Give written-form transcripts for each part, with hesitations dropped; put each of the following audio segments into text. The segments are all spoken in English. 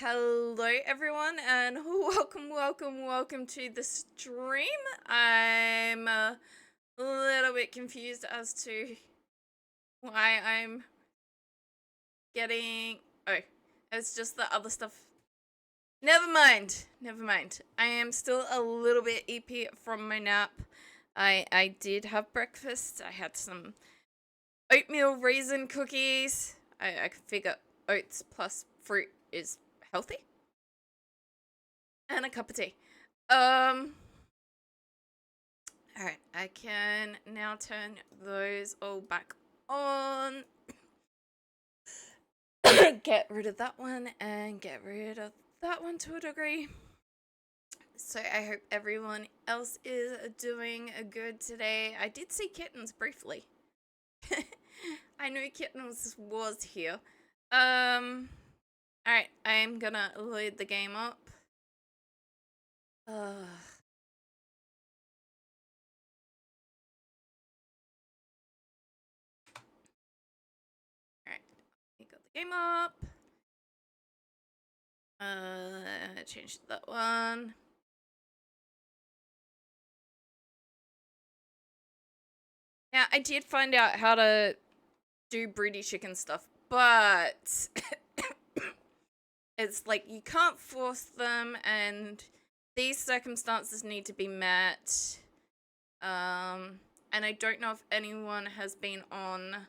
Hello everyone and welcome to the stream. I'm a little bit confused as to why I'm getting... Oh, it's just the other stuff. Never mind. I am still a little bit EP from my nap. I did have breakfast. I had some oatmeal raisin cookies. I could figure oats plus fruit is healthy. And a cup of tea. Alright, I can now turn those all back on. Get rid of that one and get rid of that one to a degree. So I hope everyone else is doing good today. I did see Kittens briefly. I knew Kittens was here. Alright, I am gonna load the game up. Alright, we got the game up. Change that one. Now, I did find out how to do broody chicken stuff, but it's like you can't force them, and these circumstances need to be met. And I don't know if anyone has been on.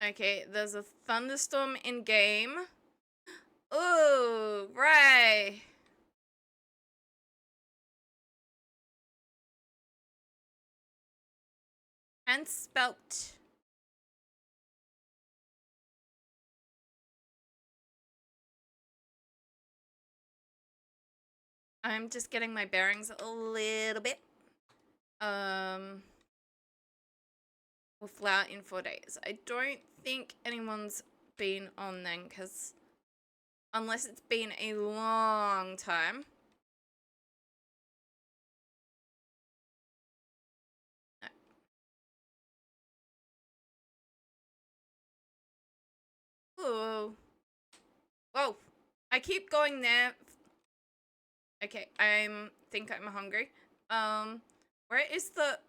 Okay, there's a thunderstorm in game. Oh, right. And spelt. I'm just getting my bearings a little bit. Will flower in 4 days. I don't think anyone's been on then, because unless it's been a long time. No. Ooh. Whoa. I keep going there. Okay, think I'm hungry. Where is the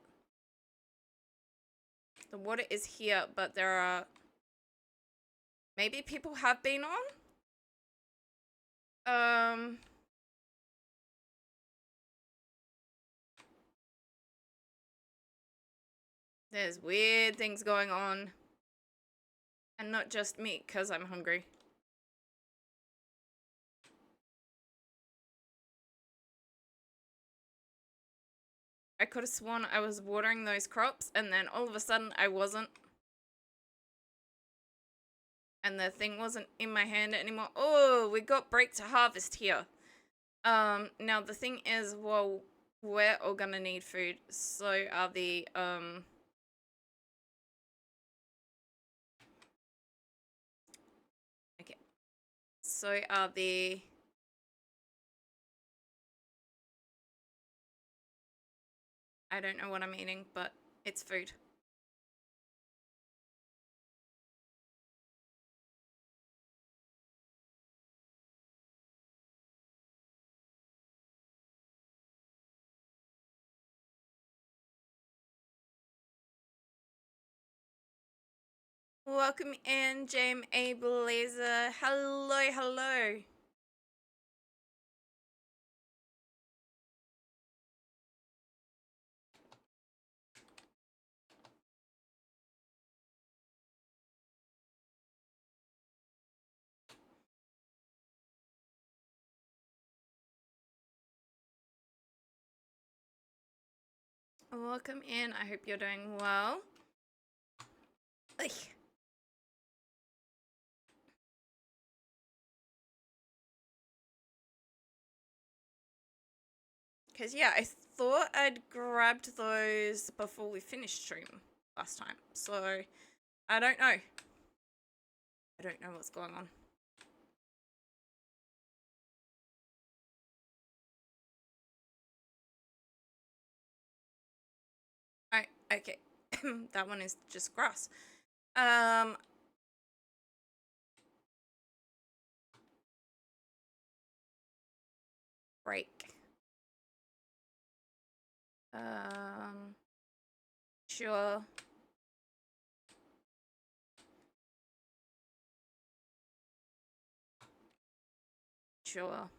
water is here, but there are maybe people have been on? There's weird things going on. And not just me, because I'm hungry. I could have sworn I was watering those crops, and then all of a sudden I wasn't. And the thing wasn't in my hand anymore. Oh, we got break to harvest here. Now the thing is, well, we're all gonna need food. So are the, okay. So are the... I don't know what I'm eating, but it's food. Welcome in, James A. Blazer. Hello. Welcome in. I hope you're doing well. Because, yeah, I thought I'd grabbed those before we finished stream last time. So, I don't know. I don't know what's going on. Alright, okay. That one is just grass. Break. Sure. Sure.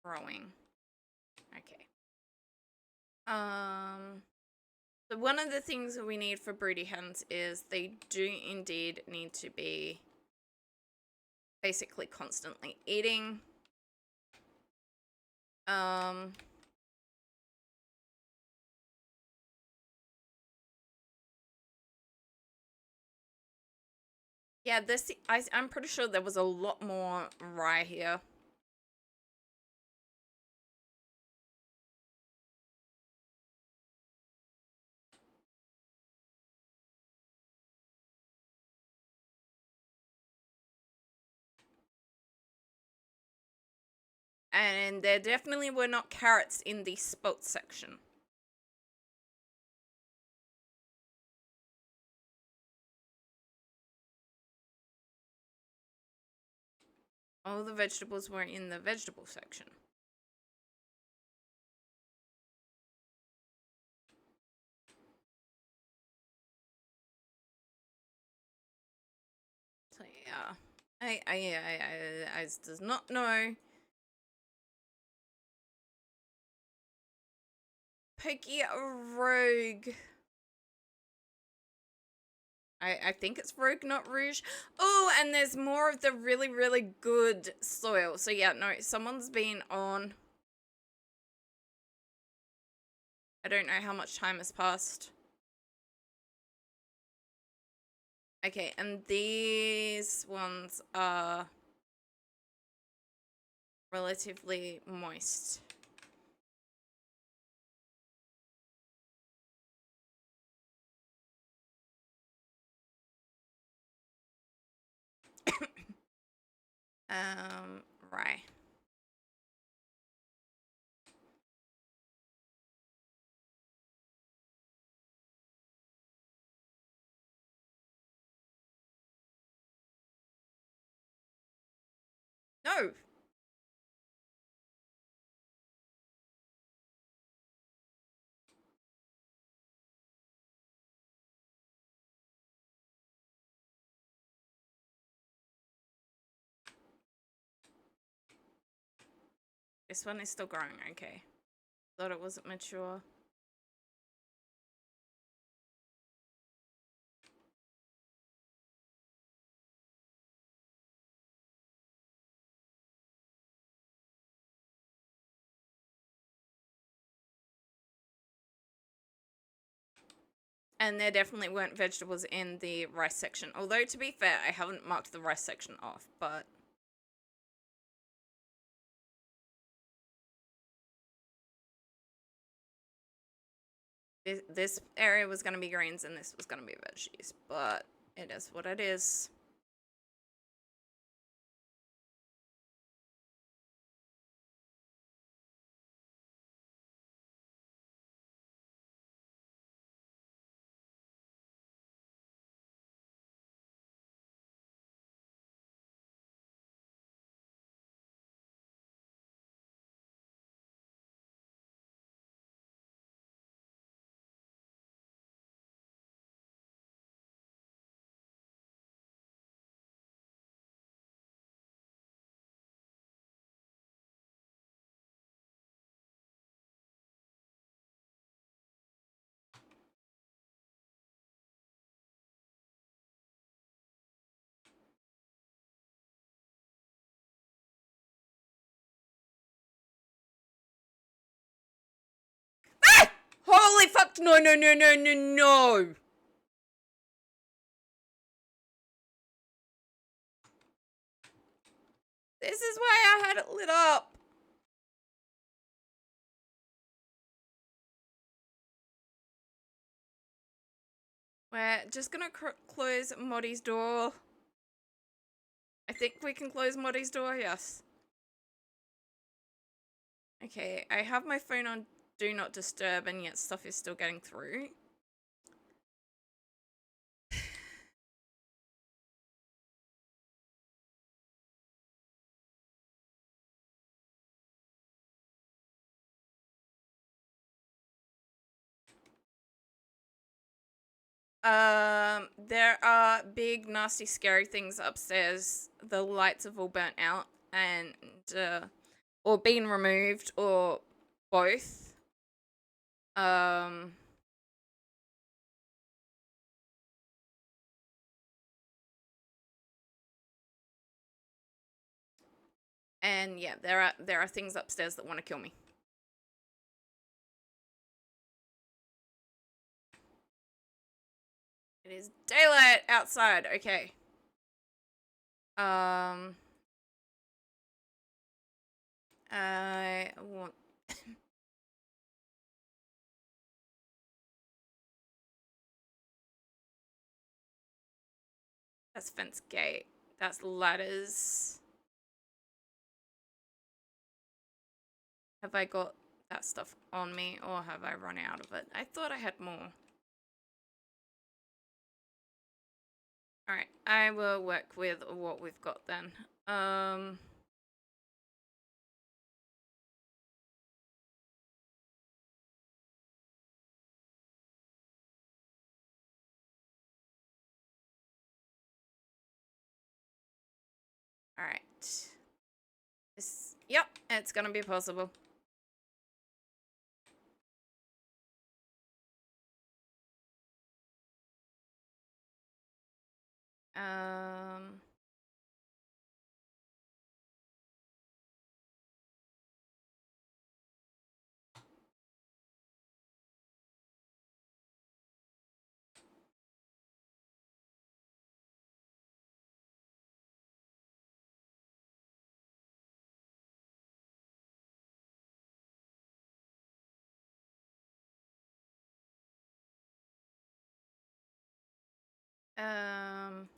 Growing. Okay. So one of the things that we need for broody hens is they do indeed need to be basically constantly eating. Yeah, I'm pretty sure there was a lot more rye here. And there definitely were not carrots in the spelt section. All the vegetables were in the vegetable section. So yeah, I does not know. Picky Rogue. I think it's Rogue, not Rouge. Oh, and there's more of the really, really good soil. So yeah, no, someone's been on. I don't know how much time has passed. Okay, and these ones are relatively moist. Right. No. This one is still growing, okay. Thought it wasn't mature. And there definitely weren't vegetables in the rice section. Although, to be fair, I haven't marked the rice section off, but... This area was going to be greens and this was going to be veggies, but it is what it is. Ah! Holy fuck! No, no, no, no, no, no! This is why I had it lit up. We're just gonna close Moddy's door. I think we can close Moddy's door, yes. Okay, I have my phone on Do Not Disturb, and yet stuff is still getting through. There are big, nasty, scary things upstairs. The lights have all burnt out and, or been removed, or both. Um, and yeah, there are things upstairs that want to kill me. It is daylight outside. Okay. I want. That's fence gate. That's ladders. Have I got that stuff on me, or have I run out of it? I thought I had more. Alright, I will work with what we've got then. Alright. Yep, it's gonna be possible. Um... Um...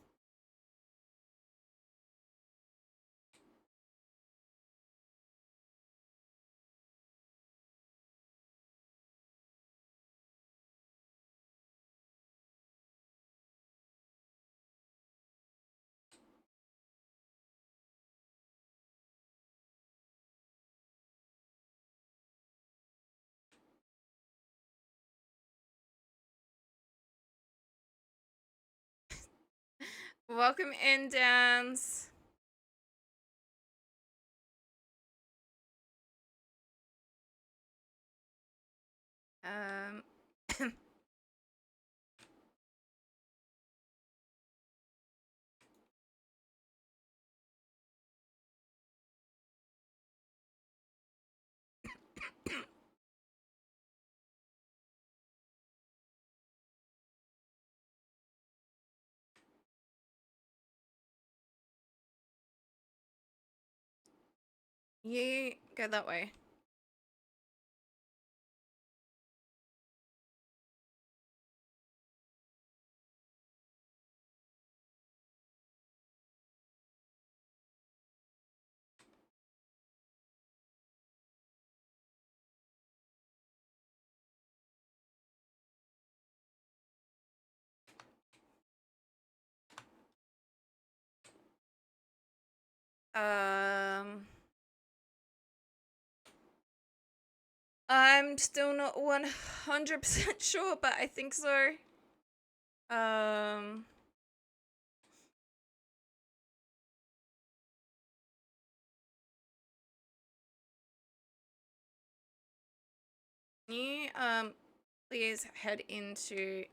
Welcome in, Dance. Um... You go that way. I'm still not 100% sure, but I think so. Um... Can you, please head into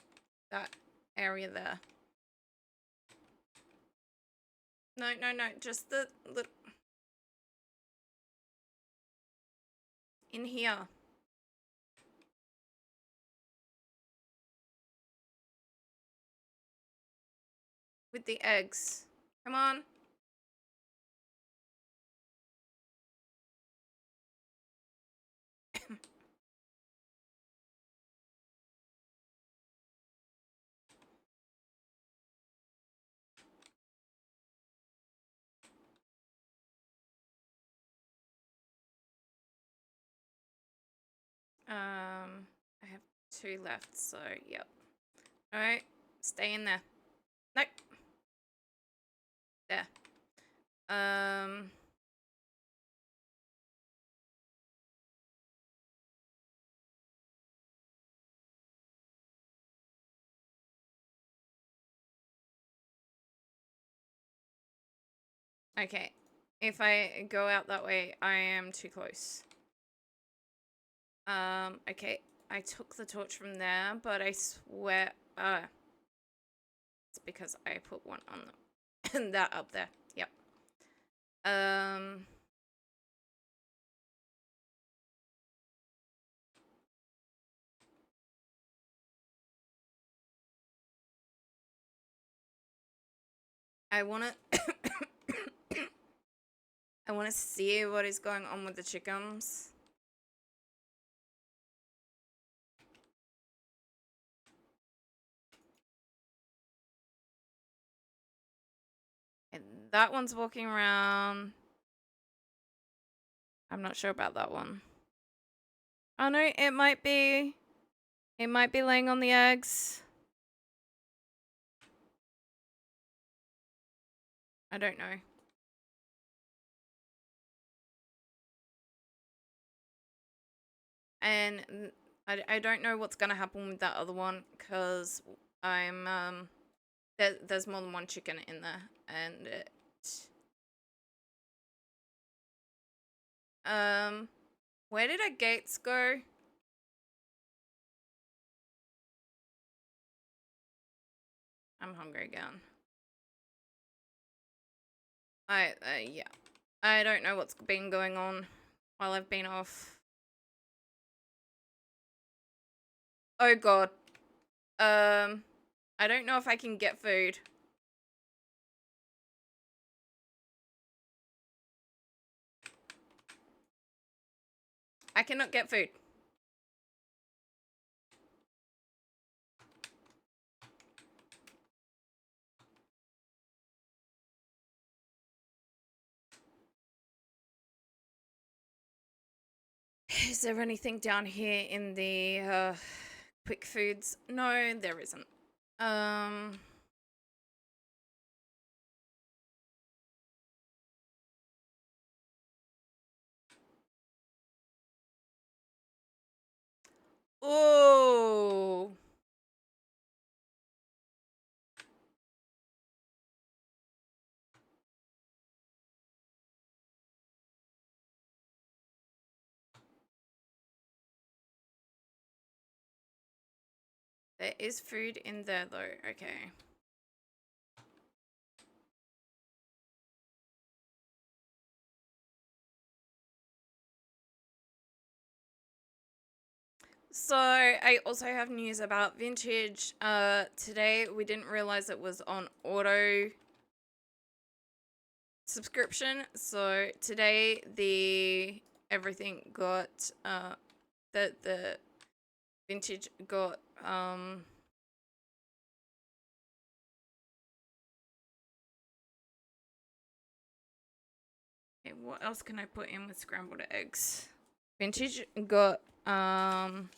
that area there? No, no, no, just the little... In here. With the eggs. Come on. I have 2 left, so yep. Alright, stay in there. Nope. There. Okay. If I go out that way, I am too close. Okay. I took the torch from there, but I swear, it's because I put one on the that up there. Yep. I wanna I wanna see what is going on with the chickens. And that one's walking around. I'm not sure about that one. Oh no, it might be laying on the eggs. I don't know. And I don't know what's gonna happen with that other one, because I'm there's more than one chicken in there, and where did our gates go? I'm hungry again. Yeah. I don't know what's been going on while I've been off. Oh god. I don't know if I can get food. I cannot get food. Is there anything down here in the quick foods? No, there isn't. Oh. There is food in there though. Okay. So I also have news about Vintage. Today we didn't realize it was on auto subscription. So today everything got the Vintage got okay, what else can I put in with scrambled eggs? Vintage got the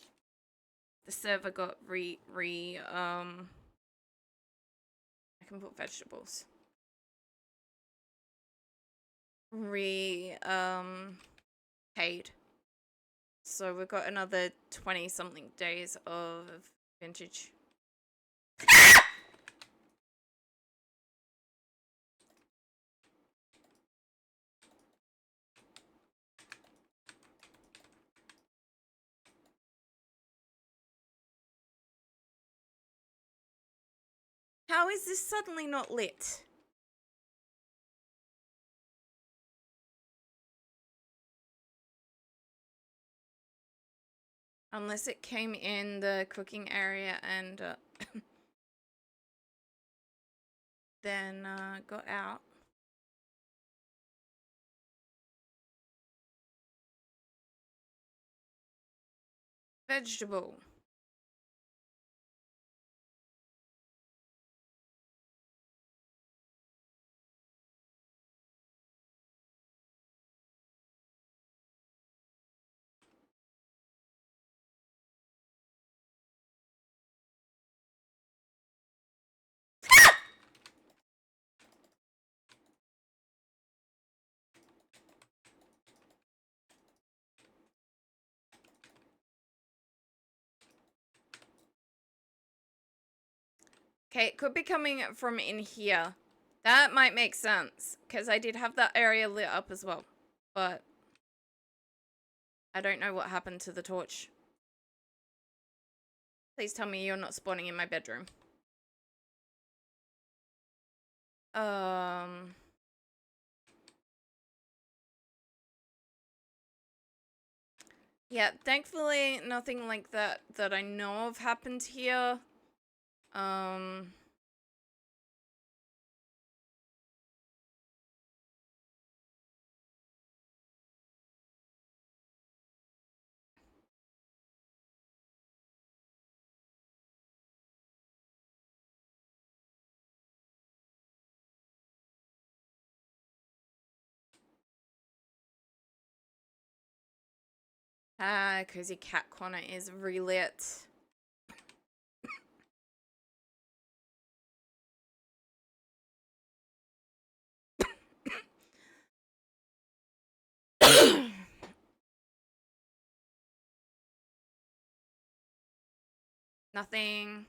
server got I can put vegetables. Paid. So we've got another 20 something days of Vintage. How is this suddenly not lit? Unless it came in the cooking area and then got out. Vegetable. Okay, it could be coming from in here. That might make sense, because I did have that area lit up as well. But I don't know what happened to the torch. Please tell me you're not spawning in my bedroom. Yeah, thankfully nothing like that that I know of happened here. Cozy Cat Corner is relit. Nothing.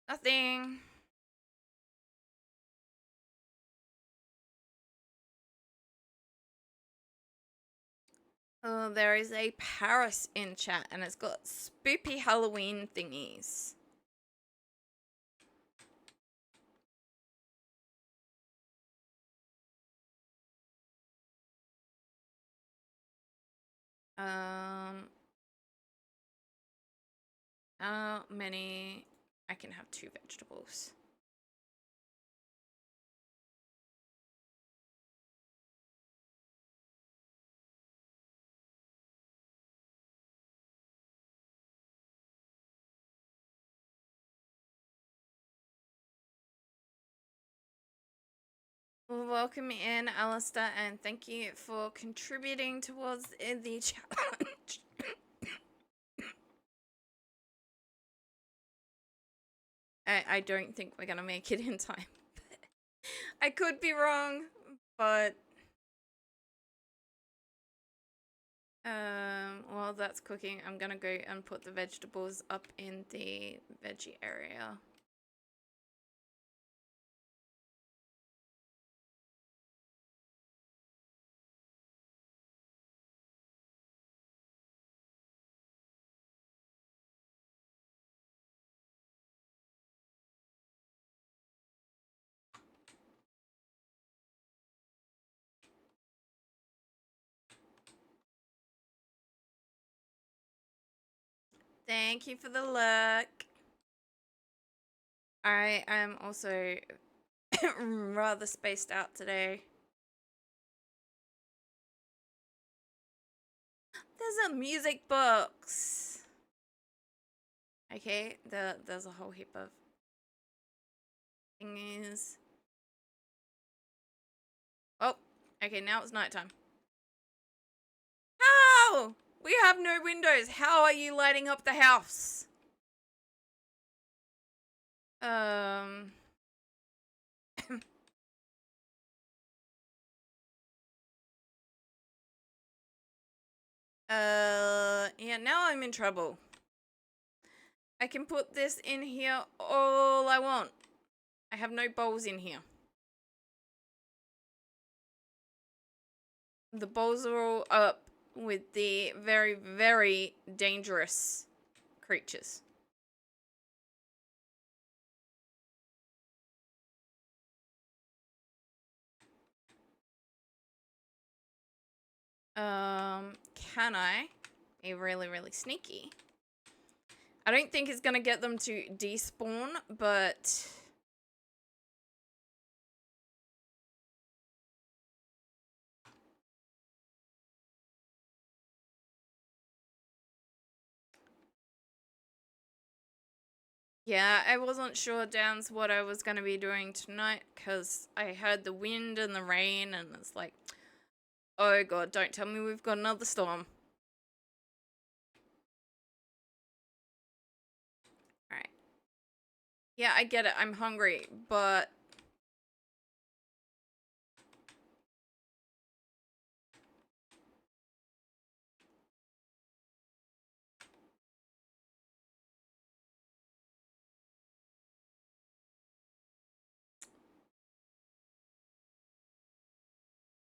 Nothing. Oh, there is a Paris in chat and it's got spoopy Halloween thingies. How many? I can have 2 vegetables. Welcome in, Alistair, and thank you for contributing towards the challenge. I don't think we're gonna make it in time. I could be wrong, but while that's cooking, I'm gonna go and put the vegetables up in the veggie area. Thank you for the look. I am also rather spaced out today. There's a music box. Okay, there's a whole heap of thingies. Oh, okay, now it's nighttime. How? We have no windows. How are you lighting up the house? Yeah, now I'm in trouble. I can put this in here all I want. I have no bowls in here. The bowls are all up with the very, very dangerous creatures. Can I be really, really sneaky? I don't think it's gonna get them to despawn, but yeah, I wasn't sure, Downs, what I was gonna be doing tonight because I heard the wind and the rain and it's like, oh god, don't tell me we've got another storm. Alright. Yeah, I get it. I'm hungry, but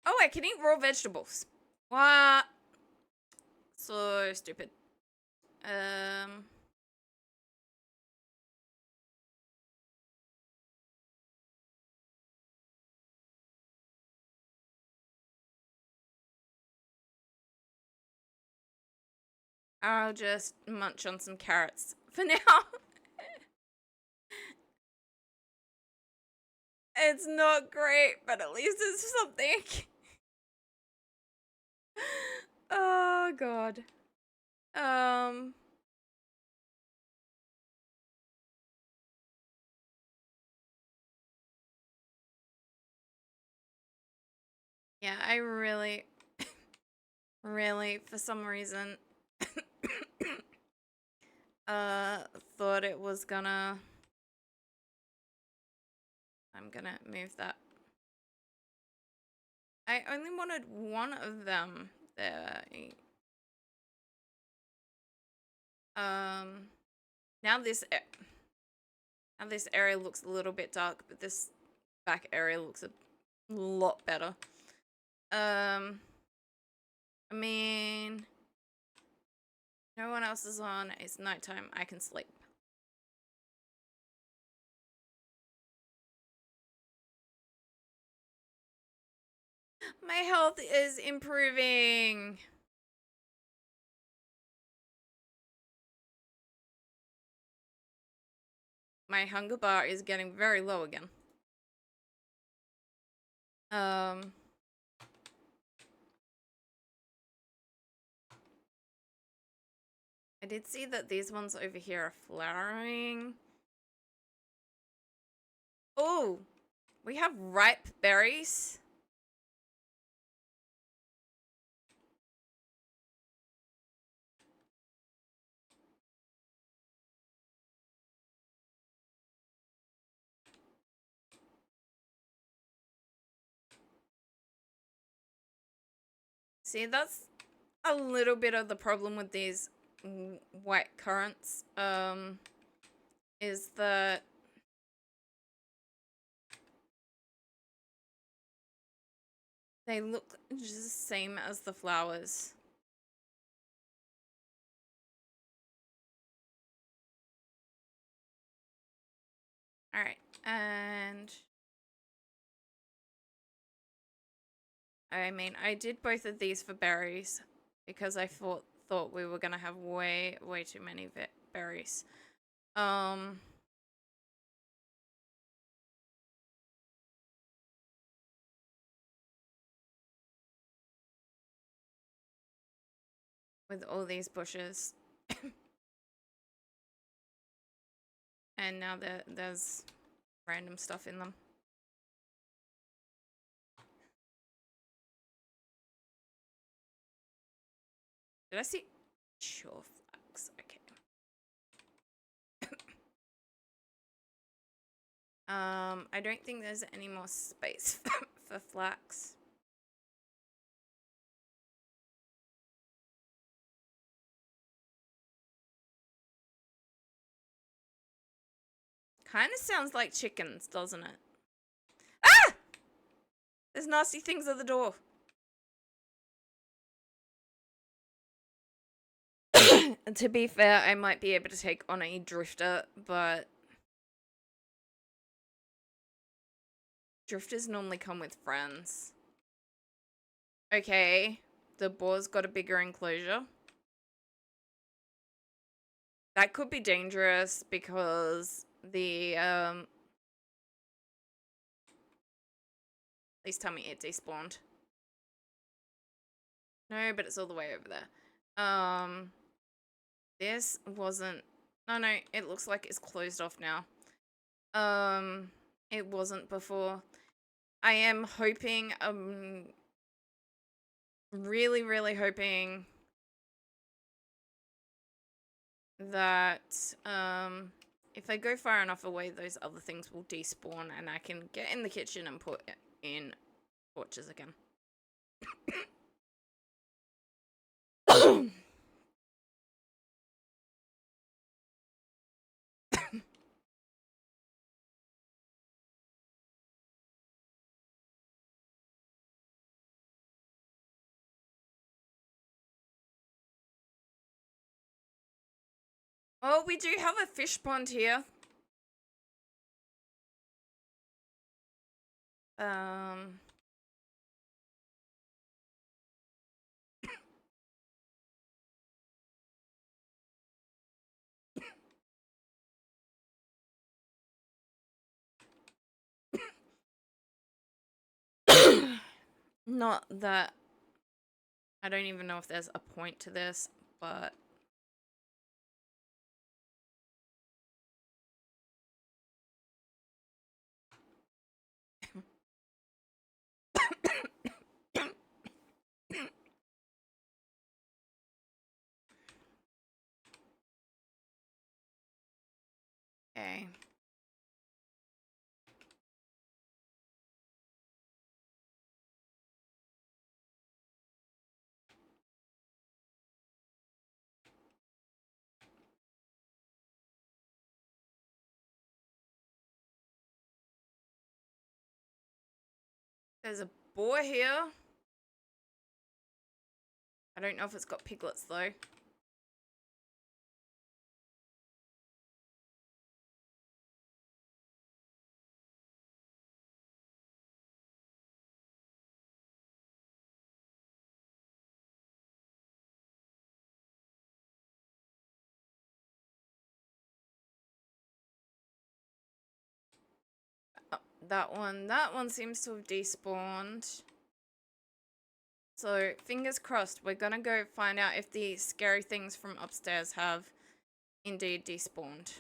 Oh, I can eat raw vegetables. What? So stupid. Um. I'll just munch on some carrots for now. It's not great, but at least it's something. Oh god. Um yeah, I really really for some reason uh thought it was gonna I'm gonna move that. I only wanted one of them there. Um now now this area looks a little bit dark, but this back area looks a lot better. I mean, no one else is on. It's nighttime. I can sleep. My health is improving. My hunger bar is getting very low again. Um, I did see that these ones over here are flowering. Oh, we have ripe berries. See, that's a little bit of the problem with these white currants. Is that they look just the same as the flowers. All right, and I mean, I did both of these for berries because I thought we were gonna have way too many berries. Um, with all these bushes, and now there's random stuff in them. Did I see? Sure, flax. Okay. I don't think there's any more space for flax. Kind of sounds like chickens, doesn't it? Ah! There's nasty things at the door. To be fair, I might be able to take on a drifter, but drifters normally come with friends. Okay, the boar's got a bigger enclosure. That could be dangerous because the please tell me it despawned. No, but it's all the way over there. This wasn't. No, it looks like it's closed off now. It wasn't before. I am hoping, really hoping that, if I go far enough away, those other things will despawn and I can get in the kitchen and put in torches again. Oh, we do have a fish pond here. Not that I don't even know if there's a point to this, but okay. There's a boar here. I don't know if it's got piglets though. Oh, that one seems to have despawned. So, fingers crossed, we're gonna go find out if the scary things from upstairs have indeed despawned.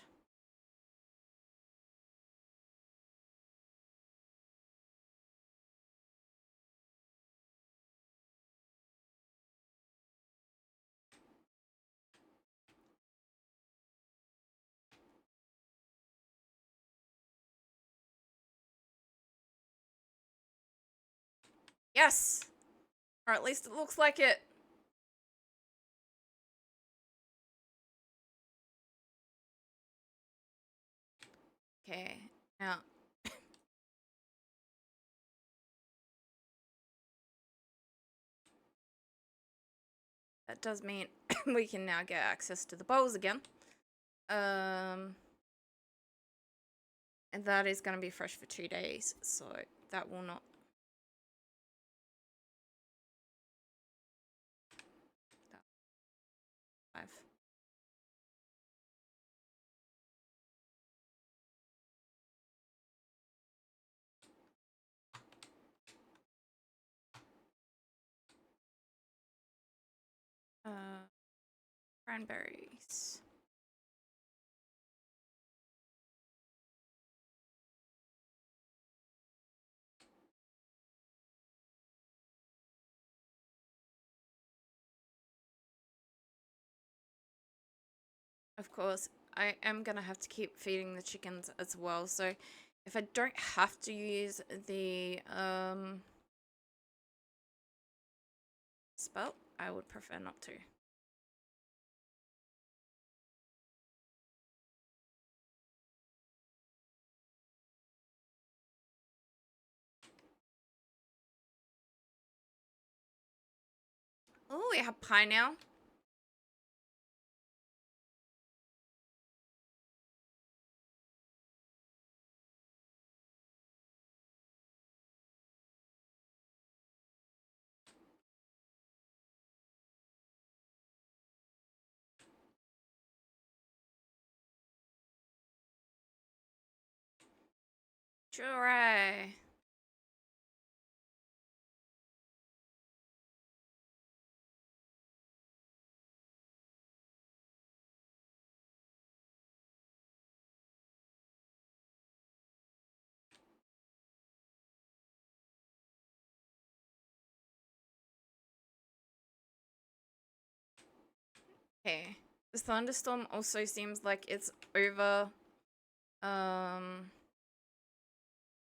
Yes! Or at least it looks like it. Okay, now. That does mean we can now get access to the bowls again. And that is going to be fresh for 2 days, so that will not. Five. Cranberries. Of course, I am going to have to keep feeding the chickens as well, so if I don't have to use the spell, I would prefer not to. Oh, we have pie now. Sure. Okay. The thunderstorm also seems like it's over. I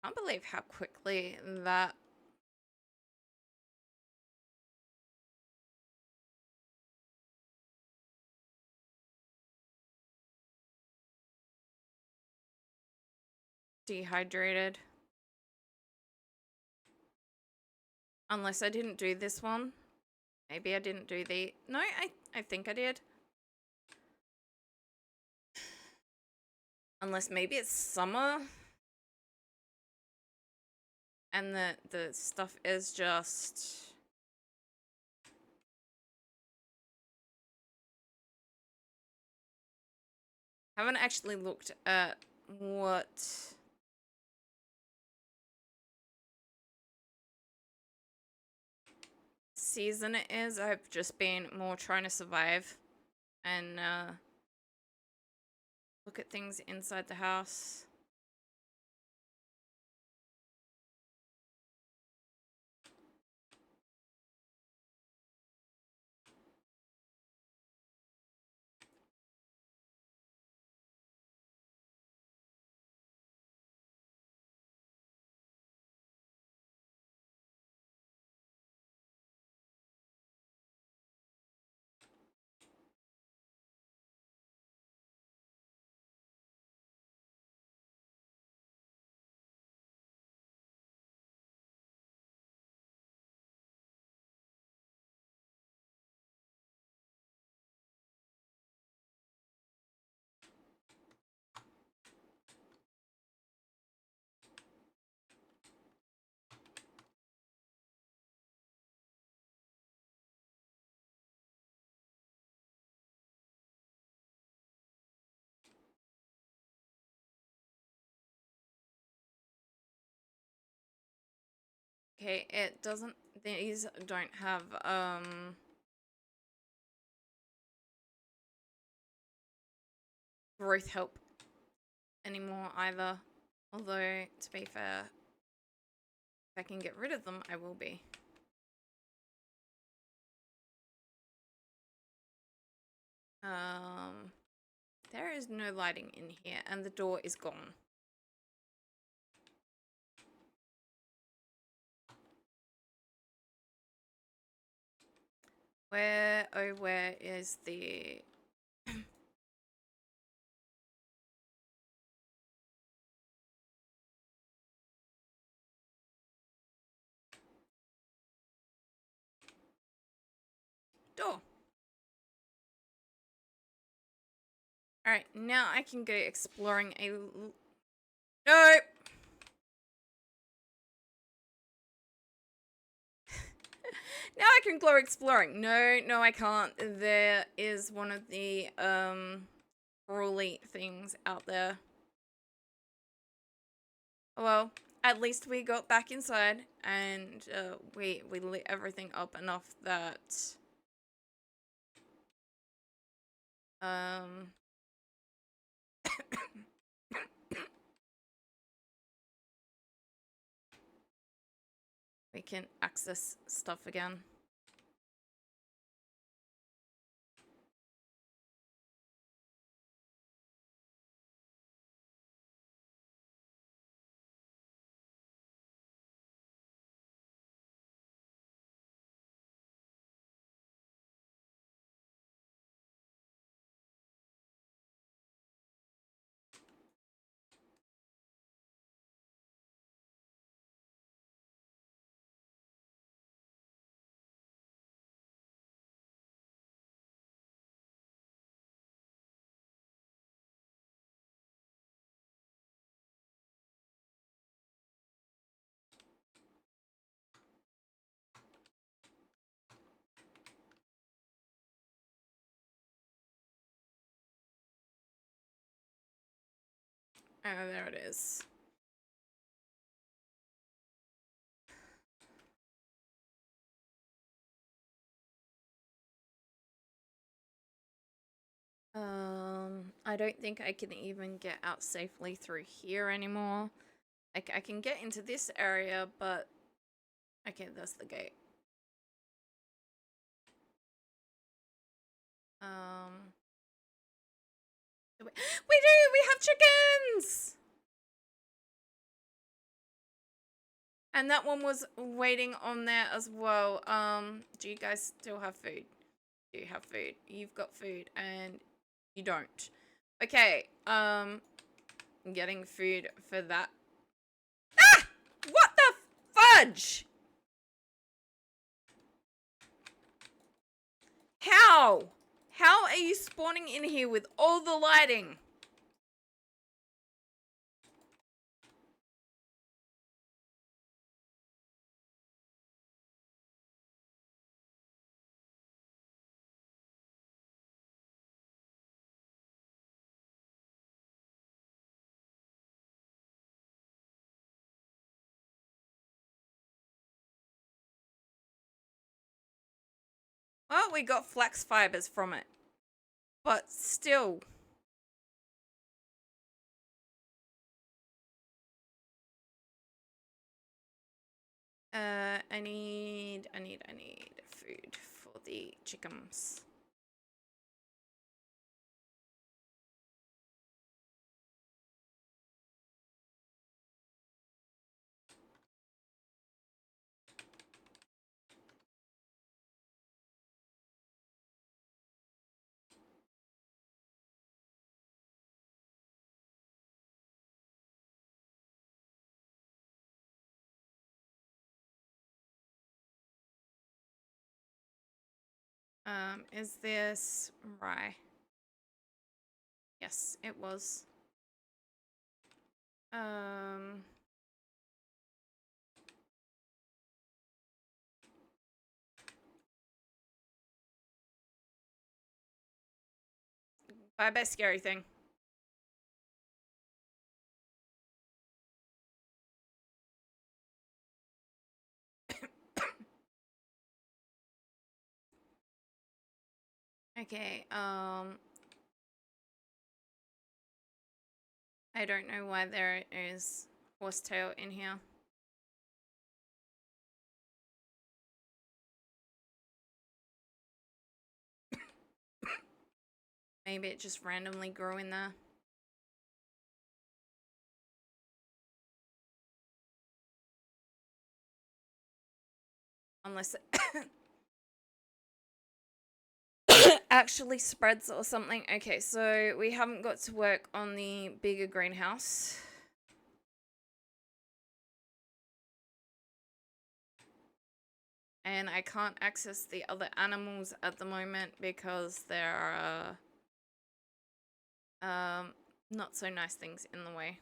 can't believe how quickly that dehydrated. Unless I didn't do this one. Maybe I didn't do the... No, I think I did. Unless maybe it's summer and the stuff is just... Haven't actually looked at what season it is. I've just been more trying to survive and look at things inside the house. Okay, it doesn't... These don't have, growth help anymore either. Although, to be fair, if I can get rid of them, I will be. There is no lighting in here, and the door is gone. Where is the... door? Alright, now I can go exploring a... No! Now I can go exploring. No, I can't. There is one of the, ruly things out there. Well, at least we got back inside, and, we lit everything up enough that, we can access stuff again. Oh, there it is. I don't think I can even get out safely through here anymore. I can get into this area, but... Okay, that's the gate. We do! We have chickens! And that one was waiting on there as well. Do you guys still have food? Do you have food? You've got food, and you don't. Okay, getting food for that. Ah! What the fudge? How? How are you spawning in here with all the lighting? Well, we got flax fibers from it. But still. I need food for the chickens. Is this rye? Yes, it was. Bye bye, scary thing. Okay, I don't know why there is horsetail in here. Maybe it just randomly grew in there. Unless it actually spreads or something. Okay, so we haven't got to work on the bigger greenhouse. And I can't access the other animals at the moment because there are not so nice things in the way.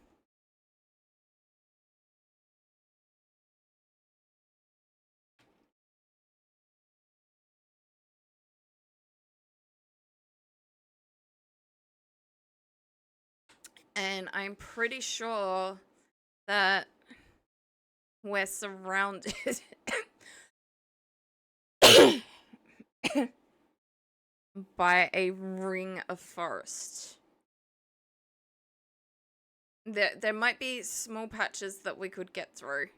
And I'm pretty sure that we're surrounded by a ring of forest. There might be small patches that we could get through.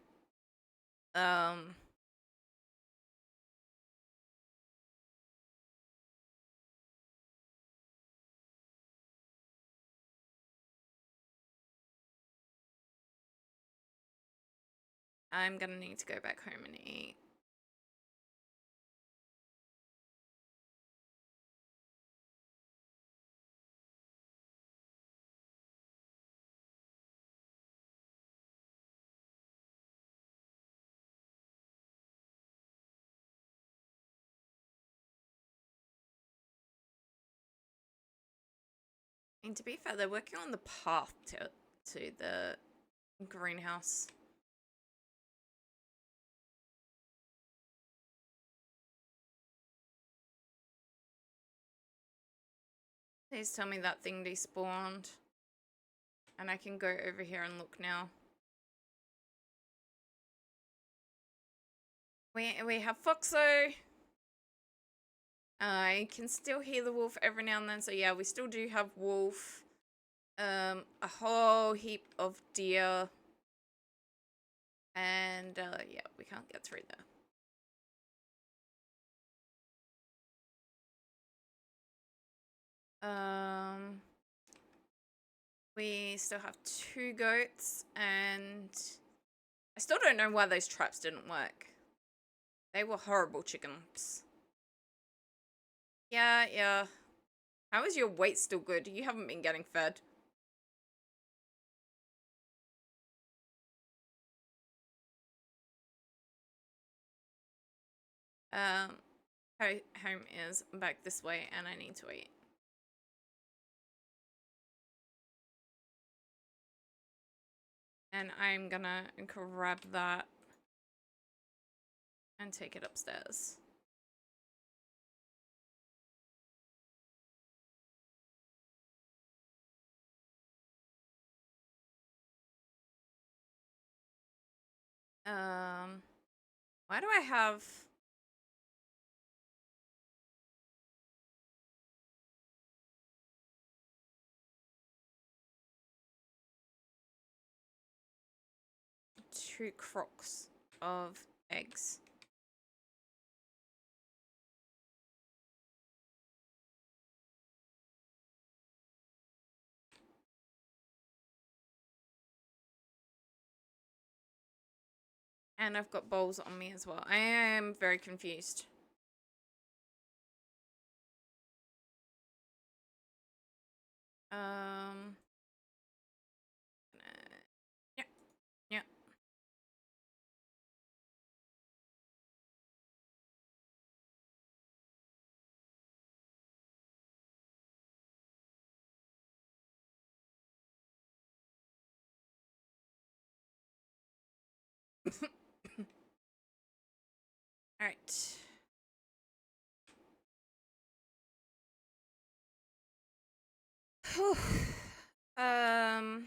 I'm gonna need to go back home and eat. And to be fair, they're working on the path to the greenhouse. Please tell me that thing despawned. And I can go over here and look now. We have Foxo. I can still hear the wolf every now and then. So yeah, we still do have wolf. A whole heap of deer. And yeah, we can't get through there. We still have 2 goats, and I still don't know why those traps didn't work. They were horrible chickens. Yeah. How is your weight still good? You haven't been getting fed. Home is back this way, and I need to eat. And I'm gonna grab that and take it upstairs. Why do I have... 2 crocks of eggs. And I've got bowls on me as well. I am very confused. Yeah, yeah. All right. um.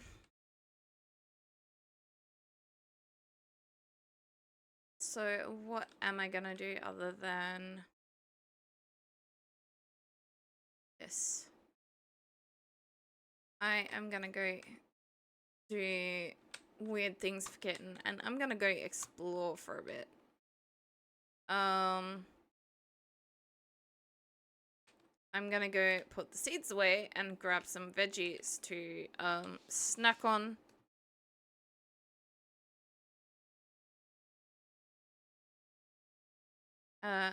So what am I gonna do other than this? I am gonna go do weird things for Kitten, and I'm gonna go explore for a bit. I'm gonna go put the seeds away and grab some veggies to snack on. No,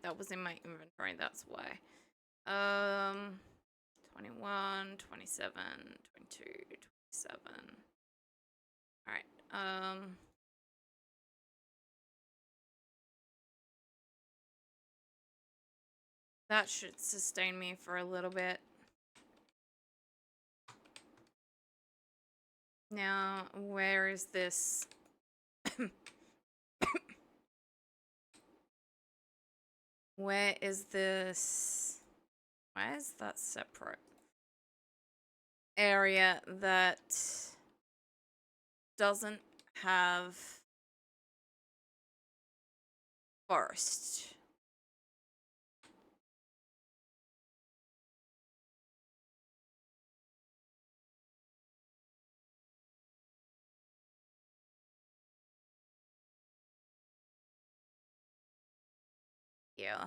that was in my inventory, that's why. 21, 27, 22, 27. Alright, that should sustain me for a little bit. Now, where is this? Where is this? Why is that separate? Area that doesn't have forest. Yeah.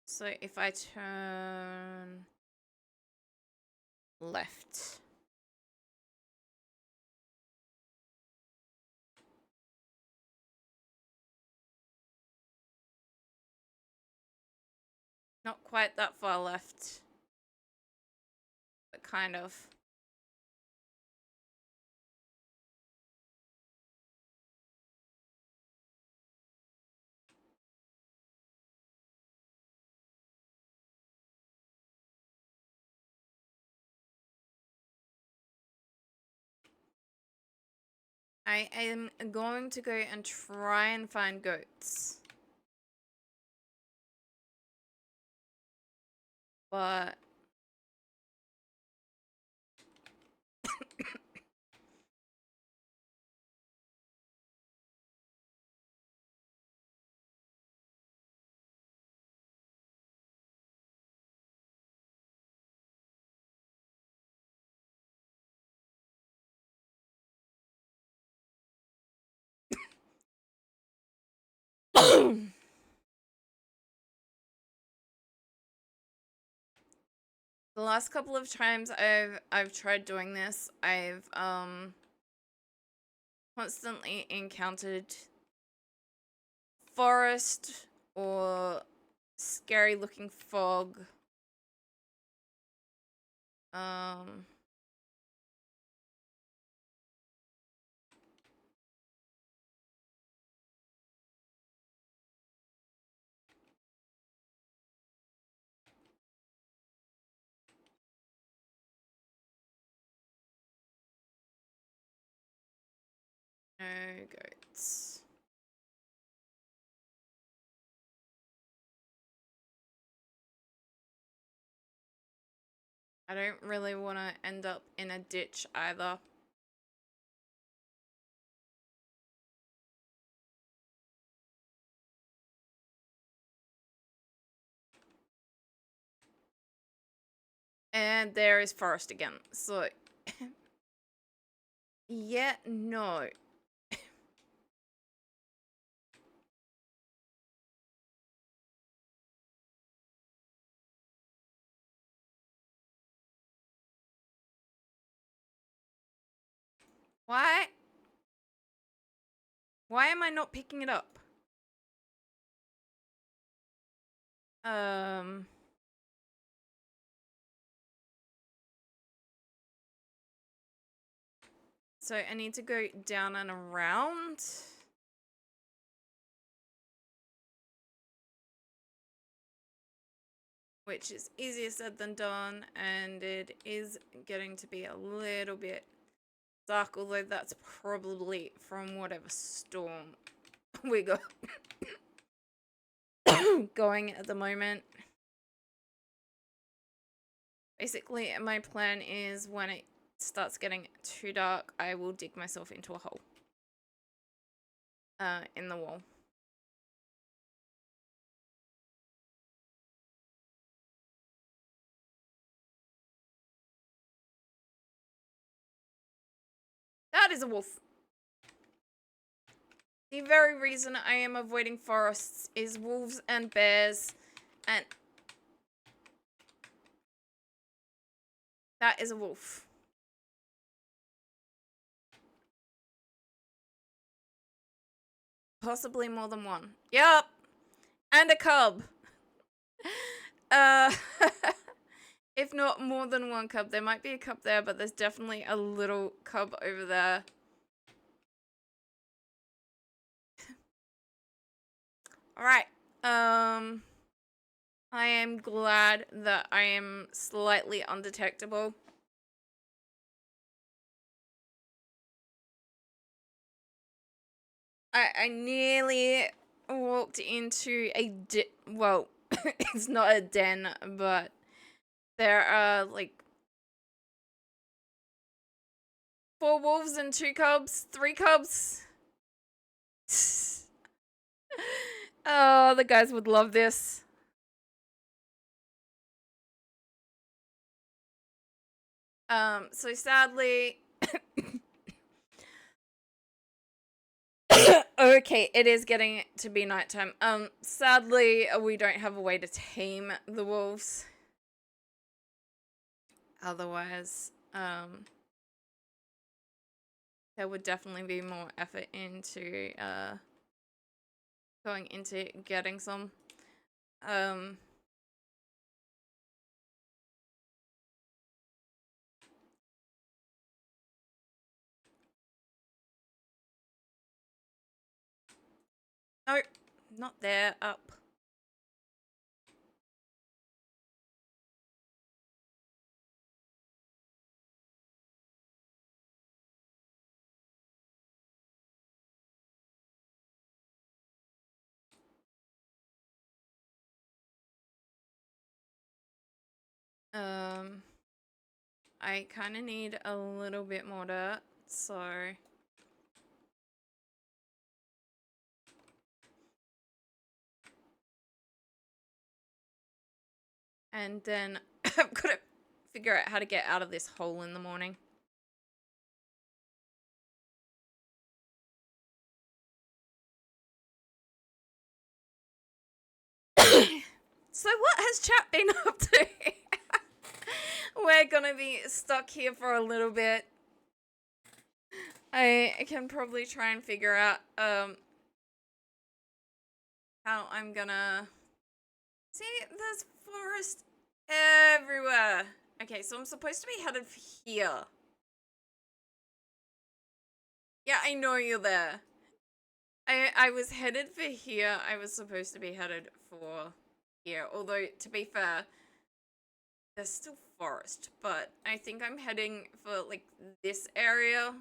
So if I turn left. Not quite that far left. But kind of. I am going to go and try and find goats. But the last couple of times I've tried doing this, I've constantly encountered forest or scary looking fog. No goats. I don't really want to end up in a ditch either. And there is forest again. So, yeah, no. Why? Why am I not picking it up? Um... So I need to go down and around. Which is easier said than done, and it is getting to be a little bit dark, although that's probably from whatever storm we got going at the moment. Basically, my plan is when it starts getting too dark, I will dig myself into a hole in the wall. That is a wolf. The very reason I am avoiding forests is wolves and bears, and that is a wolf. Possibly more than one. Yep. And a cub. Uh, if not more than one cub. There might be a cub there, but there's definitely a little cub over there. Alright. I am glad that I am slightly undetectable. I nearly walked into a well, it's not a den, but there are like 4 wolves and 2 cubs, 3 cubs. Oh, the guys would love this. So sadly, okay, it is getting to be nighttime. Sadly, we don't have a way to tame the wolves. Otherwise, there would definitely be more effort into, going into getting some. No, not there, up. I kind of need a little bit more dirt, so... And then I've got to figure out how to get out of this hole in the morning. So what has chat been up to? We're gonna be stuck here for a little bit. I can probably try and figure out how I'm gonna... See, there's forest everywhere. Okay, so I'm supposed to be headed for here. Yeah, I know you're there. I was headed for here. I was supposed to be headed for here. Although, to be fair, there's still forest. But I think I'm heading for, like, this area.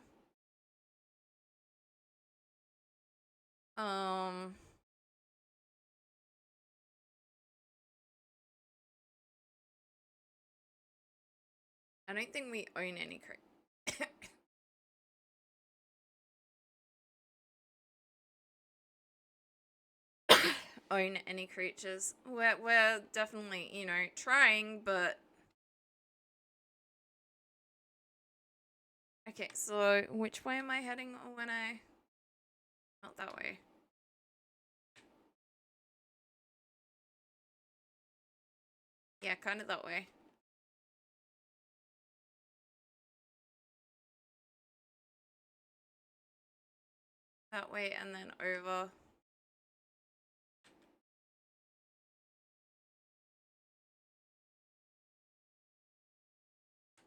I don't think we own any own any creatures. We're definitely, you know, trying, but Okay, so which way am I heading when I... Not that way. Yeah, kind of that way. That way and then over.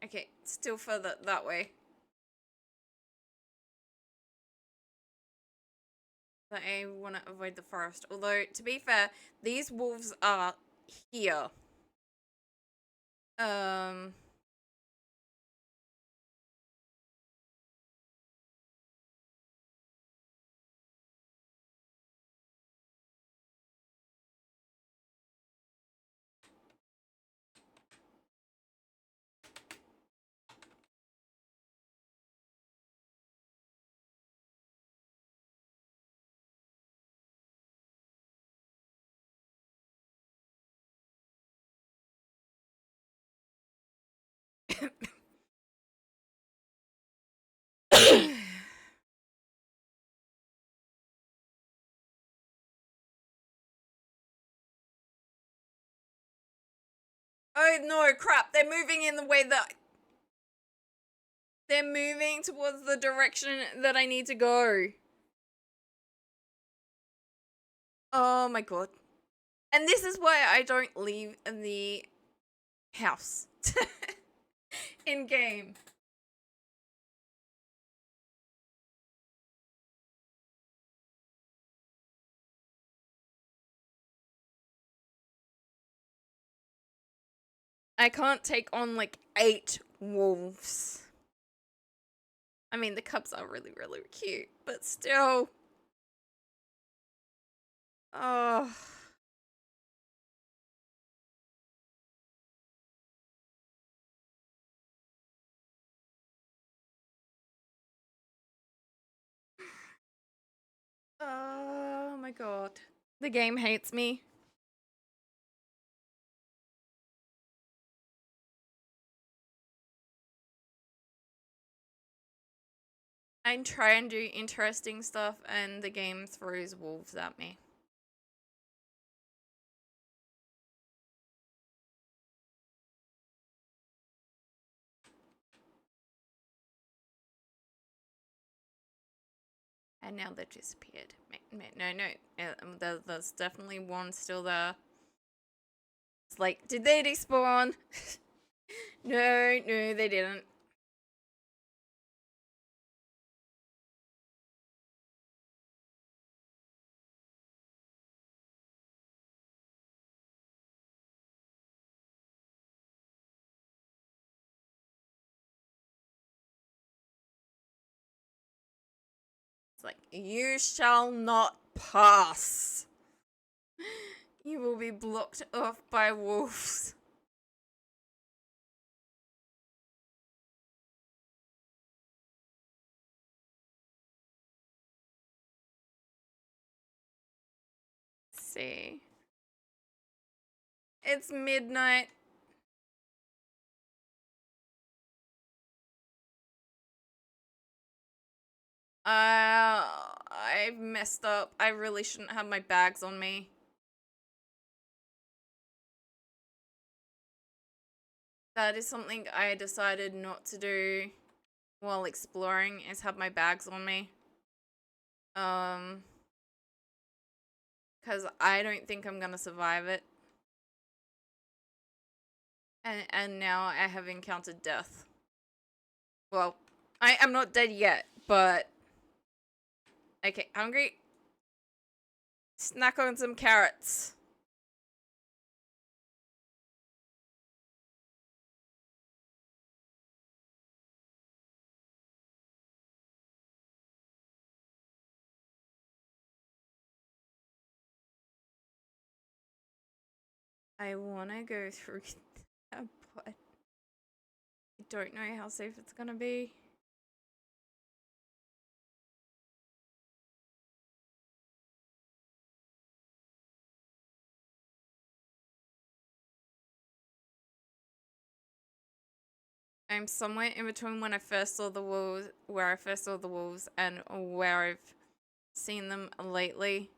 Okay, still further that way. But I want to avoid the forest. Although, to be fair, these wolves are here. Um... Oh no, crap. They're moving in the way that... They're moving towards the direction that I need to go. Oh my god. And this is why I don't leave the house. In game. I can't take on like 8 wolves. I mean, the cubs are really, really cute, but still. Oh. Oh my god. The game hates me. I try and do interesting stuff and the game throws wolves at me. And now they've disappeared. No. There's definitely one still there. It's like, did they despawn? No, they didn't. It's like, you shall not pass. You will be blocked off by wolves. Let's see. It's midnight. I messed up. I really shouldn't have my bags on me. That is something I decided not to do while exploring, is have my bags on me. Because I don't think I'm gonna survive it. And now I have encountered death. Well, I am not dead yet, but... Okay, hungry? Snack on some carrots. I wanna go through that, but I don't know how safe it's gonna be. I'm somewhere in between when I first saw the wolves, where I first saw the wolves, and where I've seen them lately.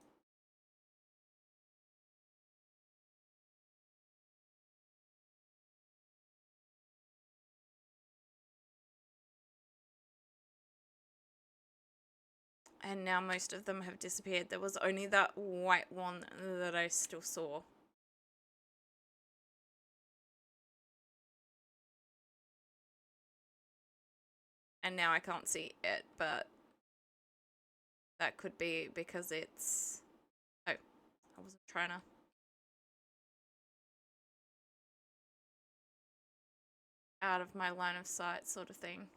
And now most of them have disappeared. There was only that white one that I still saw. And now I can't see it, but that could be because it's... Oh, I wasn't trying to... out of my line of sight sort of thing.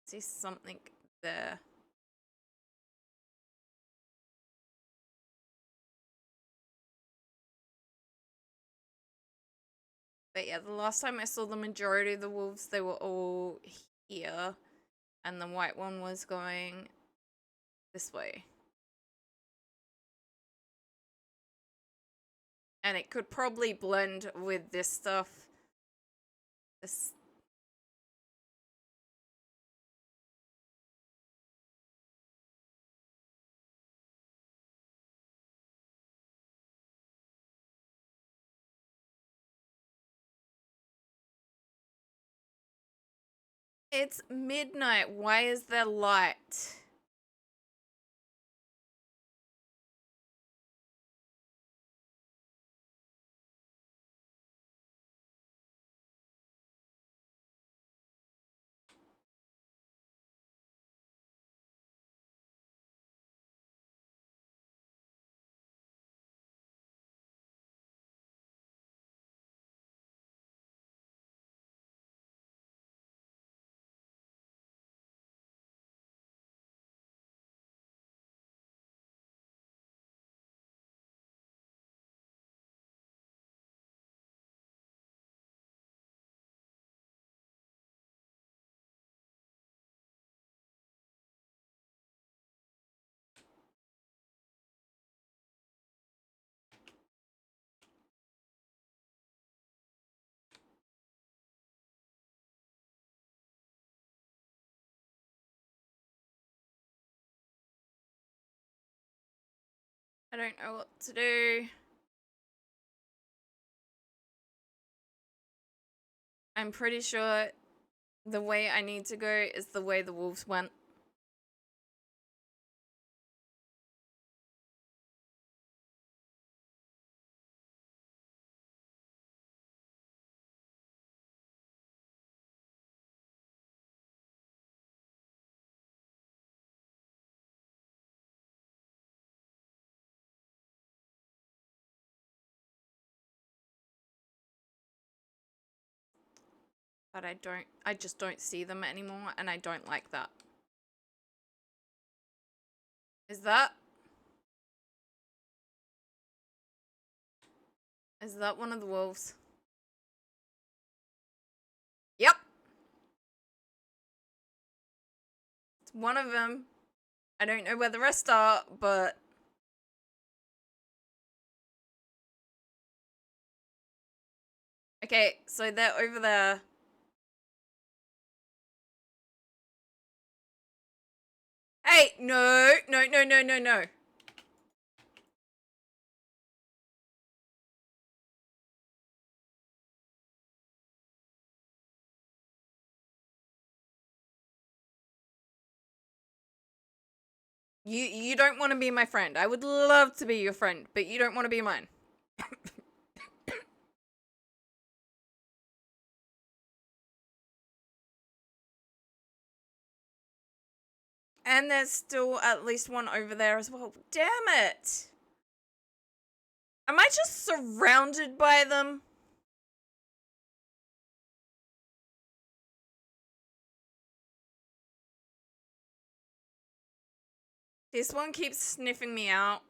See something there. But yeah, the last time I saw the majority of the wolves, they were all here. And the white one was going this way. And it could probably blend with this stuff. This... It's midnight. Why is there light? I don't know what to do. I'm pretty sure the way I need to go is the way the wolves went. But I just don't see them anymore, and I don't like that. Is that one of the wolves? Yep. It's one of them. I don't know where the rest are, but... Okay, so they're over there. Hey, no, no, no, no, no, no. You don't want to be my friend. I would love to be your friend, but you don't want to be mine. And there's still at least one over there as well. Damn it! Am I just surrounded by them? This one keeps sniffing me out.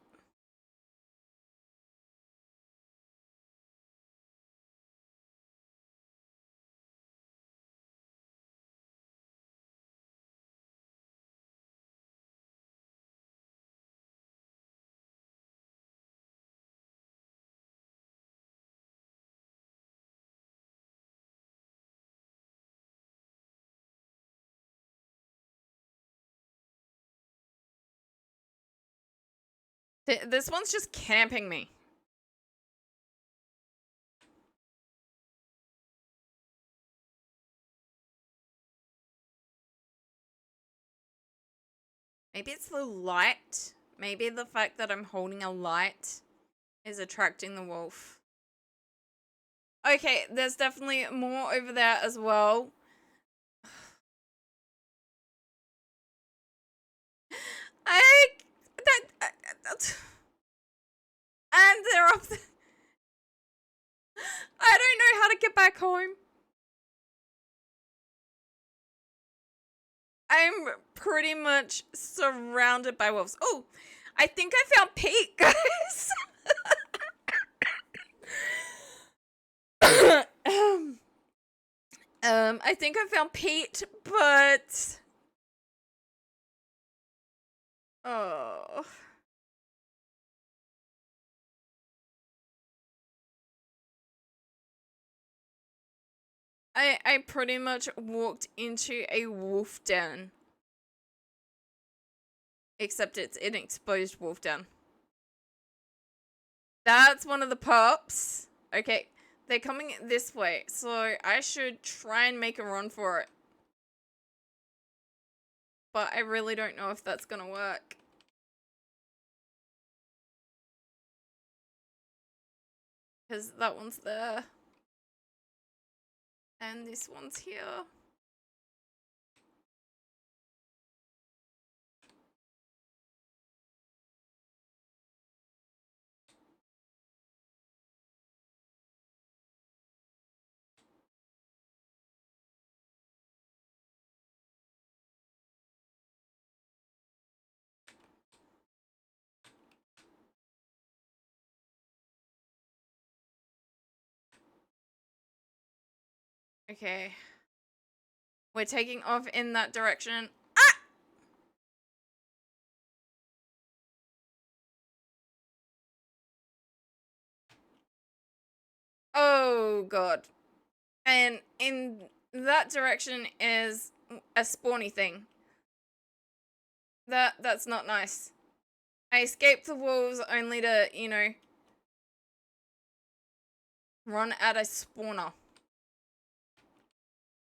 This one's just camping me. Maybe it's the light. Maybe the fact that I'm holding a light is attracting the wolf. Okay, there's definitely more over there as well. And they're up there. I don't know how to get back home. I'm pretty much surrounded by wolves. Oh, I think I found Pete, guys. I think I found Pete, but oh. I pretty much walked into a wolf den. Except it's an exposed wolf den. That's one of the pups. Okay, they're coming this way, so I should try and make a run for it. But I really don't know if that's gonna work. Because that one's there. And this one's here. Okay. We're taking off in that direction. Ah! Oh, God. And in that direction is a spawny thing. That's not nice. I escaped the wolves only to, you know, run at a spawner.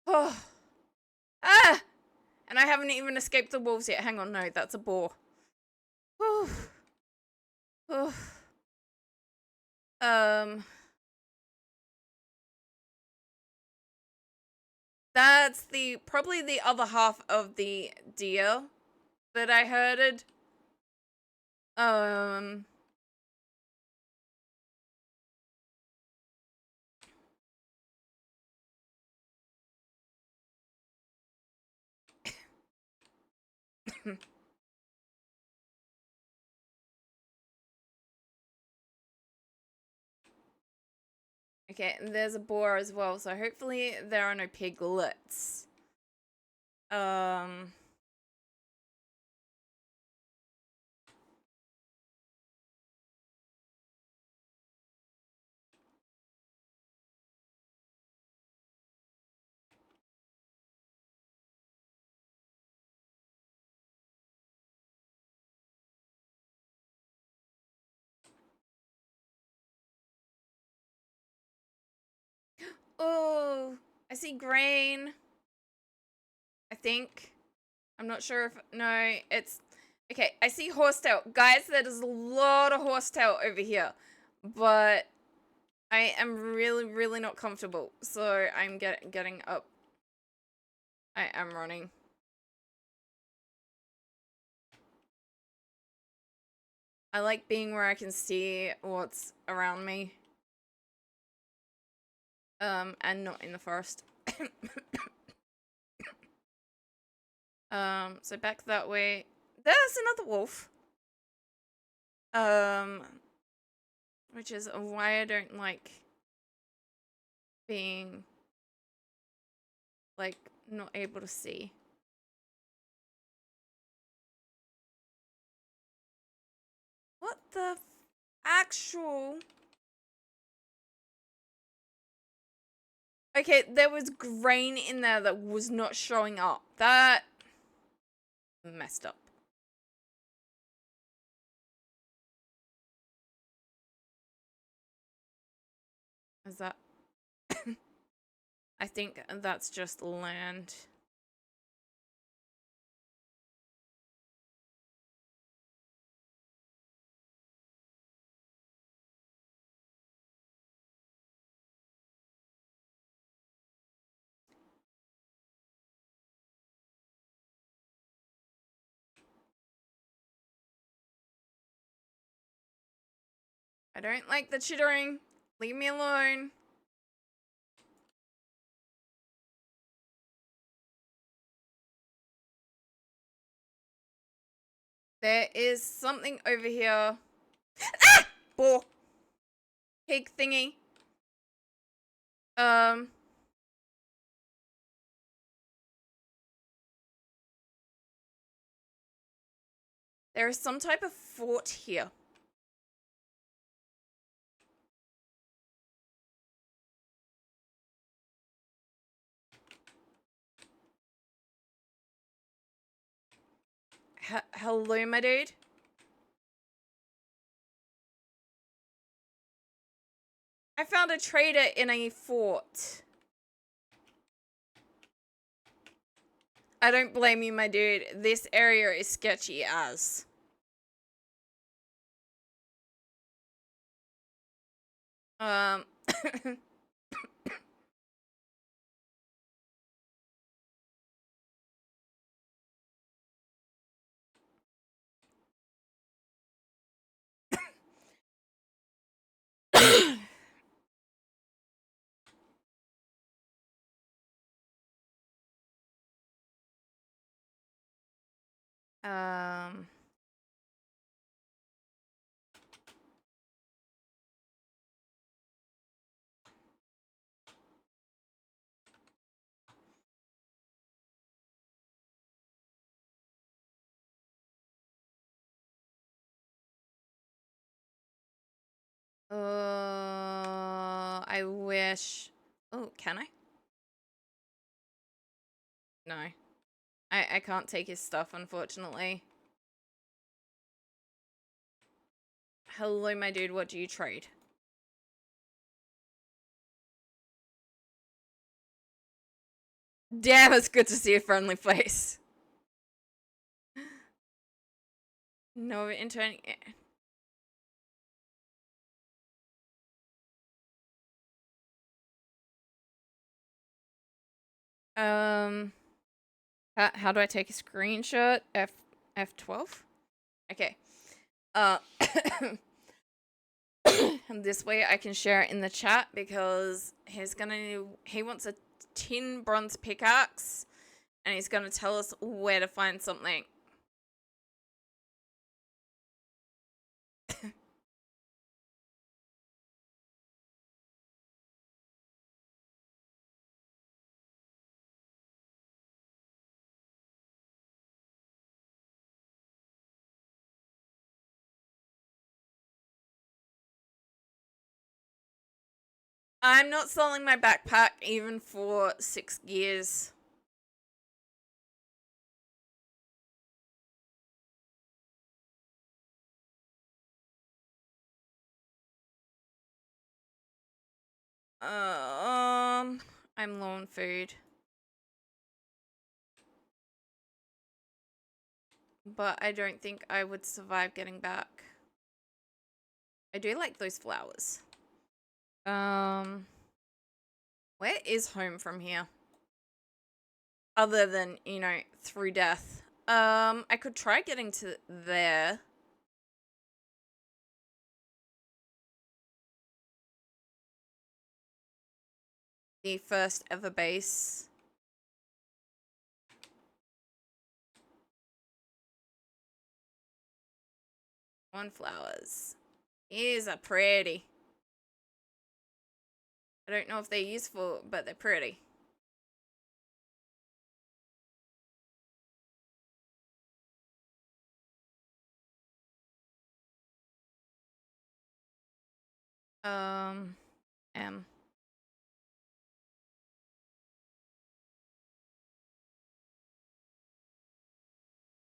Oh. Ah! And I haven't even escaped the wolves yet. Hang on, no, that's a boar. Whew. Oh. That's probably the other half of the deer that I herded. Okay, and there's a boar as well, so hopefully there are no piglets. Oh, I see grain. I think. I'm not sure if, no, it's, okay, I see horsetail. Guys, there's a lot of horsetail over here, but I am really, really not comfortable, so I'm getting up. I am running. I like being where I can see what's around me. And not in the forest. So back that way. There's another wolf. Which is why I don't like being, like, not able to see. What the actual... Okay, there was grain in there that was not showing up. That messed up. Is that... I think that's just land. I don't like the chittering. Leave me alone. There is something over here. Ah! Ball. Pig thingy. There is some type of fort here. Hello, my dude. I found a trader in a fort. I don't blame you, my dude. This area is sketchy as. Um. um. I wish. Oh, can I? No. I can't take his stuff, unfortunately. Hello, my dude. What do you trade? Damn, it's good to see a friendly face. No intern. How do I take a screenshot? F12? Okay. And this way I can share it in the chat because he wants a tin bronze pickaxe and he's gonna tell us where to find something. I'm not selling my backpack even for 6 gears. I'm low on food. But I don't think I would survive getting back. I do like those flowers. Where is home from here? Other than, you know, through death. I could try getting to there. The first ever base. One flowers. These are pretty. I don't know if they're useful, but they're pretty. M.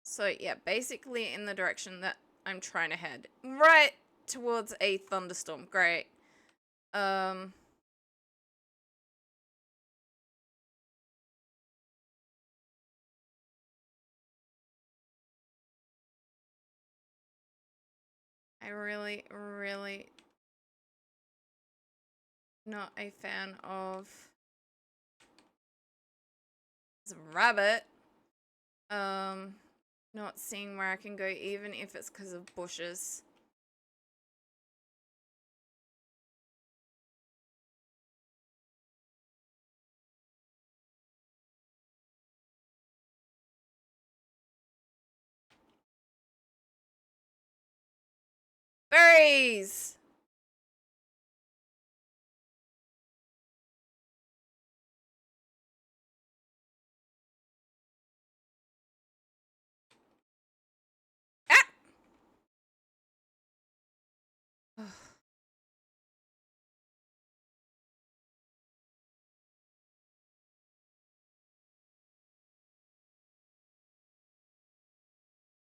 So yeah, basically in the direction that I'm trying to head. Right towards a thunderstorm. Great. I really, really not a fan of this rabbit. Not seeing where I can go, even if it's because of bushes. Berries!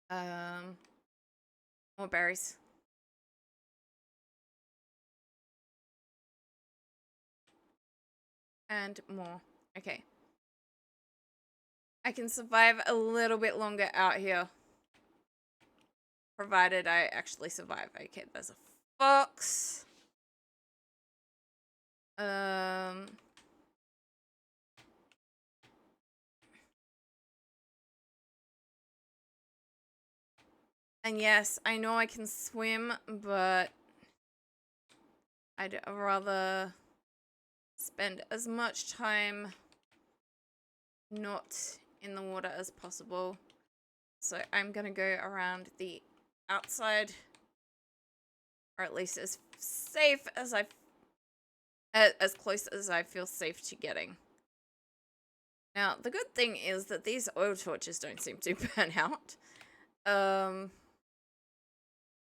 Ah! More berries. And more. Okay. I can survive a little bit longer out here. Provided I actually survive. Okay, there's a fox. And yes, I know I can swim, but I'd rather spend as much time not in the water as possible. So I'm gonna go around the outside, or at least as safe as as close as I feel safe to getting. Now, the good thing is that these oil torches don't seem to burn out.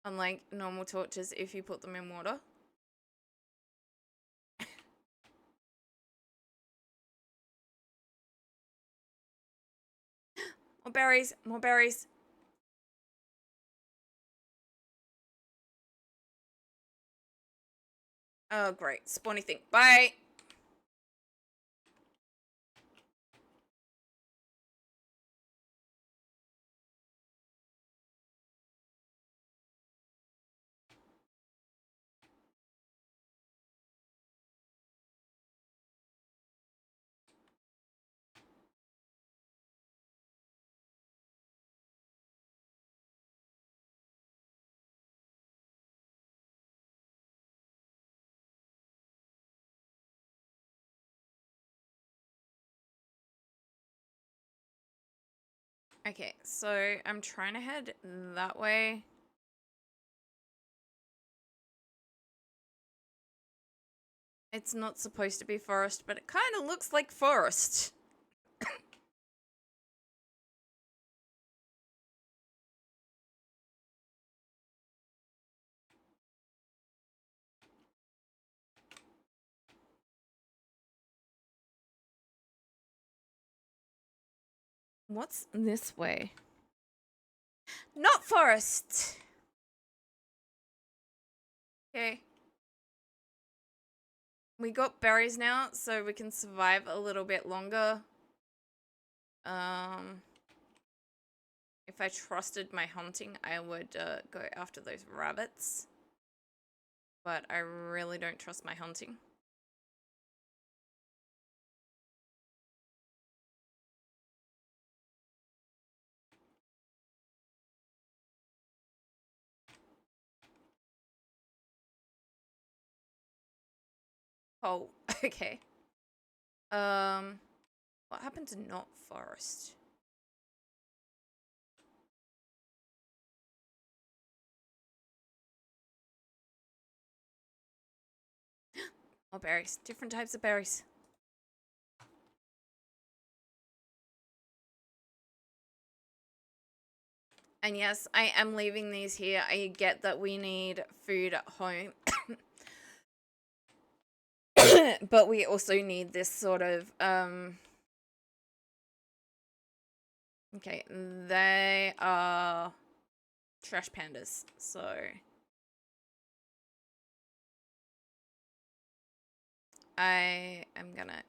Unlike normal torches if you put them in water. More berries, more berries. Oh, great. Spawny thing. Bye. Okay, so I'm trying to head that way. It's not supposed to be forest, but it kind of looks like forest. What's this way? Not forest. Okay. We got berries now, so we can survive a little bit longer. If I trusted my hunting, I would go after those rabbits. But I really don't trust my hunting. Oh, okay. What happened to not forest? Oh, berries. Different types of berries. And yes, I am leaving these here. I get that we need food at home. But we also need this sort of, okay, they are trash pandas, so I am gonna,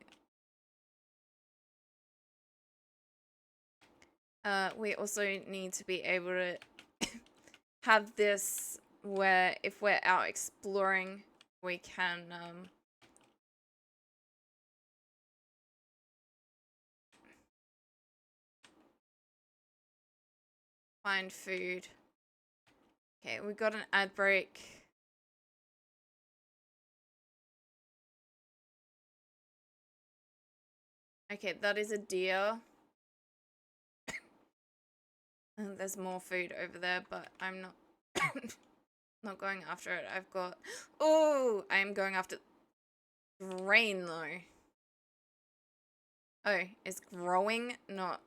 we also need to be able to have this where if we're out exploring, we can find food. Okay, we got an ad break. Okay, that is a deer. And there's more food over there, but I'm not not going after it. I've got oh, I am going after grain though. Oh, it's growing, not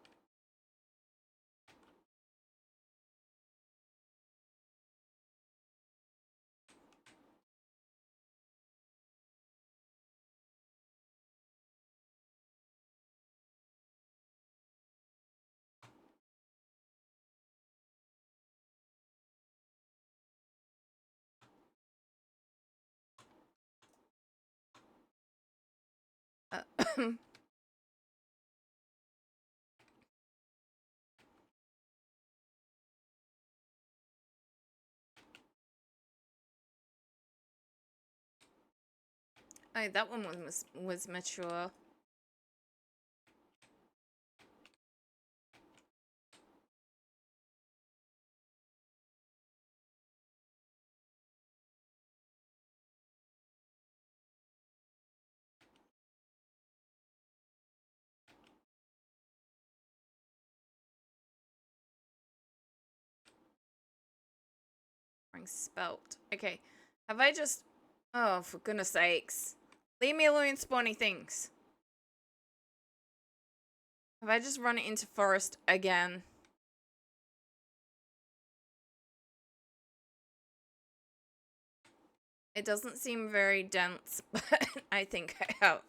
oh, that one was mature. Spelt. Okay. Have I just oh, for goodness sakes. Leave me alone, spawny things. Have I just run into forest again? It doesn't seem very dense, but I think I have.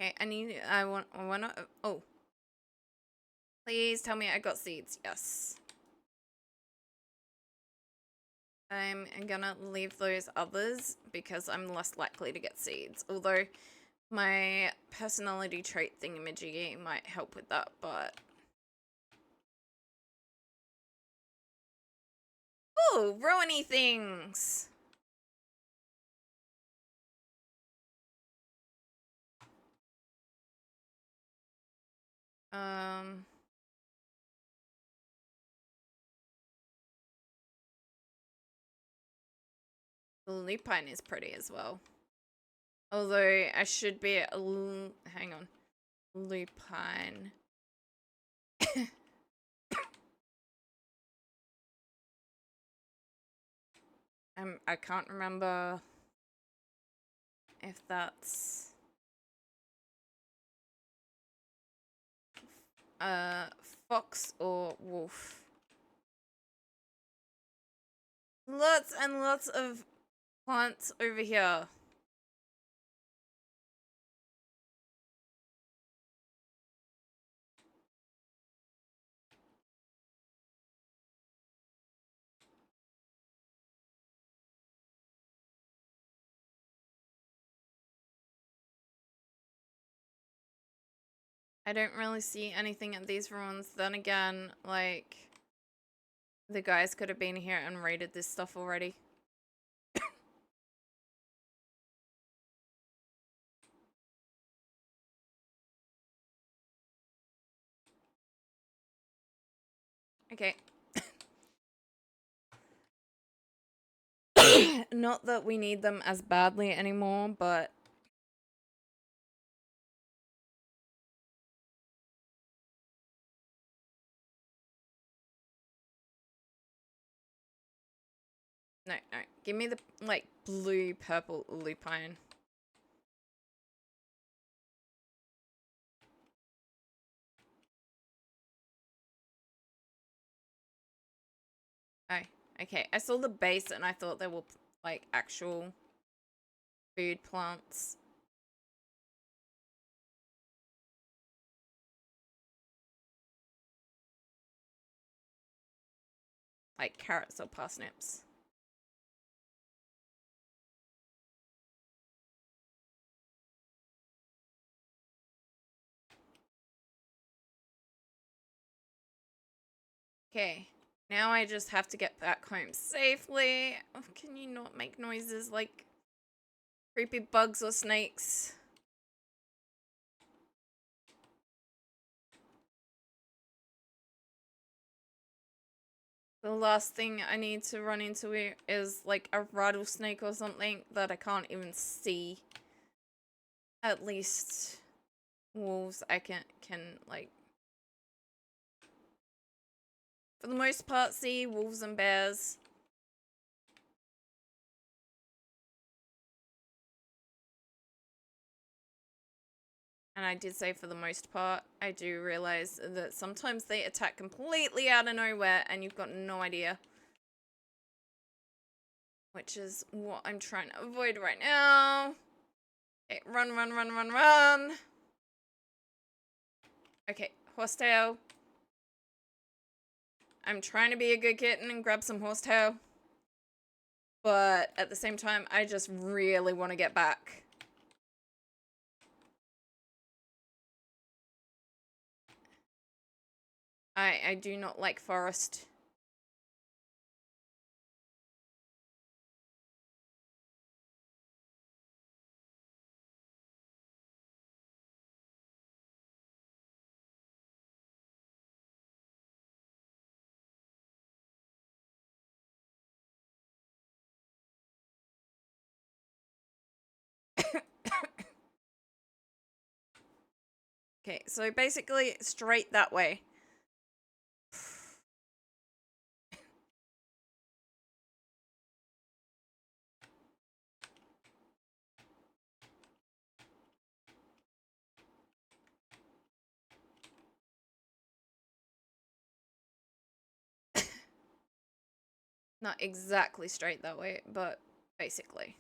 Okay, I wanna, oh. Please tell me I got seeds. Yes. I'm gonna leave those others because I'm less likely to get seeds. Although my personality trait thingamajiggy might help with that, but... Oh, ruiny things! Um... The lupine is pretty as well. Although I should be hang on. Lupine. I can't remember if that's fox or wolf. Lots and lots of plants over here. I don't really see anything at these ruins. Then again, like, the guys could have been here and raided this stuff already. Okay. Not that we need them as badly anymore, but... No, no. Give me the, like, blue-purple lupine. Oh, okay. I saw the base and I thought they were, like, actual food plants. Like carrots or parsnips. Okay. Now I just have to get back home safely. Oh, can you not make noises like creepy bugs or snakes? The last thing I need to run into is like a rattlesnake or something that I can't even see. At least wolves I can like, for the most part, see wolves and bears. And I did say for the most part. I do realize that sometimes they attack completely out of nowhere and you've got no idea. Which is what I'm trying to avoid right now. Okay, run, run, run, run, run. Okay, horsetail. I'm trying to be a good kitten and grab some horsetail. But at the same time, I just really want to get back. I do not like forest. Okay, so basically straight that way. Not exactly straight that way, but basically.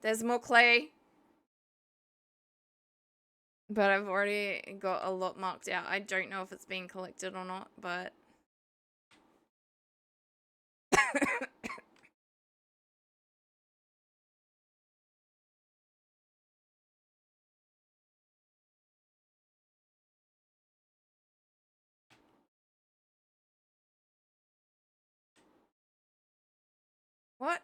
There's more clay. But I've already got a lot marked out. I don't know if it's being collected or not, but... What?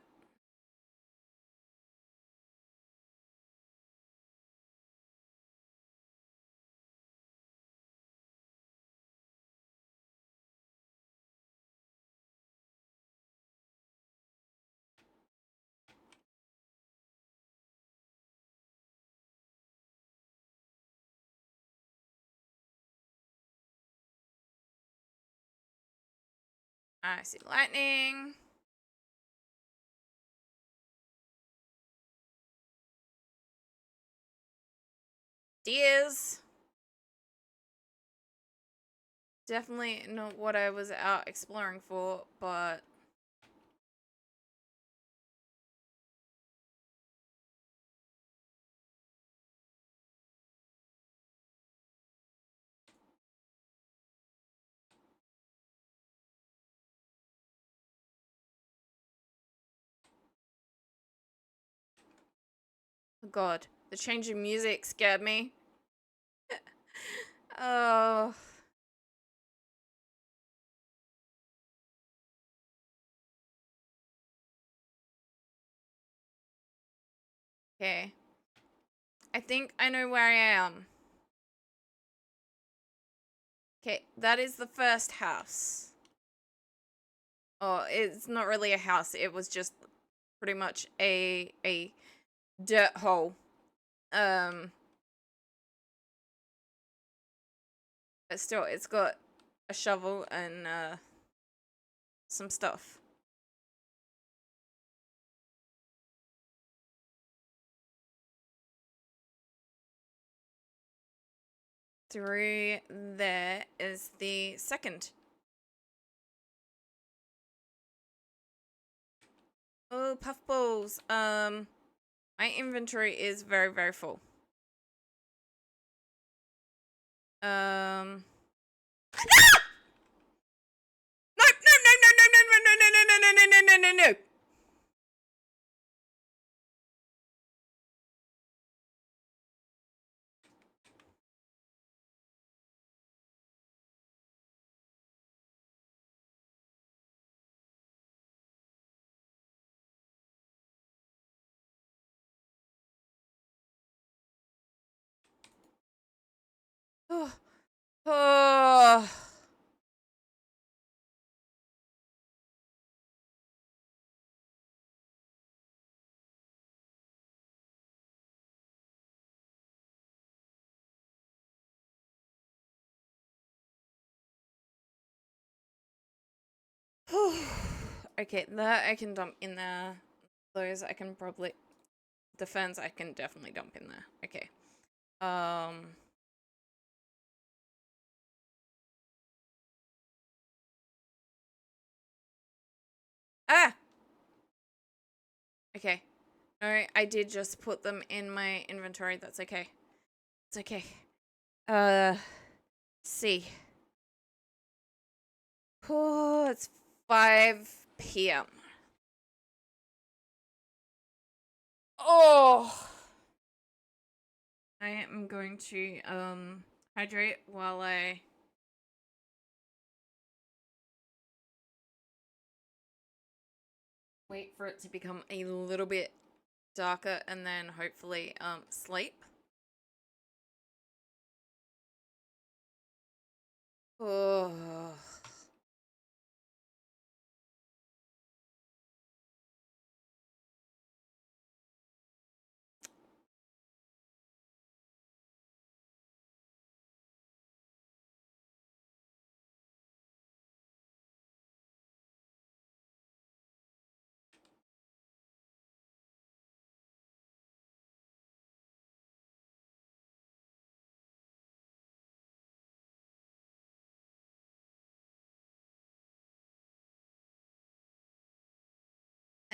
I see lightning. Deers. Definitely not what I was out exploring for, but... Oh God, the change in music scared me. Oh... Okay. I think I know where I am. Okay, that is the first house. Oh, it's not really a house. It was just pretty much a dirt hole. But still, it's got a shovel and some stuff. through there is the second. Oh, puffballs. My inventory is very, very full. No, no, no, no, no, no, no, no, no, no, no, no, no, no, no. Oh, oh. Okay, that I can dump in there. Those I can probably... The ferns I can definitely dump in there. Okay. Ah! Okay. No, I did just put them in my inventory. That's okay. It's okay. See. Oh, it's 5 p.m. Oh! I am going to, hydrate while I... wait for it to become a little bit darker and then hopefully, sleep. Oh.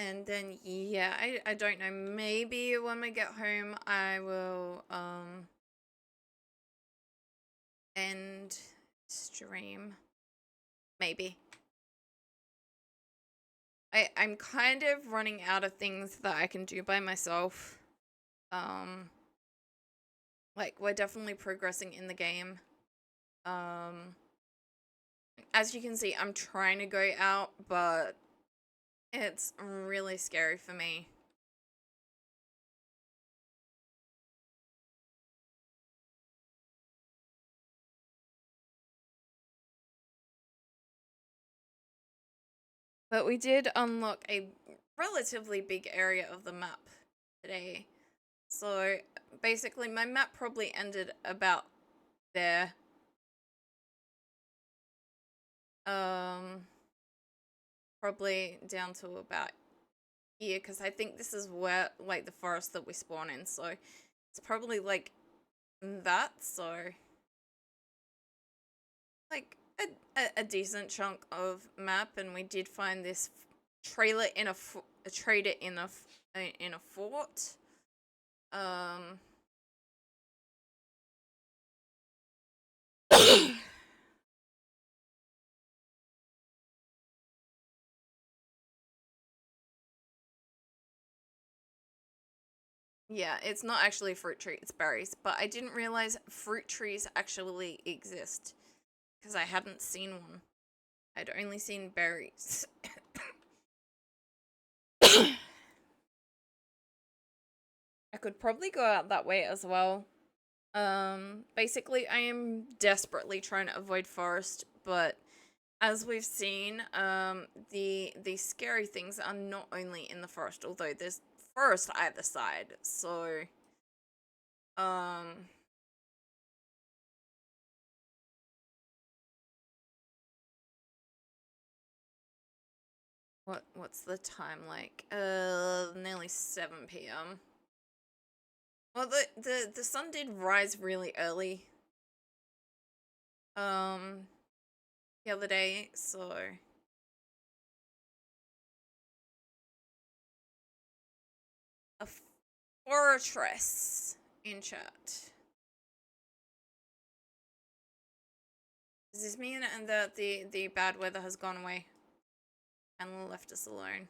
And then, yeah, I don't know. Maybe when we get home, I will, end stream. Maybe. I'm kind of running out of things that I can do by myself. Like, we're definitely progressing in the game. As you can see, I'm trying to go out, but it's really scary for me. But we did unlock a relatively big area of the map today. So basically my map probably ended about there. Probably down to about here, because I think this is where, like, the forest that we spawn in, so it's probably like that. So like a decent chunk of map. And we did find this trailer in a trader in a fort. Yeah, it's not actually a fruit tree, it's berries. But I didn't realize fruit trees actually exist, because I hadn't seen one. I'd only seen berries. I could probably go out that way as well. Basically, I am desperately trying to avoid forest, but as we've seen, the scary things are not only in the forest, although there's forest either side. So, what's the time like? Nearly 7 p.m. Well, the sun did rise really early. um the other day, so a fortress in chat. Does this mean that the bad weather has gone away and left us alone?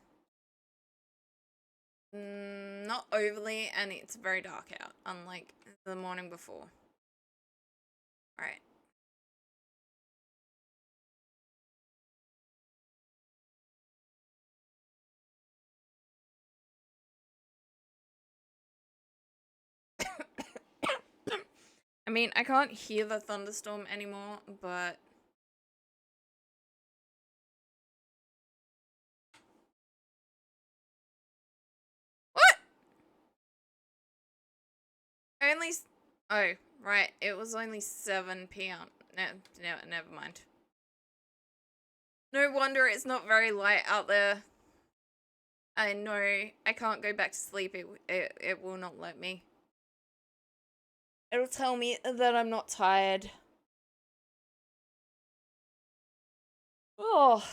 Not overly, and it's very dark out, unlike the morning before. Alright. I mean, I can't hear the thunderstorm anymore, but what? Only oh, right. It was only 7 p.m. No, never mind. No wonder it's not very light out there. I know. I can't go back to sleep. It will not let me. It'll tell me that I'm not tired. Oh.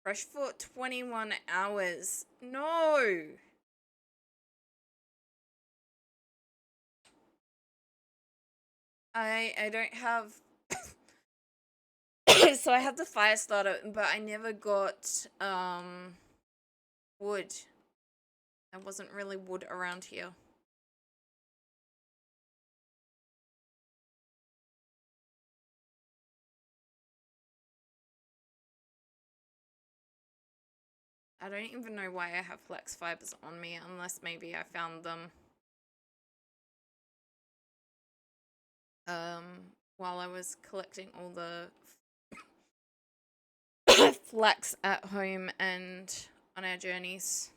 Fresh for 21 hours. No. I don't have so I had the fire starter, but I never got wood. There wasn't really wood around here. I don't even know why I have flex fibers on me, unless maybe I found them while I was collecting all the flax at home and on our journeys.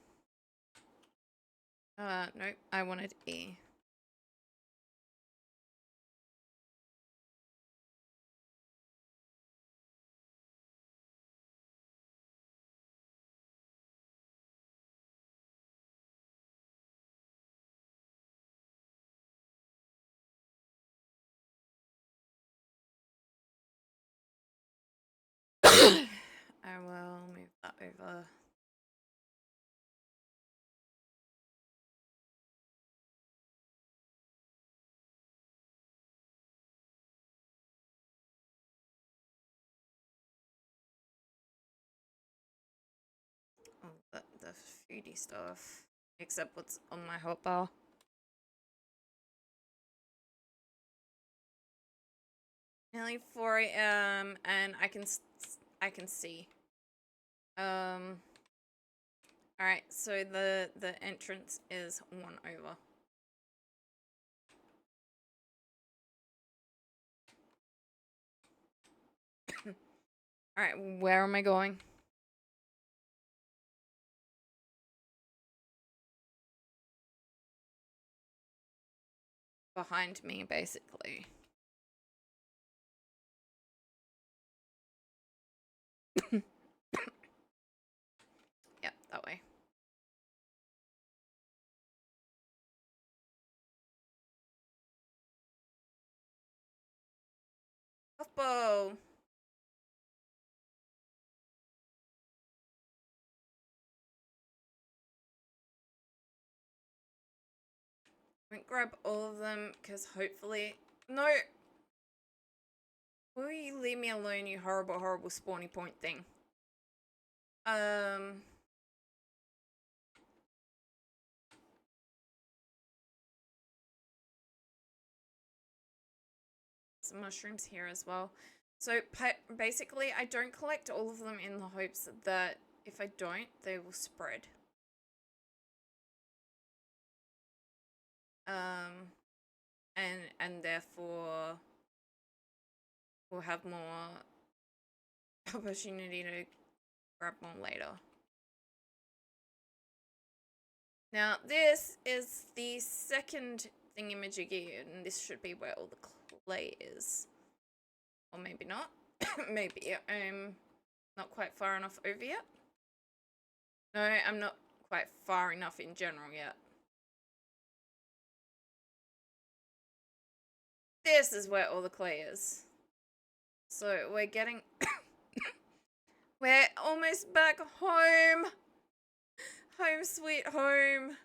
Nope, I wanted E. I will move that over. Oh, the foodie stuff. Except what's on my hotbar. Nearly 4 a.m. and I can see. Alright, so the entrance is 1 over. Alright, where am I going? Behind me, basically. Yep, that way. Crossbow! I won't grab all of them, because hopefully... No! Will you leave me alone, you horrible, horrible spawny point thing? Some mushrooms here as well. So, basically, I don't collect all of them in the hopes that if I don't, they will spread. And therefore we'll have more opportunity to grab more later. Now, this is the second thingamajiggy, and this should be where all the clay is. Or maybe not. Maybe I'm not quite far enough over yet. No, I'm not quite far enough in general yet. This is where all the clay is. So we're getting... we're almost back home. Home sweet home.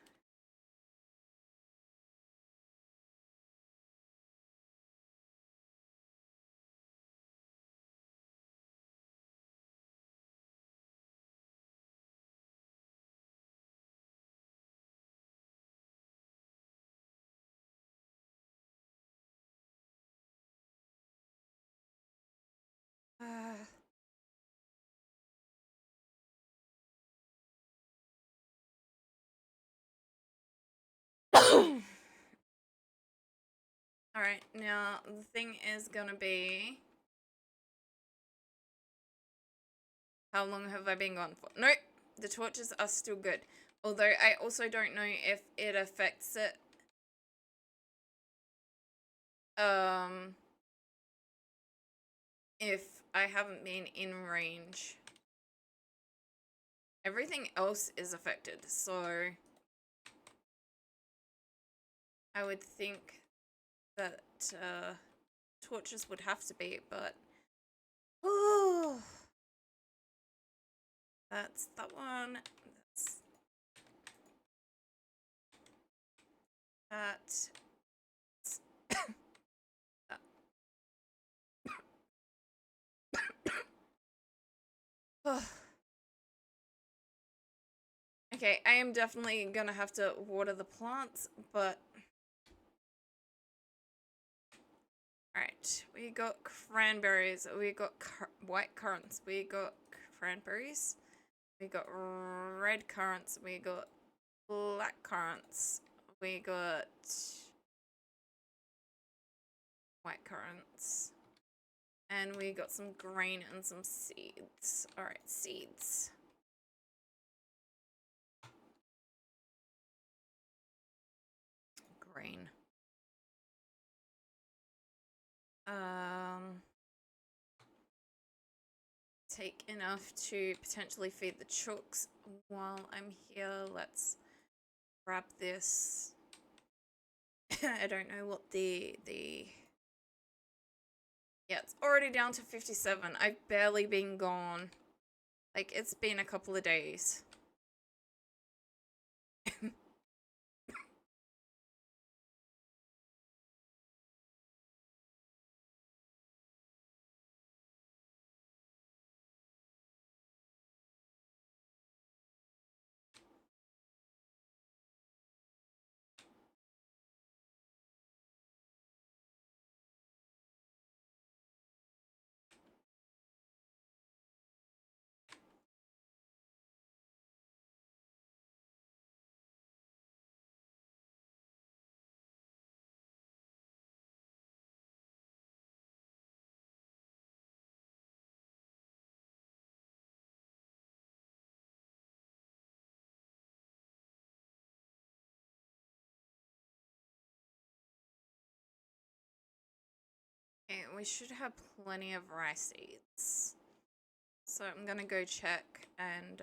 Alright, now the thing is gonna be... How long have I been gone for? Nope, the torches are still good. Although I also don't know if it affects it. If I haven't been in range. Everything else is affected, so I would think that torches would have to be, but oh, that's that one. That's that. Oh. Okay, I am definitely gonna have to water the plants, but alright, we got cranberries, we got white currants, we got cranberries, we got red currants, we got black currants, we got white currants, and we got some grain and some seeds. Alright, seeds. Grain. Take enough to potentially feed the chooks. While I'm here, let's grab this. I don't know what the yeah, it's already down to 57. I've barely been gone. Like, it's been a couple of days. Okay, we should have plenty of rice seeds. So I'm gonna go check and,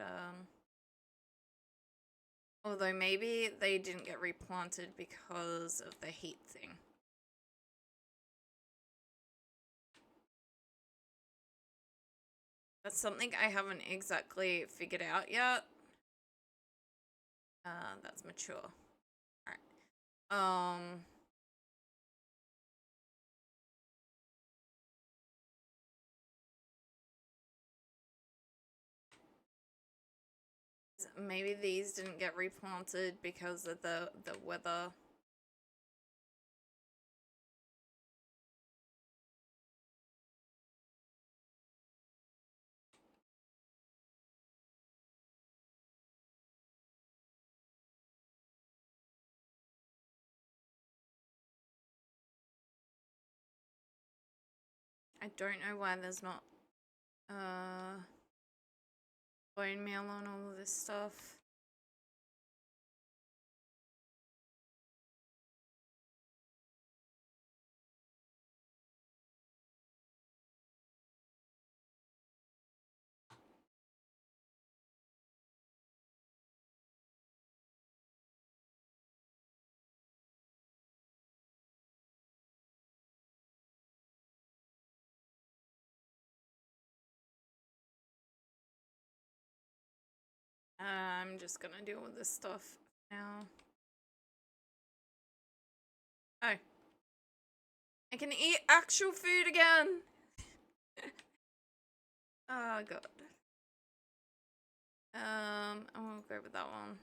although maybe they didn't get replanted because of the heat thing. That's something I haven't exactly figured out yet. That's mature. Alright. Maybe these didn't get replanted because of the weather. I don't know why there's not uh, bone meal on all of this stuff. I'm just gonna deal with this stuff now. Oh. I can eat actual food again! Oh god. I will go with that one.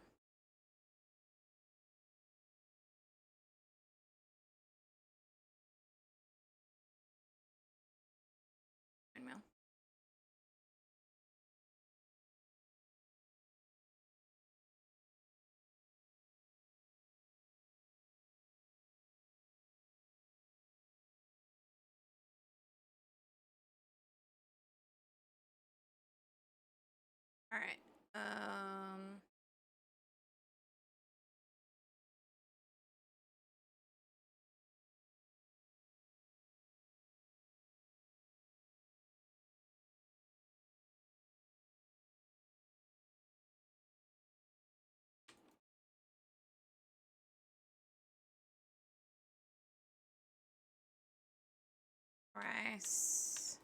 Meal. Alright. Rice.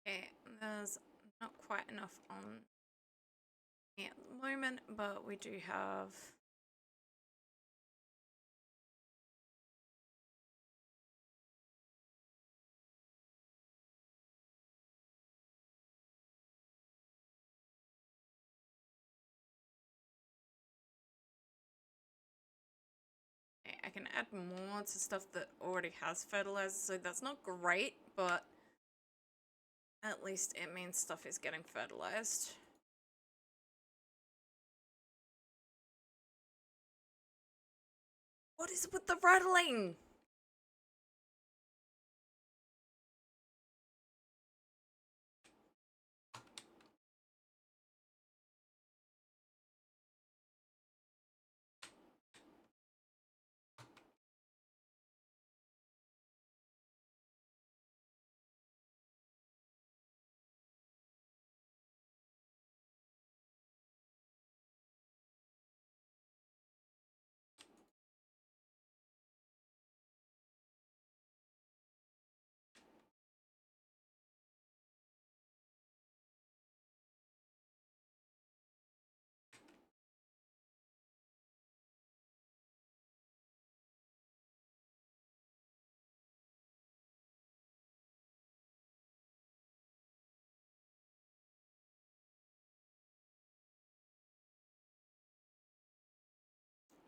Okay, there's not quite enough on me at the moment, but we do have... Okay, I can add more to stuff that already has fertilizer, so that's not great, but at least it means stuff is getting fertilized. What is it with the rattling?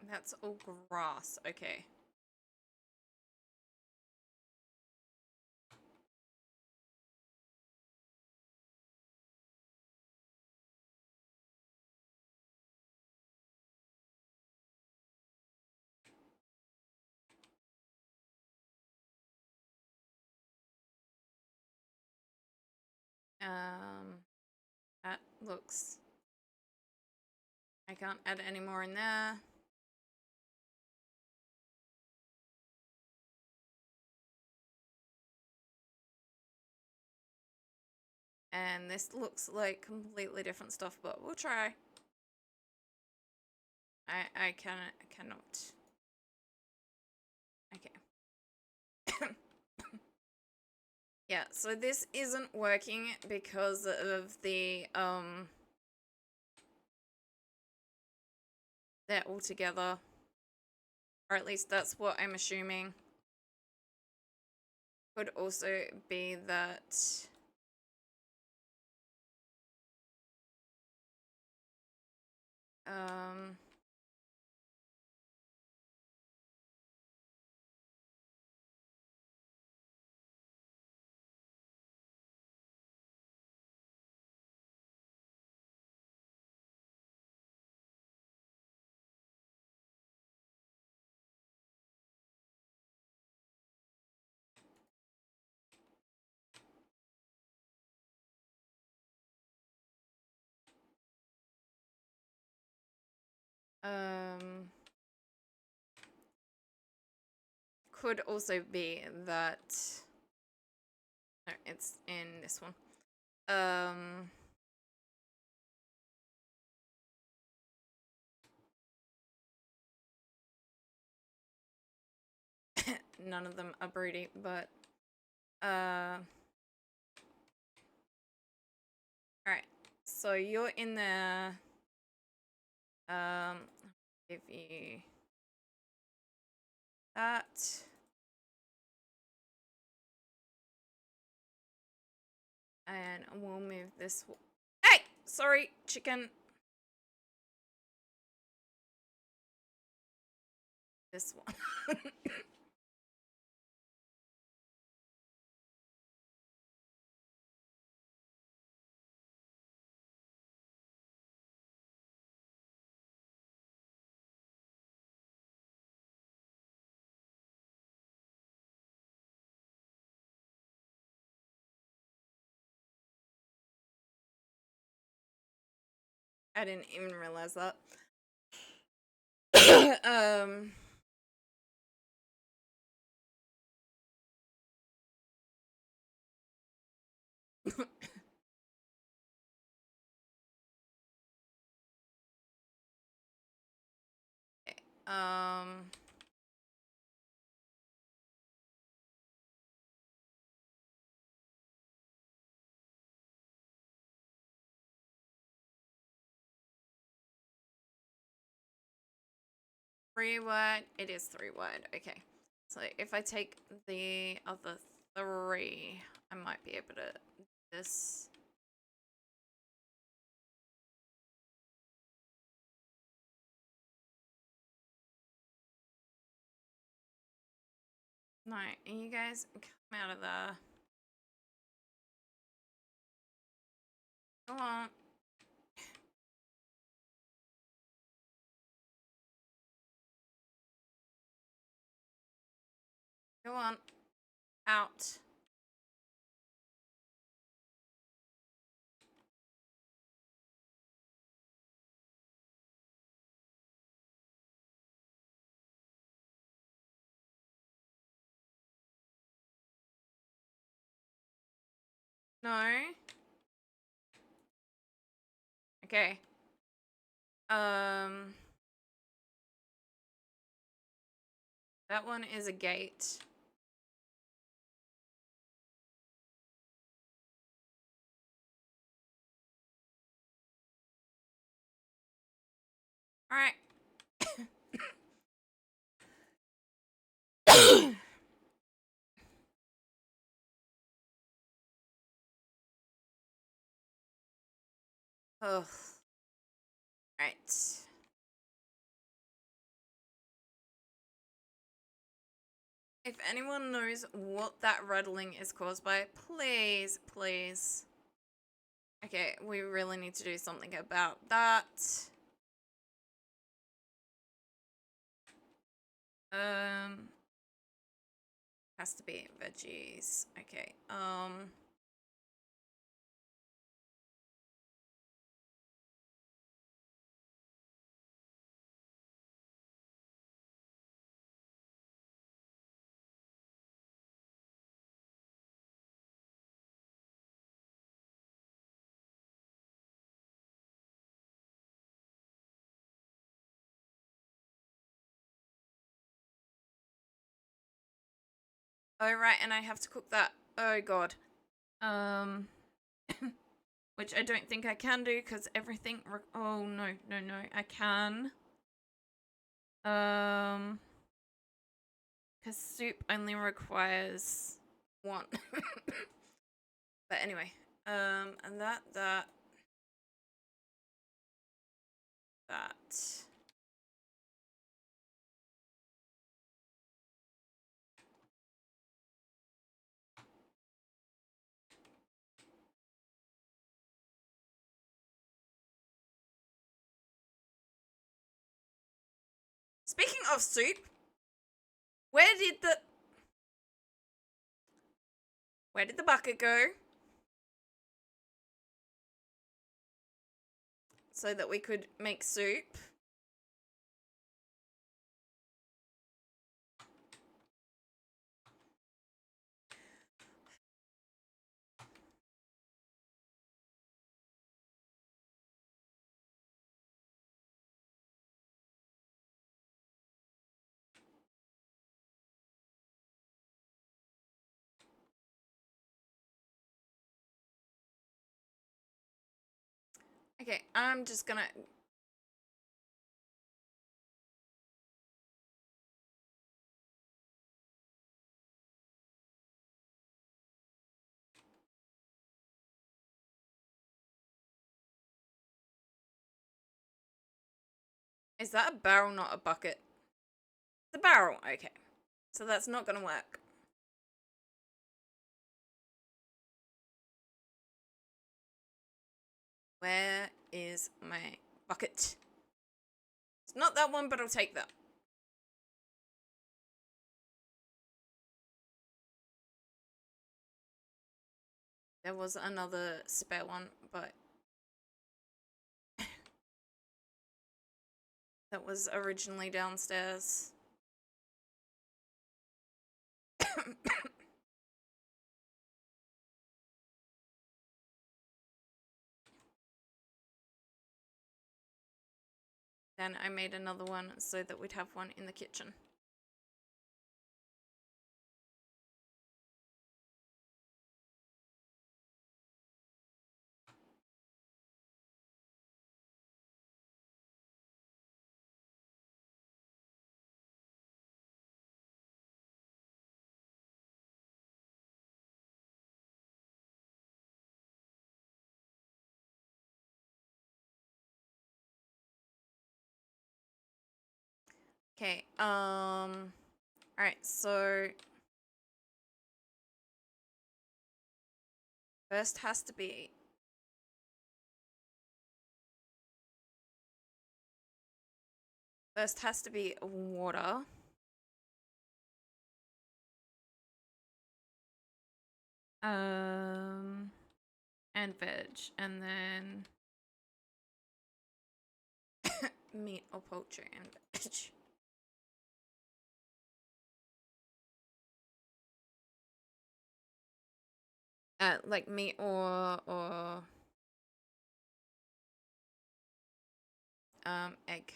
That's all grass, okay. That looks... I can't add any more in there. And this looks like completely different stuff, but we'll try. I cannot. Okay. Yeah, so this isn't working because of the, they're all together. Or at least that's what I'm assuming. Could also be that... could also be that... No, it's in this one. None of them are broody, but... Alright. So you're in there. Give you that. And we'll move this. Hey! Sorry, chicken. This one. I didn't even realize that. um, Three word. It is 3 word. Okay. So if I take the other 3, I might be able to do this. No, you guys come out of there. Go on. Go on. Out. No. Okay. That one is a gate. All right. Oh. Right. If anyone knows what that rattling is caused by, please, please. Okay, we really need to do something about that. Has to be veggies. Okay. Oh, right, and I have to cook that. Oh, God. Which I don't think I can do because everything... Oh, no, no, no. I can. Because soup only requires 1. But anyway. And that. Speaking of soup, where did the bucket go? So that we could make soup. Okay, I'm just gonna... Is that a barrel, not a bucket? The barrel, okay. So that's not gonna work. Where is my bucket? It's not that one, but I'll take that. There was another spare one, but that was originally downstairs. Then I made another one so that we'd have one in the kitchen. Okay, alright, so first has to be water. And veg, and then meat or poultry and veg. Like meat or egg.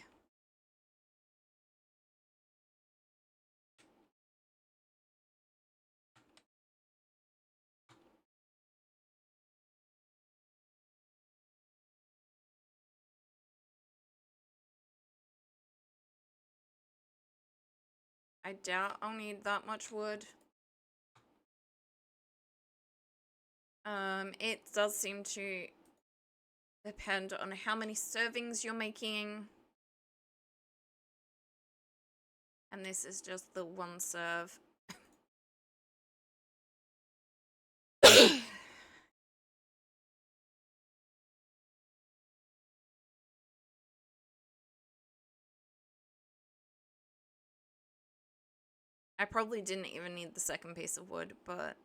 I doubt I'll need that much wood. It does seem to depend on how many servings you're making. And this is just the one serve. I probably didn't even need the second piece of wood, but...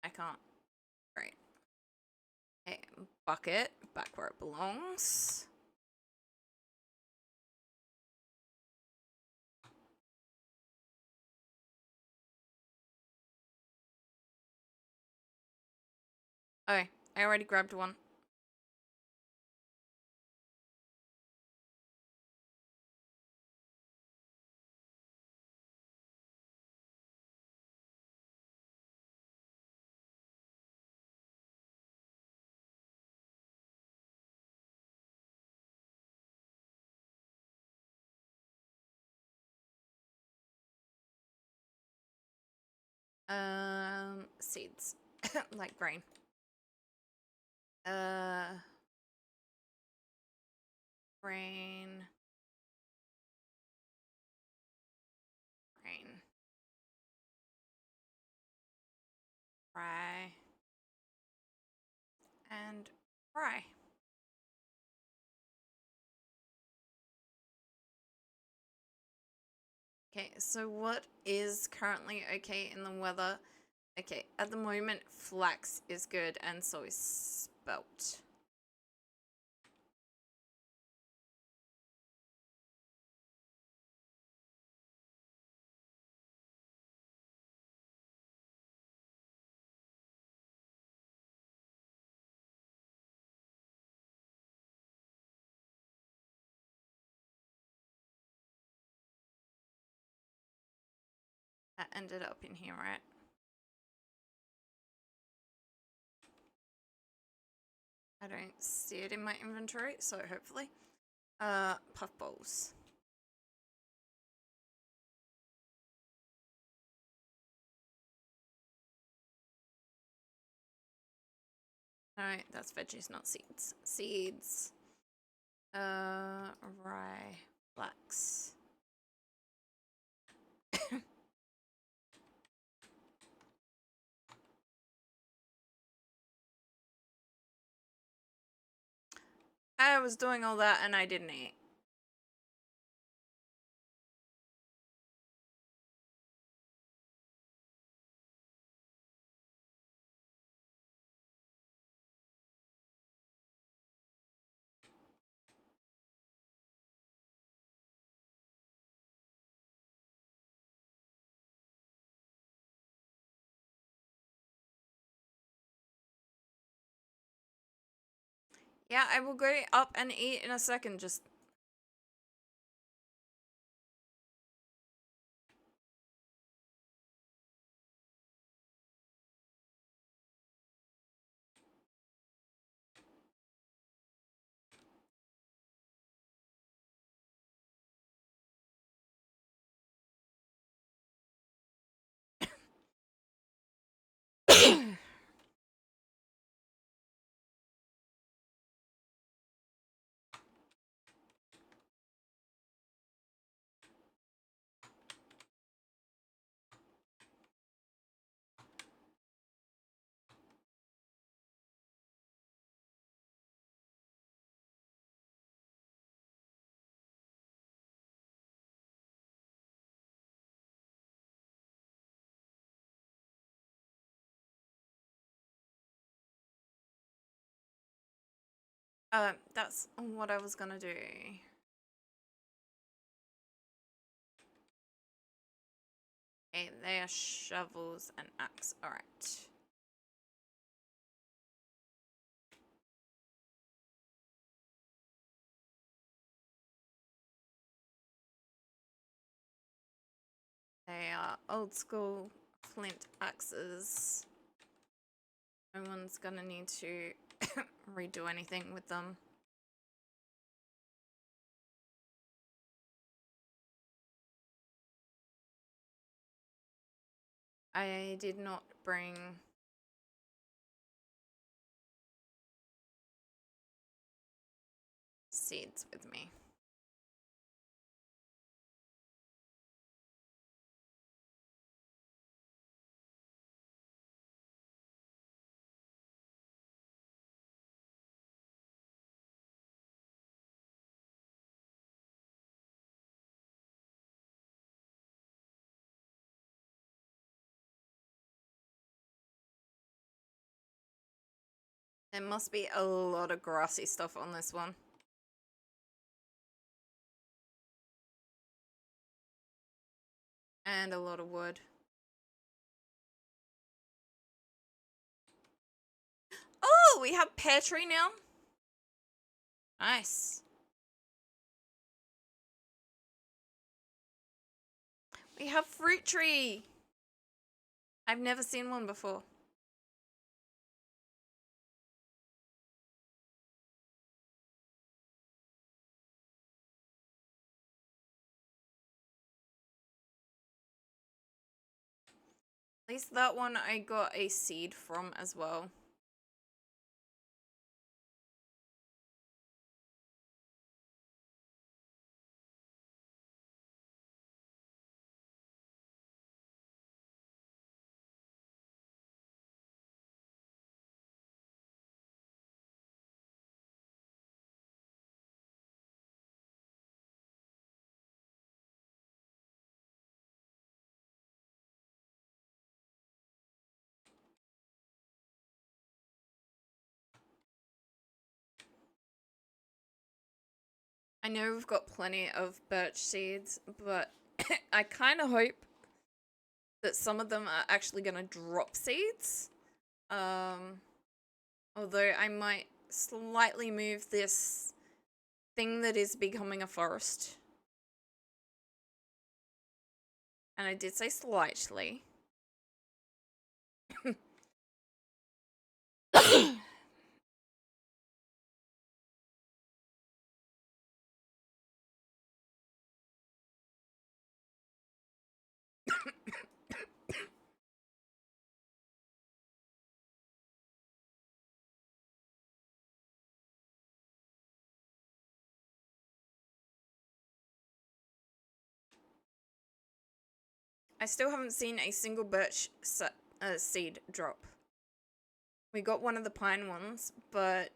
I can't. Right. Okay, bucket, back where it belongs. Oh, I already grabbed one. Seeds. Like grain. Grain. Grain. Fry. And fry. Okay, so what is currently okay in the weather? Okay, at the moment, flax is good and so is spelt. that ended up in here, right? I don't see it in my inventory, so hopefully. Puffballs. Alright, that's veggies, not seeds. Seeds. Rye. Flax. I was doing all that and I didn't eat. Yeah, I will go up and eat in a second, just... That's what I was gonna do. Okay, they are shovels and axe. Alright. They are old school flint axes. No one's gonna need to redo anything with them. I did not bring seeds with me. There must be a lot of grassy stuff on this one. And a lot of wood. Oh, we have pear tree now. Nice. We have fruit tree. I've never seen one before. At least that one I got a seed from as well. I know we've got plenty of birch seeds, but I kind of hope that some of them are actually going to drop seeds. Although I might slightly move this thing that is becoming a forest. And I did say slightly. I still haven't seen a single birch seed drop. We got one of the pine ones, but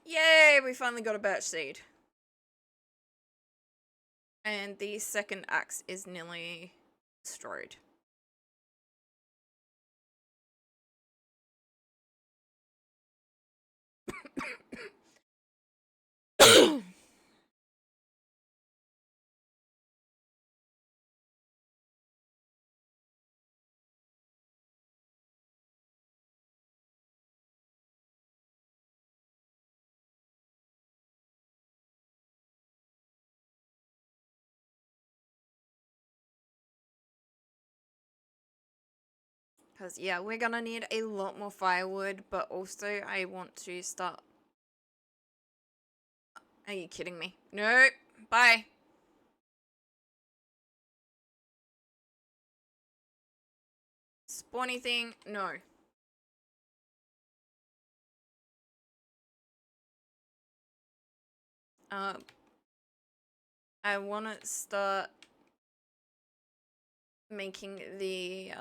yay, we finally got a birch seed. And the second axe is nearly destroyed. Because, yeah, we're gonna need a lot more firewood, but also I want to start... Are you kidding me? Nope. Bye. Spawny thing, no. I want to start making the,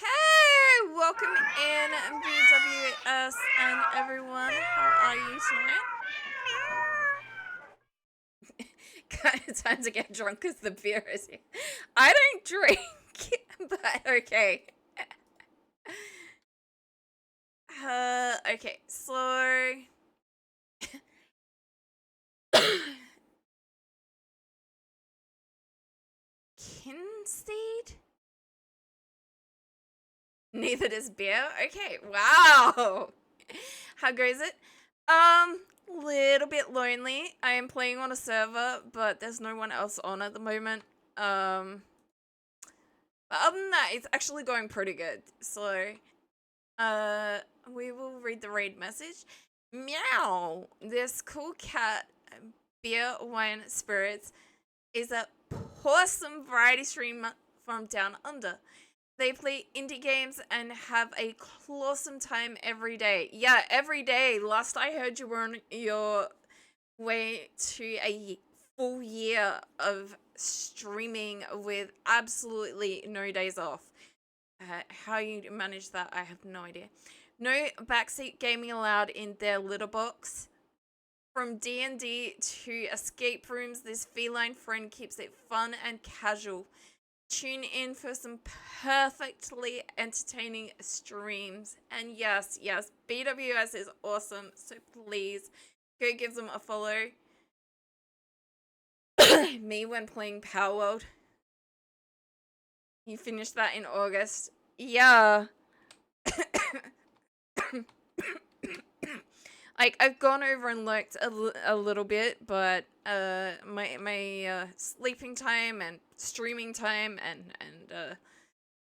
Hey! Welcome in, BWS and everyone. How are you tonight? Kind of time to get drunk because the beer is here. I don't drink, but okay. Okay, so... Kinstead? Neither does beer? Okay, wow! How goes it? Little bit lonely. I am playing on a server, but there's no one else on at the moment. But other than that, it's actually going pretty good. So, we will read the raid message. Meow! This cool cat, beer, wine, spirits, is a awesome variety stream from down under. They play indie games and have a awesome time every day. Yeah, every day. Last I heard, you were on your way to a full year of streaming with absolutely no days off. How you manage that, I have no idea. No backseat gaming allowed in their litter box. From D&D to escape rooms, this feline friend keeps it fun and casual. Tune in for some perfectly entertaining streams. And yes, BWS is awesome, so please go give them a follow. Me when playing Power World. You finished that in August. Yeah. Like, I've gone over and looked a little bit, but my sleeping time and streaming time and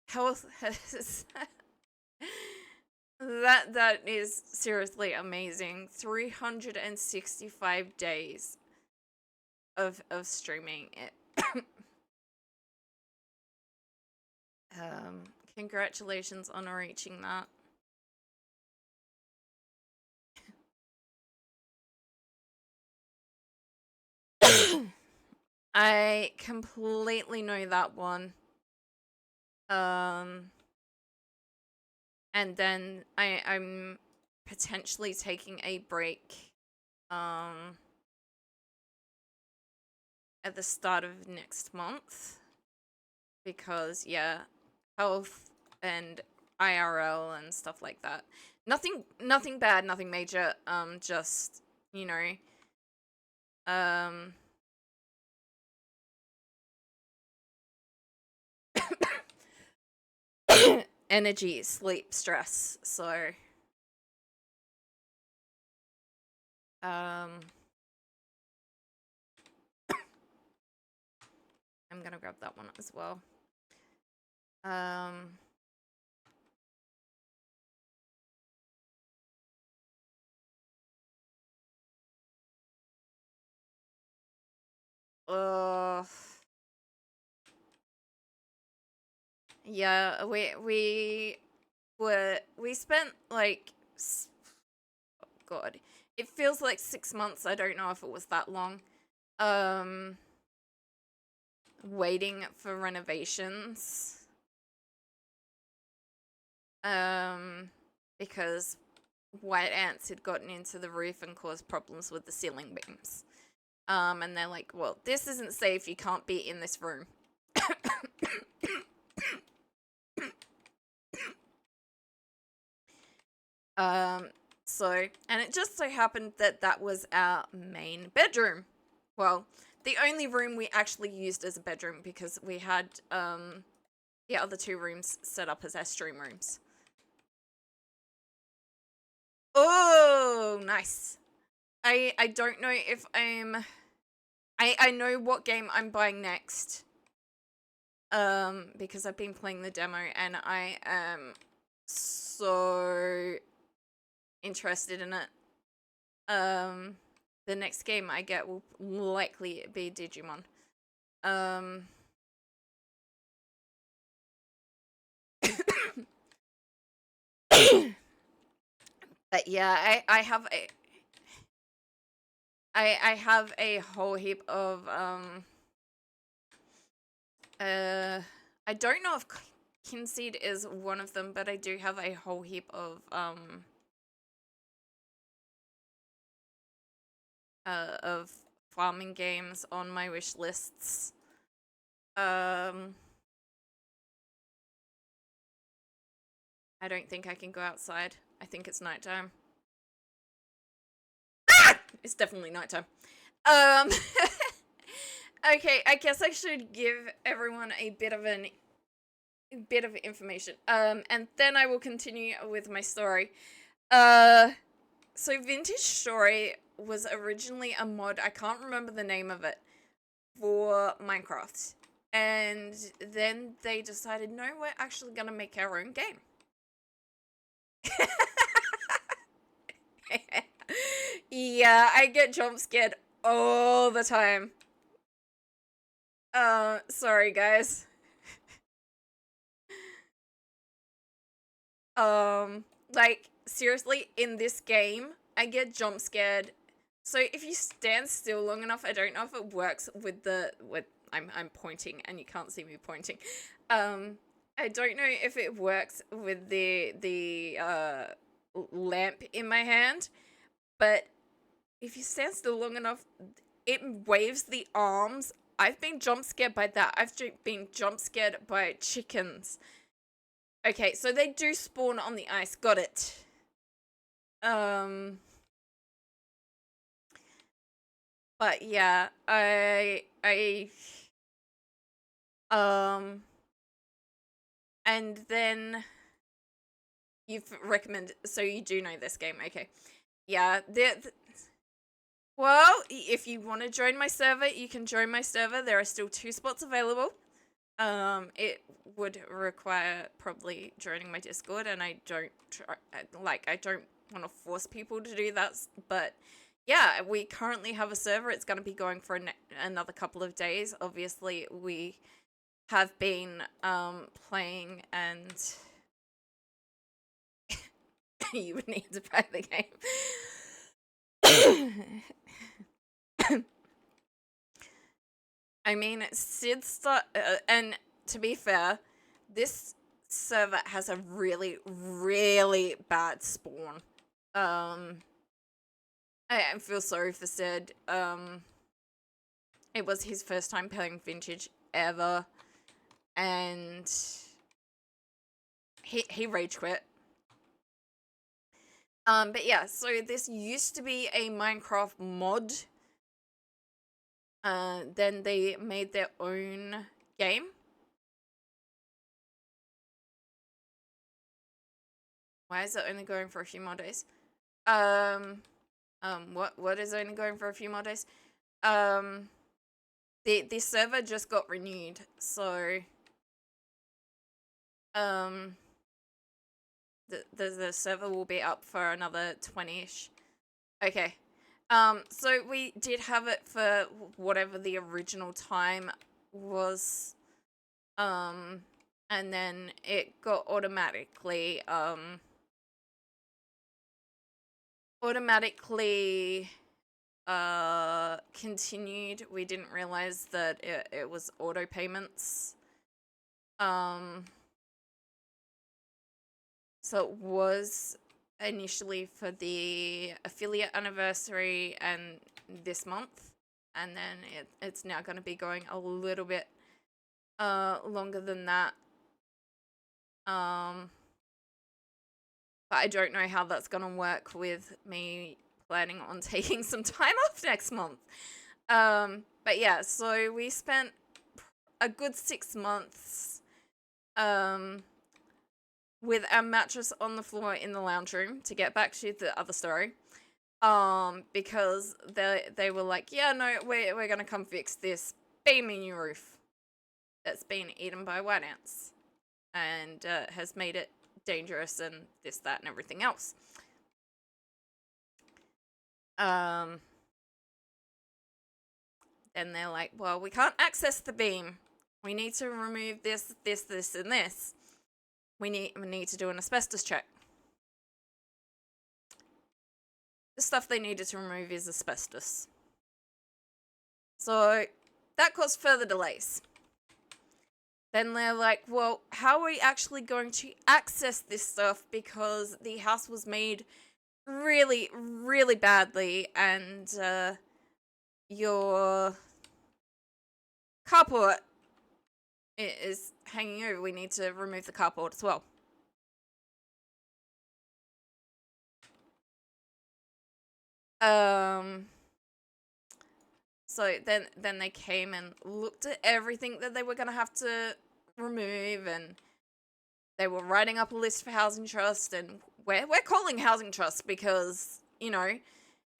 health has that is seriously amazing. 365 days of streaming it. Congratulations on reaching that. I completely know that one. And then I'm potentially taking a break at the start of next month because yeah, health and IRL and stuff like that. Nothing bad, nothing major. Just, you know, energy, sleep, stress. So I'm gonna grab that one as well. Yeah, we spent like God, it feels like 6 months. I don't know if it was that long. Waiting for renovations. Because white ants had gotten into the roof and caused problems with the ceiling beams. And they're like, well, this isn't safe. You can't be in this room. And it just so happened that that was our main bedroom. Well, the only room we actually used as a bedroom because we had, the other two rooms set up as our stream rooms. Oh, nice. I don't know if I know what game I'm buying next. Because I've been playing the demo and I am so interested in it. The next game I get will likely be Digimon. But yeah, I have a whole heap of I don't know if Kinseed is one of them, but I do have a whole heap of farming games on my wish lists. I don't think I can go outside. I think it's nighttime. Ah! It's definitely nighttime. Okay, I guess I should give everyone a bit of information. And then I will continue with my story. So Vintage Story was originally a mod, I can't remember the name of it, for Minecraft. And then they decided, no, we're actually gonna make our own game. Yeah, I get jump scared all the time. Sorry guys. Like, seriously, in this game, I get jump scared. So if you stand still long enough, I don't know if it works with I'm pointing and you can't see me pointing. I don't know if it works with the lamp in my hand, but if you stand still long enough, it waves the arms. I've been jump scared by that. I've been jump scared by chickens. Okay, so they do spawn on the ice. Got it. But yeah, and then you've recommended, so you do know this game, okay. Yeah, well, if you want to join my server, you can join my server. There are still 2 spots available. It would require probably joining my Discord, and I don't want to force people to do that, but yeah, we currently have a server. It's going to be going for another couple of days. Obviously, we have been playing, and you would need to buy the game. I mean, and to be fair, this server has a really, really bad spawn. I feel sorry for Sid. It was his first time playing Vintage ever, and he rage quit. But yeah, so this used to be a Minecraft mod. Then they made their own game. Why is it only going for a few more days? What is only going for a few more days? The server just got renewed, so the server will be up for another 20-ish. Okay. So we did have it for whatever the original time was. And then it got automatically continued. We didn't realize that it was auto payments. So it was initially for the affiliate anniversary and this month, and then it's now going to be going a little bit longer than that. But I don't know how that's going to work with me planning on taking some time off next month. But yeah, so we spent a good 6 months with our mattress on the floor in the lounge room, to get back to the other story. Because they were like, yeah, no, we're gonna come fix this beaming roof that's been eaten by white ants and has made it dangerous and this, that, and everything else. Then they're like, well, we can't access the beam. We need to remove this, this, this, and this. We need to do an asbestos check. The stuff they needed to remove is asbestos. So that caused further delays. Then they're like, well, how are we actually going to access this stuff? Because the house was made really, really badly, and your carport is hanging over. We need to remove the carport as well. So then they came and looked at everything that they were gonna have to remove, and they were writing up a list for Housing Trust, and we're calling Housing Trust because, you know,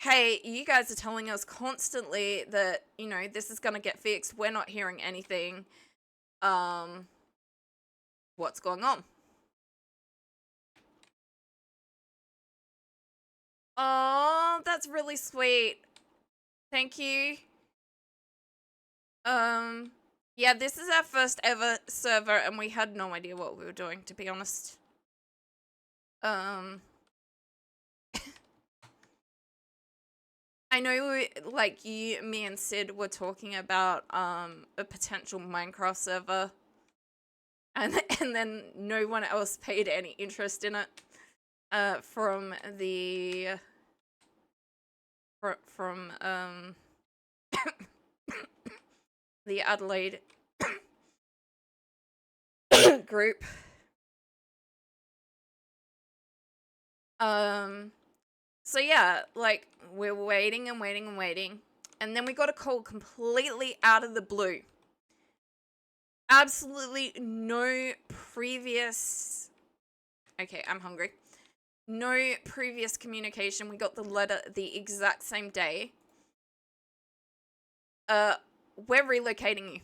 hey, you guys are telling us constantly that, you know, this is gonna get fixed. We're not hearing anything. What's going on? Oh, that's really sweet. Thank you. Yeah, this is our first ever server, and we had no idea what we were doing, to be honest. I know, like, me and Sid were talking about, a potential Minecraft server, and then no one else paid any interest in it, from the Adelaide group. So yeah, like, we're waiting and waiting and waiting, and then we got a call completely out of the blue. Absolutely no previous... Okay, I'm hungry. No previous communication. We got the letter the exact same day. We're relocating you.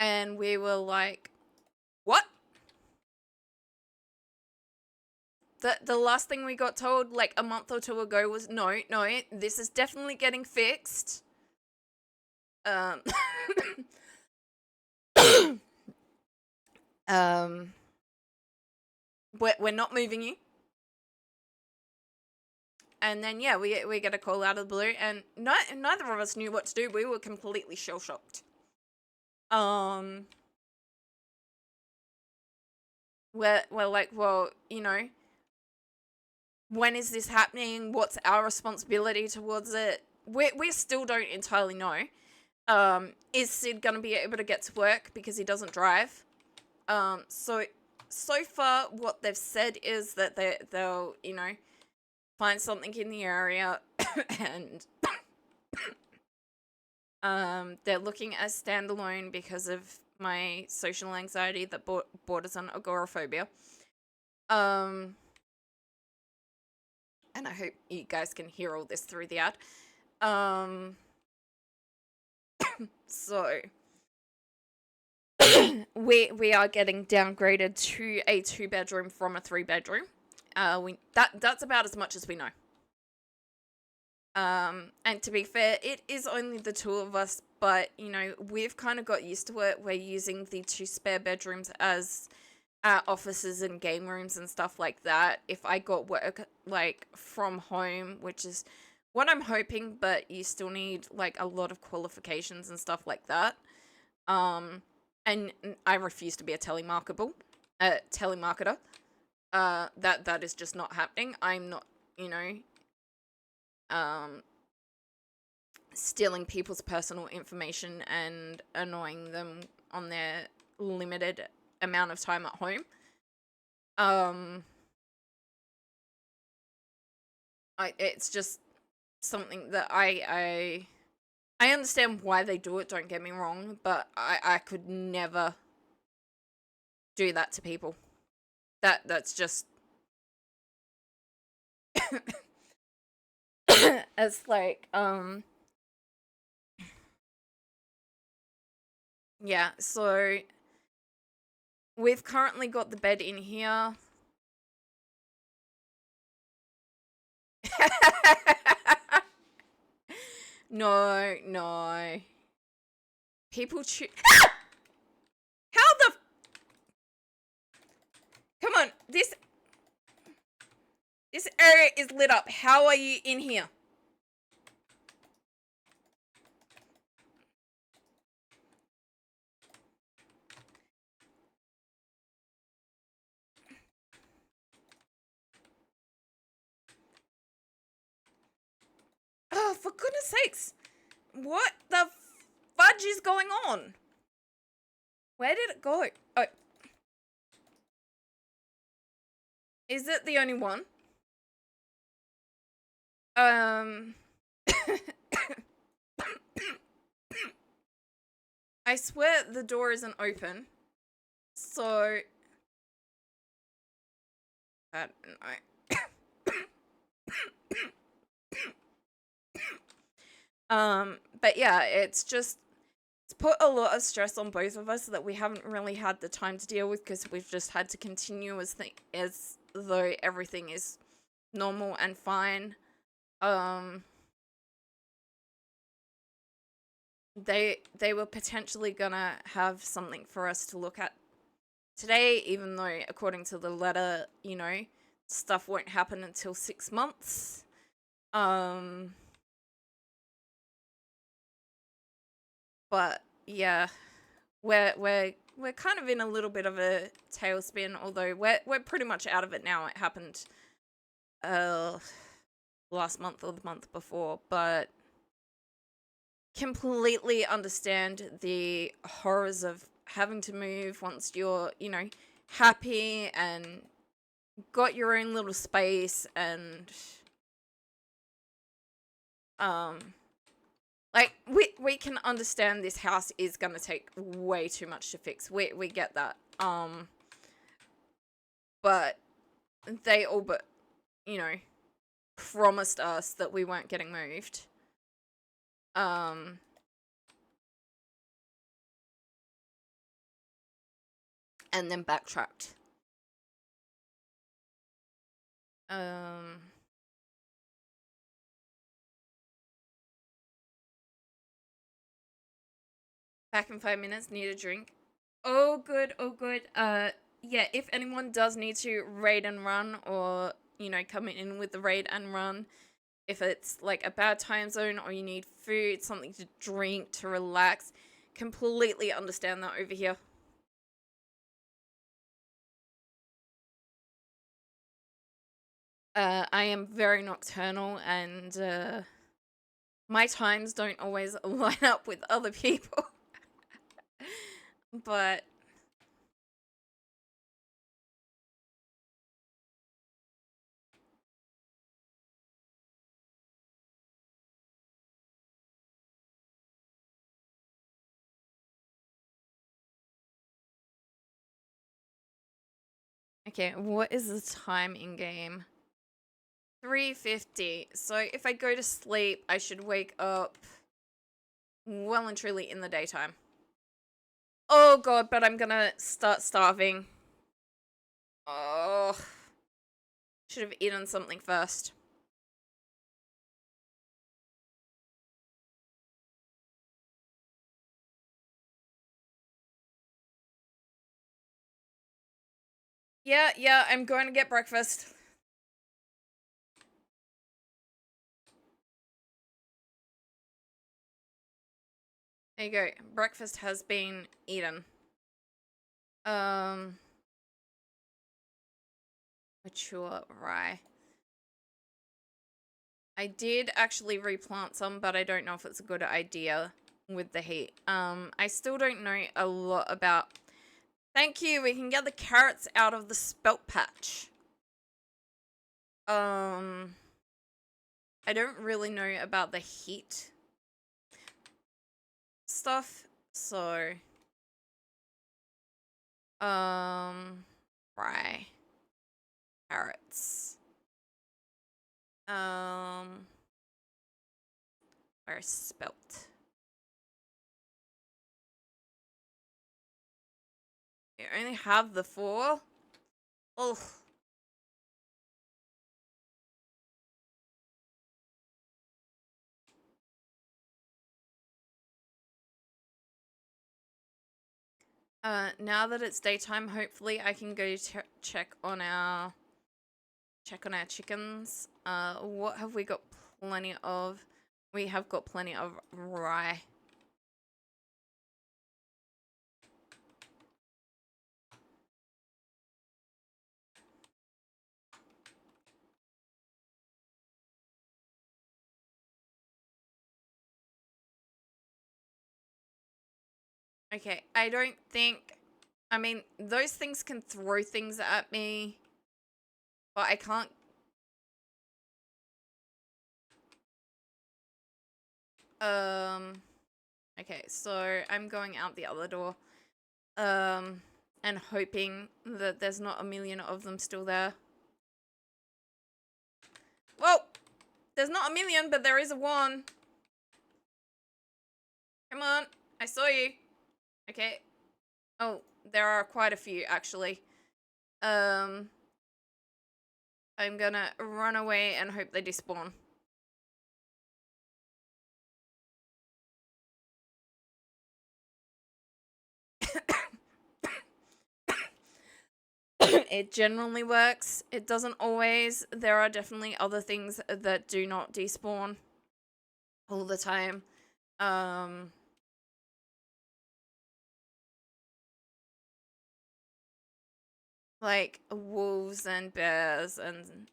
And we were like, what? The last thing we got told, like, a month or two ago was, no, this is definitely getting fixed. We're not moving you. and then yeah, we get a call out of the blue, and neither of us knew what to do. We were completely shell shocked. We're like, well, when is this happening? What's our responsibility towards it? We still don't entirely know. Is Sid gonna be able to get to work because he doesn't drive? So far what they've said is that they'll find something in the area and they're looking at standalone because of my social anxiety that borders on agoraphobia. And I hope you guys can hear all this through the ad. So we are getting downgraded to a 2-bedroom from a 3-bedroom. That's about as much as we know. And to be fair, it is only the 2 of us, but we've kind of got used to it. We're using the 2 spare bedrooms as offices and game rooms and stuff like that. If I got work like from home, which is what I'm hoping, but you still need like a lot of qualifications and stuff like that. And I refuse to be a telemarketer. That is just not happening. I'm not, stealing people's personal information and annoying them on their limited amount of time at home. It's just something that I understand why they do it, don't get me wrong, but I could never do that to people. That's just as like yeah, so we've currently got the bed in here. No. People How the Come on, this area is lit up. How are you in here? Oh, for goodness sakes. What the fudge is going on? Where did it go? Oh. Is it the only one? I swear the door isn't open. So I don't know. But yeah, it's put a lot of stress on both of us that we haven't really had the time to deal with because we've just had to continue as though everything is normal and fine. They were potentially gonna have something for us to look at today, even though according to the letter, stuff won't happen until 6 months. But yeah, we're kind of in a little bit of a tailspin, although we're pretty much out of it now. It happened last month or the month before, but completely understand the horrors of having to move once you're, happy and got your own little space and like we can understand this house is going to take way too much to fix. We get that. But they all but promised us that we weren't getting moved. And then backtracked. Back in 5 minutes, need a drink. Oh, good. Yeah, if anyone does need to raid and run or, come in with the raid and run, if it's like a bad time zone or you need food, something to drink, to relax. Completely understand that over here. I am very nocturnal, and my times don't always line up with other people. But okay, what is the time in game? 3:50. So if I go to sleep, I should wake up well and truly in the daytime. Oh god, but I'm gonna start starving. Oh, should have eaten something first. Yeah, I'm going to get breakfast. There you go. Breakfast has been eaten. Um, mature rye. I did actually replant some, but I don't know if it's a good idea with the heat. I still don't know a lot about... Thank you, we can get the carrots out of the spelt patch. I don't really know about the heat stuff, so... Rye. Carrots. Where's spelt? You only have the 4? Ugh. Now that it's daytime, hopefully I can go check on our chickens. What have we got plenty of? We have got plenty of rye. Okay, I don't think... I mean, those things can throw things at me, but I can't... Okay, so I'm going out the other door. And hoping that there's not a million of them still there. Well, there's not a million, but there is a 1. Come on, I saw you. Okay. Oh, there are quite a few, actually. I'm gonna run away and hope they despawn. It generally works. It doesn't always. There are definitely other things that do not despawn all the time. Like wolves and bears and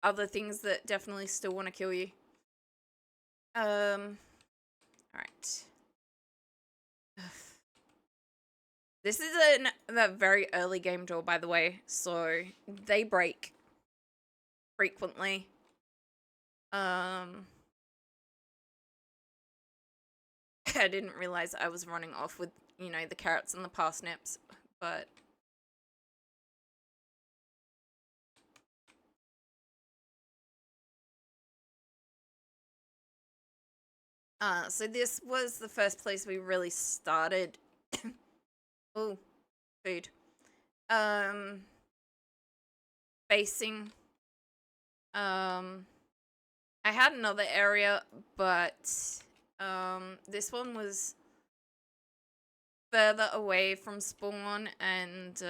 other things that definitely still want to kill you. All right. This is a very early game door, by the way, so they break frequently. I didn't realize I was running off with, you know, the carrots and the parsnips, but... So this was the first place we really started. Oh, food. Basing. I had another area, but this one was further away from spawn, and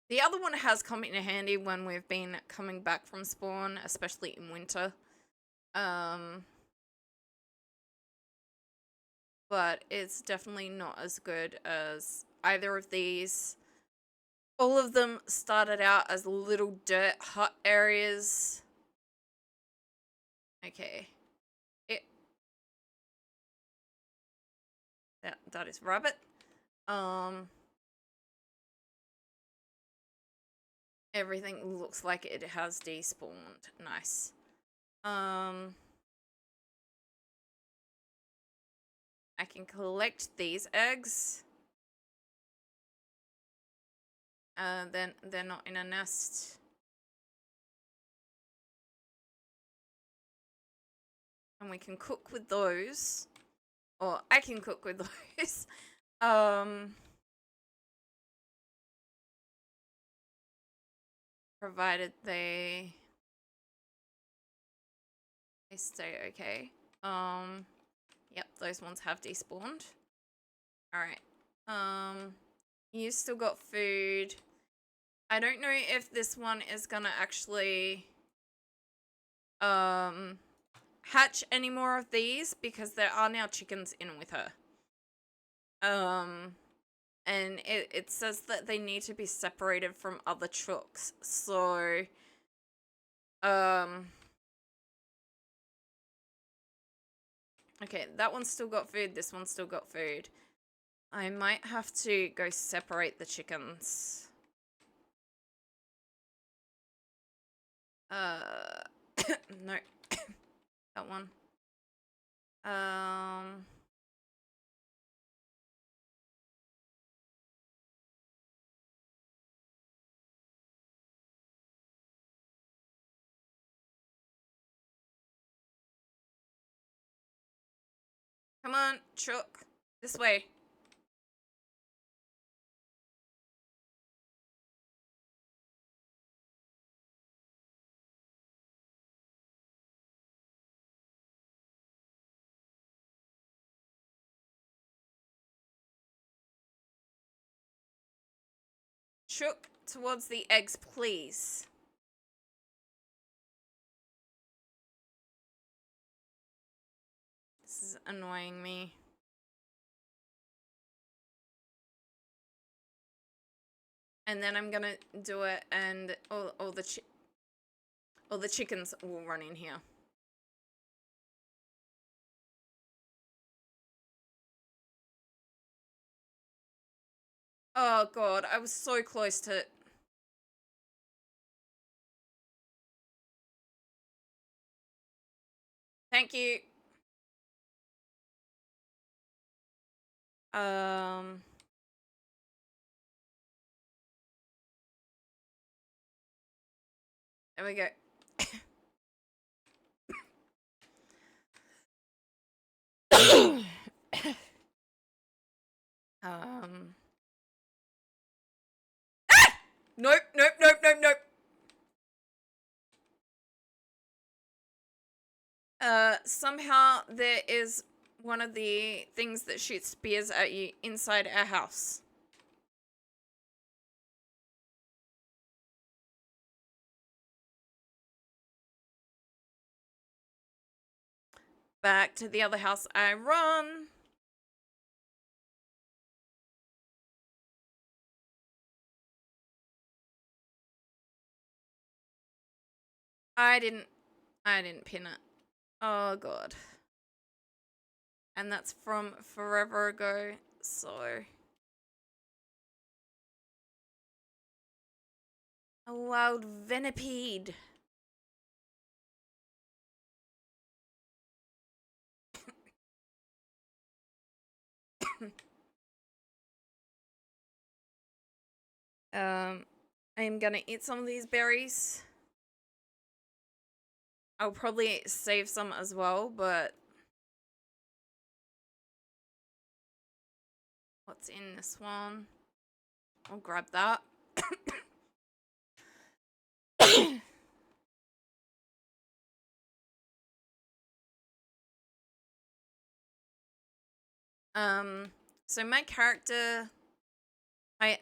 The other one has come in handy when we've been coming back from spawn, especially in winter. But it's definitely not as good as either of these. All of them started out as little dirt hut areas. Okay. That is rabbit. Everything looks like it has despawned. Nice. I can collect these eggs. Then they're not in a nest. And we can cook with those. Or I can cook with those. Provided they stay okay. Yep, those ones have despawned. Alright. You still got food. I don't know if this one is gonna actually hatch any more of these because there are now chickens in with her. And it says that they need to be separated from other chooks. So okay, that one's still got food, this one's still got food. I might have to go separate the chickens. No. That one. Come on, chook. This way. Chook towards the eggs, please. This is annoying me. And then I'm gonna do it, and all the chickens will run in here. Oh god, I was so close to... Thank you. There we go. Ah! Nope, nope, nope, nope, nope. Somehow there is one of the things that shoots spears at you inside our house. Back to the other house I run. I didn't pin it. Oh god. And that's from forever ago, so... A wild venipede. I'm gonna eat some of these berries. I'll probably save some as well, but... What's in this one? I'll grab that. So my character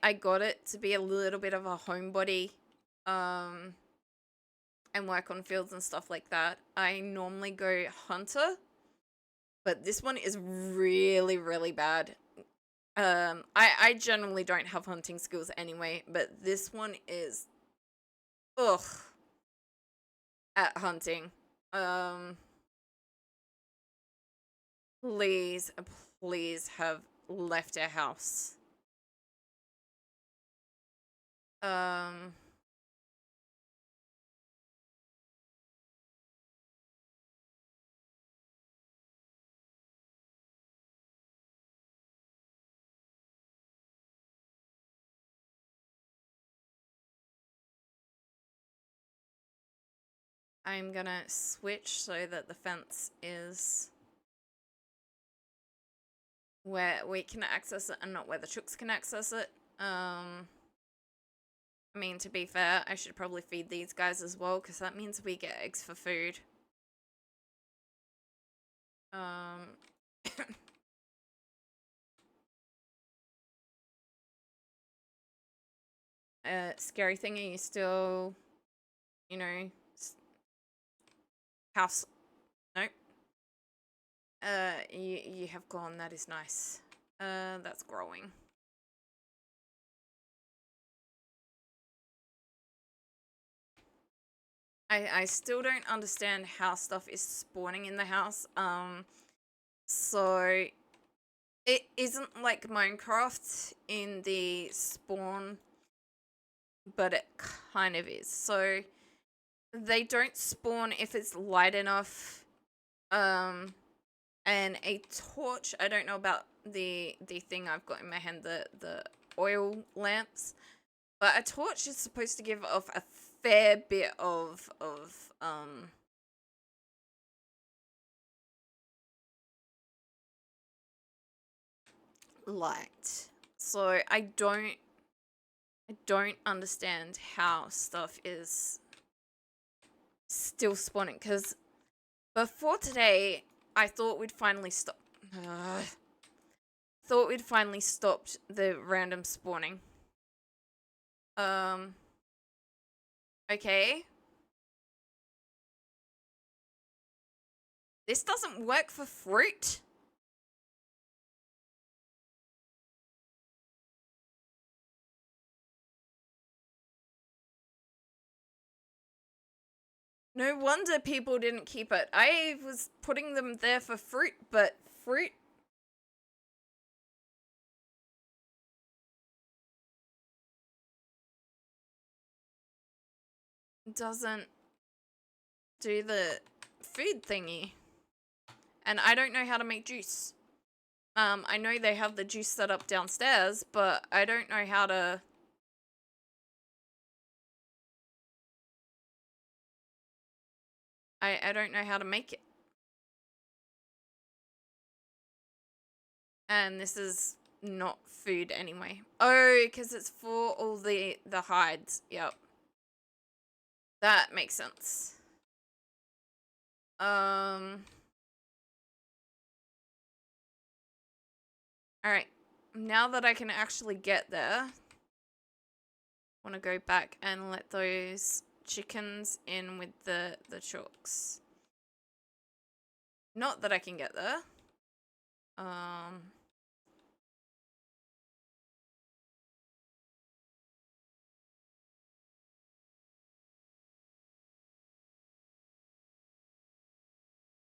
I got it to be a little bit of a homebody, and work on fields and stuff like that. I normally go hunter, but this one is really, really bad. I generally don't have hunting skills anyway, but this one is, ugh, at hunting. Um, please, please have left our house. Um, I'm gonna switch so that the fence is where we can access it and not where the chooks can access it. I mean, to be fair, I should probably feed these guys as well, because that means we get eggs for food. Um, scary thing, are you still, you know, house? Nope. You have gone, that is nice. That's growing. I still don't understand how stuff is spawning in the house. So it isn't like Minecraft in the spawn, but it kind of is. So they don't spawn if it's light enough. And a torch, I don't know about the thing I've got in my hand, the oil lamps, but a torch is supposed to give off a fair bit of light. So I don't understand how stuff is still spawning, because before today I thought we'd finally stop thought we'd finally stopped the random spawning. Okay. This doesn't work for fruit. No wonder people didn't keep it. I was putting them there for fruit, but fruit doesn't do the food thingy. And I don't know how to make juice. I know they have the juice set up downstairs, but I don't know how to... I don't know how to make it. And this is not food anyway. Oh, because it's for all the hides. Yep. That makes sense. Alright. Now that I can actually get there, I want to go back and let those chickens in with the chooks. Not that I can get there.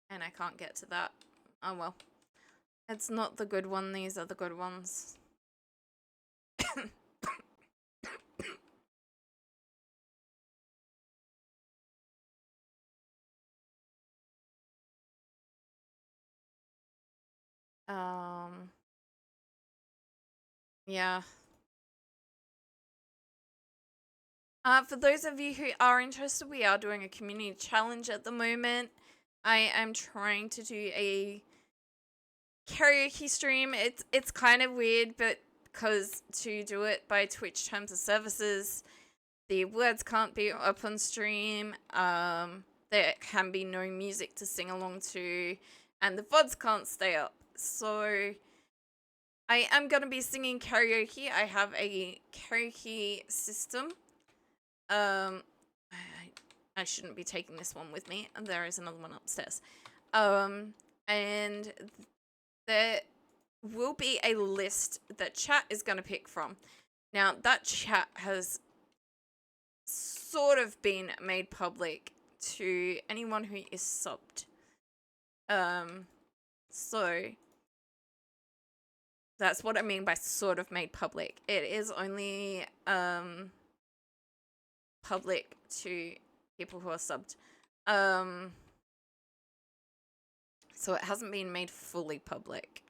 And I can't get to that. Oh well. It's not the good one, these are the good ones. Yeah. For those of you who are interested, we are doing a community challenge at the moment. I am trying to do a karaoke stream. It's kind of weird, but because to do it by Twitch terms of services, the words can't be up on stream. There can be no music to sing along to, and the VODs can't stay up. So I am going to be singing karaoke. I have a karaoke system. I, I shouldn't be taking this one with me. And there is another one upstairs. And there will be a list that chat is going to pick from. Now, that chat has sort of been made public to anyone who is subbed. So that's what I mean by sort of made public. It is only public to people who are subbed. So it hasn't been made fully public.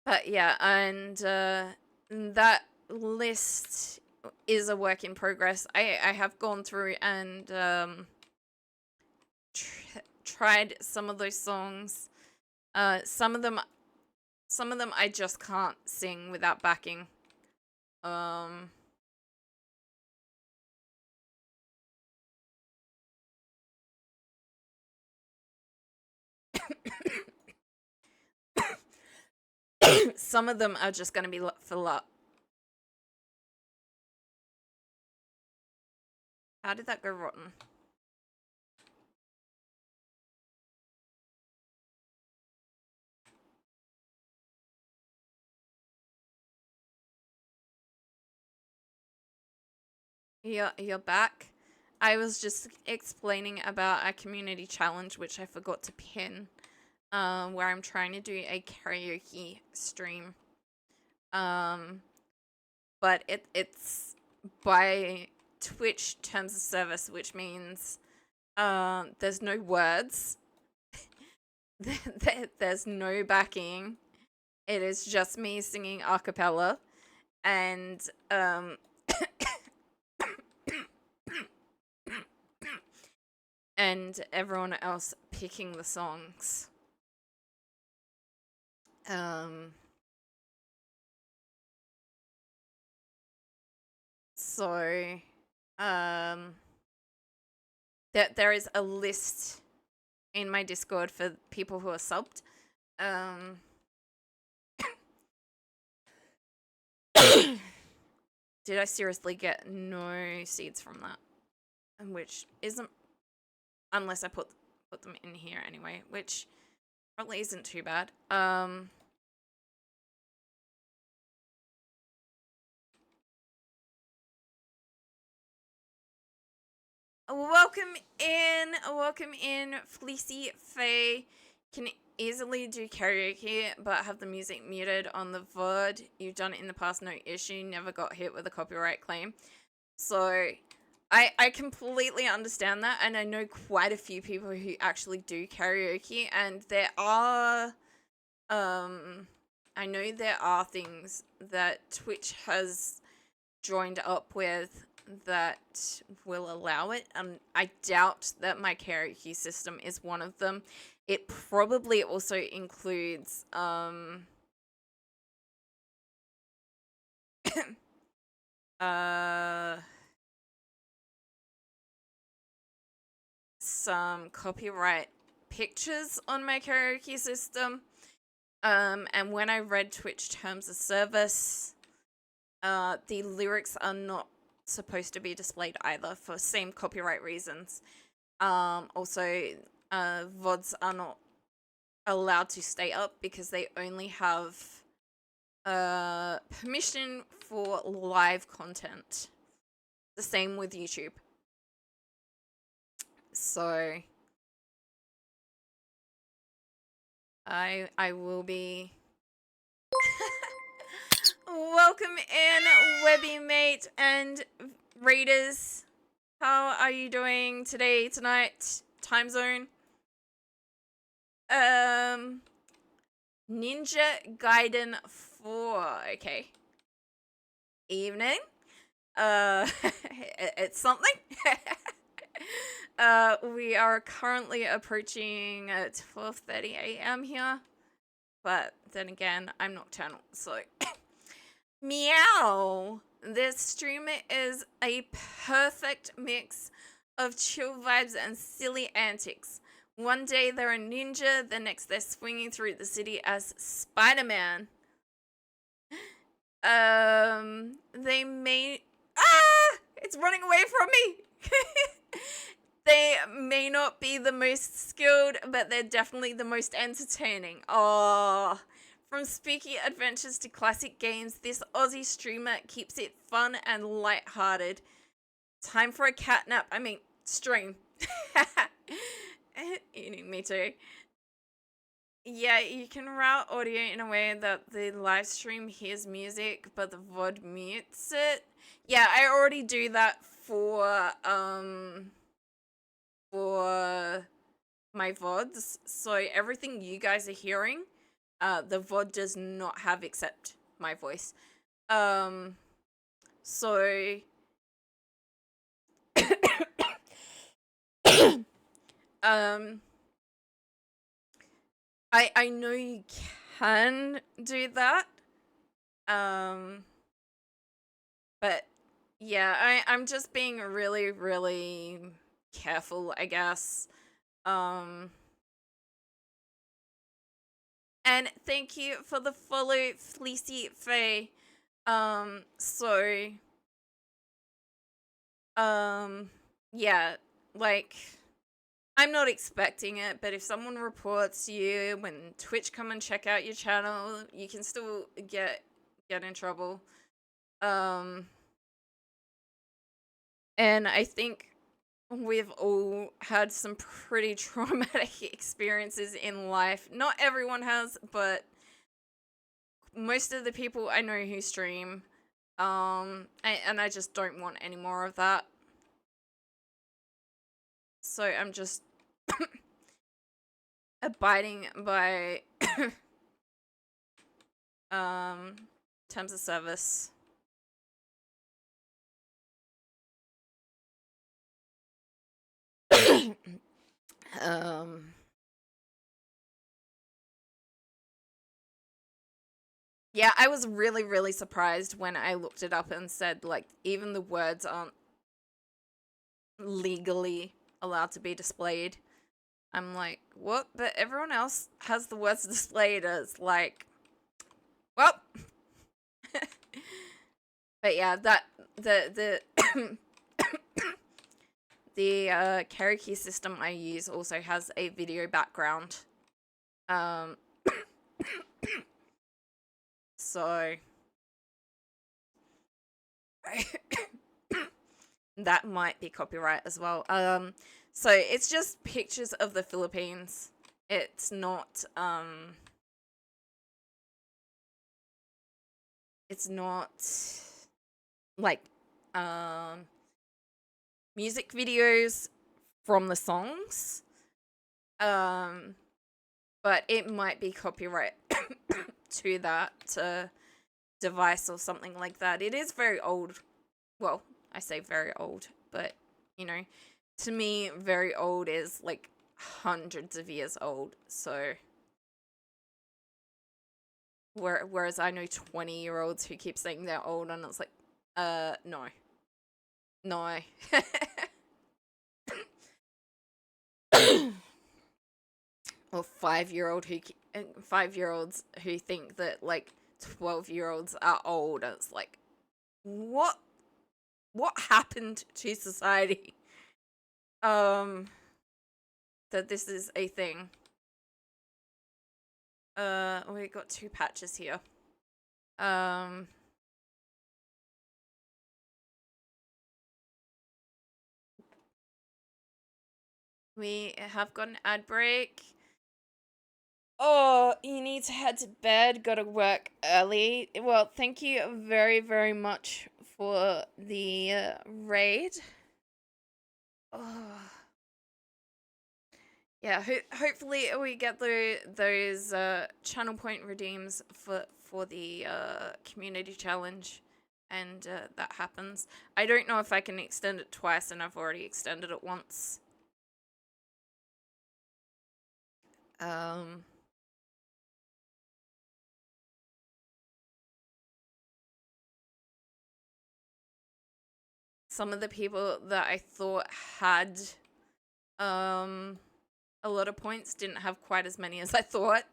But yeah, and that list is a work in progress. I have gone through and tried some of those songs. Some of them I just can't sing without backing. Some of them are just going to be for luck. How did that go rotten? You're back. I was just explaining about a community challenge which I forgot to pin, where I'm trying to do a karaoke stream. But it's by Twitch terms of service, which means there's no words. There's no backing. It is just me singing a cappella, and and everyone else picking the songs. So there is a list in my Discord for people who are subbed. Did I seriously get no seeds from that? Which isn't, unless I put them in here anyway, which probably isn't too bad. Welcome in, Fleecy Faye. Can easily do karaoke, but have the music muted on the VOD. You've done it in the past, no issue. Never got hit with a copyright claim. So, I completely understand that, and I know quite a few people who actually do karaoke, and there are, I know there are things that Twitch has joined up with that will allow it. I doubt that my karaoke system is one of them. It probably also includes some copyright pictures on my karaoke system. And when I read Twitch terms of service, the lyrics are not supposed to be displayed either for same copyright reasons. Also, VODs are not allowed to stay up because they only have permission for live content. The same with YouTube. So I will be welcome in, Webby Mate and readers. How are you doing today, tonight, time zone? Ninja Gaiden 4. Okay. Evening. It's something. We are currently approaching 12:30 a.m. here, but then again, I'm nocturnal, so Meow. This streamer is a perfect mix of chill vibes and silly antics. One day they're a ninja, the next they're swinging through the city as Spider-Man. They may it's running away from me. They may not be the most skilled, but they're definitely the most entertaining. Oh, from spooky adventures to classic games, this Aussie streamer keeps it fun and lighthearted. Time for a cat nap. I mean, stream. Me too. Yeah, you can route audio in a way that the live stream hears music, but the VOD mutes it. Yeah, I already do that for my VODs. So everything you guys are hearing, the VOD does not have except my voice. So I know you can do that. But yeah, I'm just being really, really careful, I guess. And thank you for the follow, Fleecy Faye. So yeah, like I'm not expecting it, but if someone reports you when Twitch come and check out your channel, you can still get in trouble. And I think we've all had some pretty traumatic experiences in life. Not everyone has, but most of the people I know who stream, and I just don't want any more of that. So I'm just abiding by terms of service. Yeah, I was really, really surprised when I looked it up and said, like, even the words aren't legally allowed to be displayed. I'm like, what? But everyone else has the words displayed as, like, well. But yeah, that, the the karaoke system I use also has a video background. So that might be copyright as well. So it's just pictures of the Philippines. It's not like music videos from the songs. But it might be copyright to that device or something like that. It is very old. Well, I say very old, but you know, to me, very old is like hundreds of years old. So, whereas I know 20-year-olds who keep saying they're old, and it's like, no, no. Or 5-year-olds who think that like 12-year-olds are old. And it's like, what happened to society? That this is a thing. We got 2 patches here. We have got an ad break. Oh, you need to head to bed. Gotta work early. Well, thank you very, very much for the raid. Oh. Yeah, hopefully we get those channel point redeems for the community challenge, and that happens. I don't know if I can extend it twice, and I've already extended it once. some of the people that I thought had a lot of points didn't have quite as many as I thought.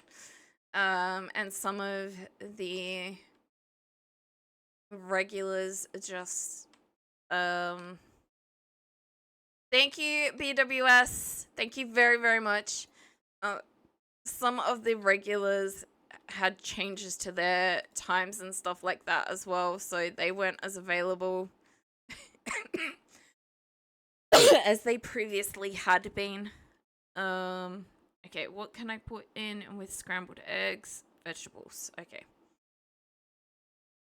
And some of the regulars just thank you, BWS. Thank you very, very much. Some of the regulars had changes to their times and stuff like that as well, so they weren't as available as they previously had been. Okay, what can I put in with scrambled eggs? Vegetables. Okay.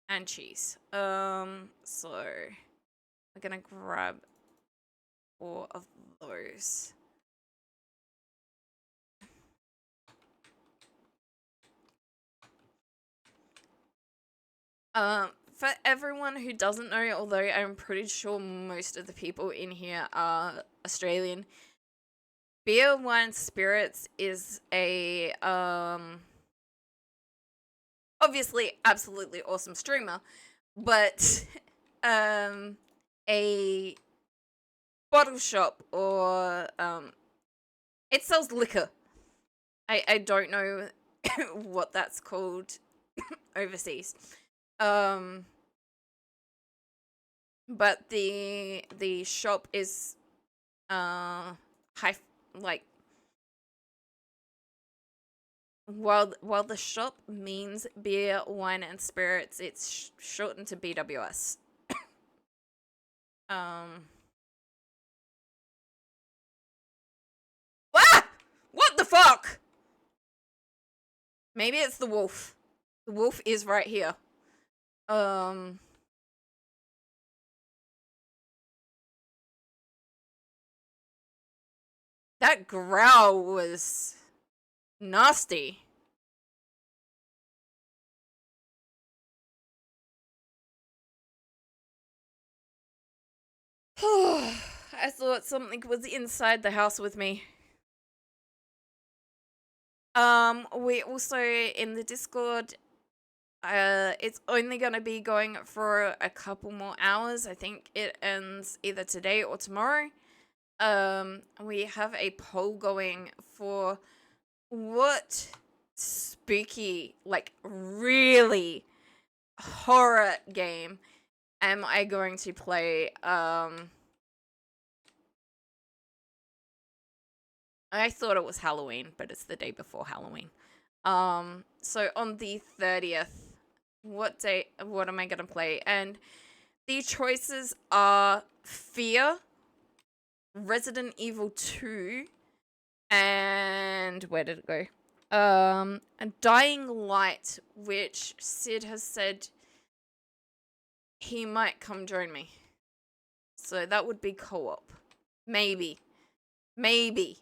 And cheese. So we're gonna grab 4 of those. For everyone who doesn't know, although I'm pretty sure most of the people in here are Australian, Beer, Wine, Spirits is a obviously absolutely awesome streamer, but a bottle shop, or it sells liquor. I don't know what that's called overseas. But the shop is high, like, while the shop means beer, wine, and spirits, it's shortened to BWS. Ah! What the fuck? Maybe it's the wolf. The wolf is right here. That growl was nasty. I thought something was inside the house with me. We also, in the Discord, it's only gonna be going for a couple more hours. I think it ends either today or tomorrow. We have a poll going for what spooky, like really horror game am I going to play. I thought it was Halloween, but it's the day before Halloween. So on the 30th, what am I gonna play? And the choices are Fear, Resident Evil 2, and where did it go? And Dying Light, which Sid has said he might come join me. So that would be co-op. Maybe. Maybe.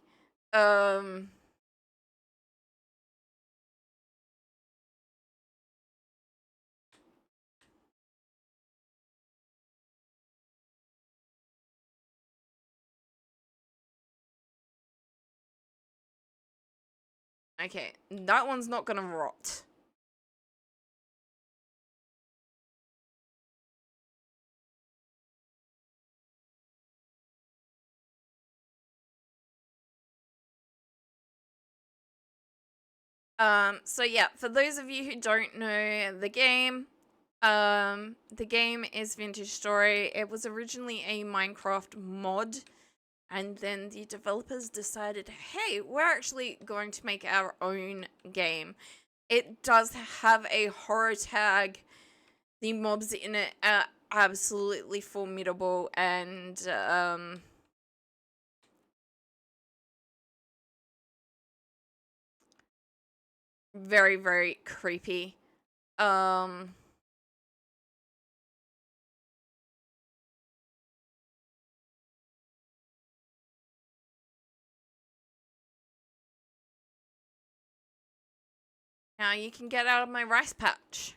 Okay, that one's not gonna rot. So yeah, for those of you who don't know the game is Vintage Story. It was originally a Minecraft mod, and then the developers decided, hey, we're actually going to make our own game. It does have a horror tag. The mobs in it are absolutely formidable, and very, very creepy. Now you can get out of my rice patch.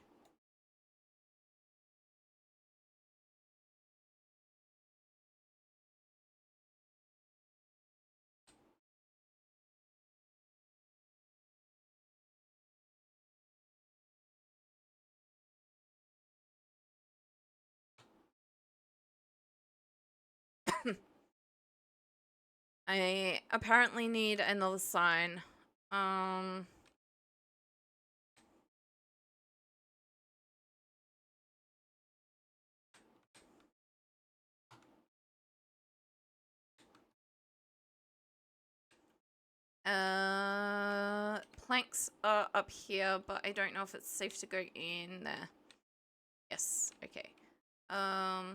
I apparently need another sign. Planks are up here, but I don't know if it's safe to go in there. Yes, okay. I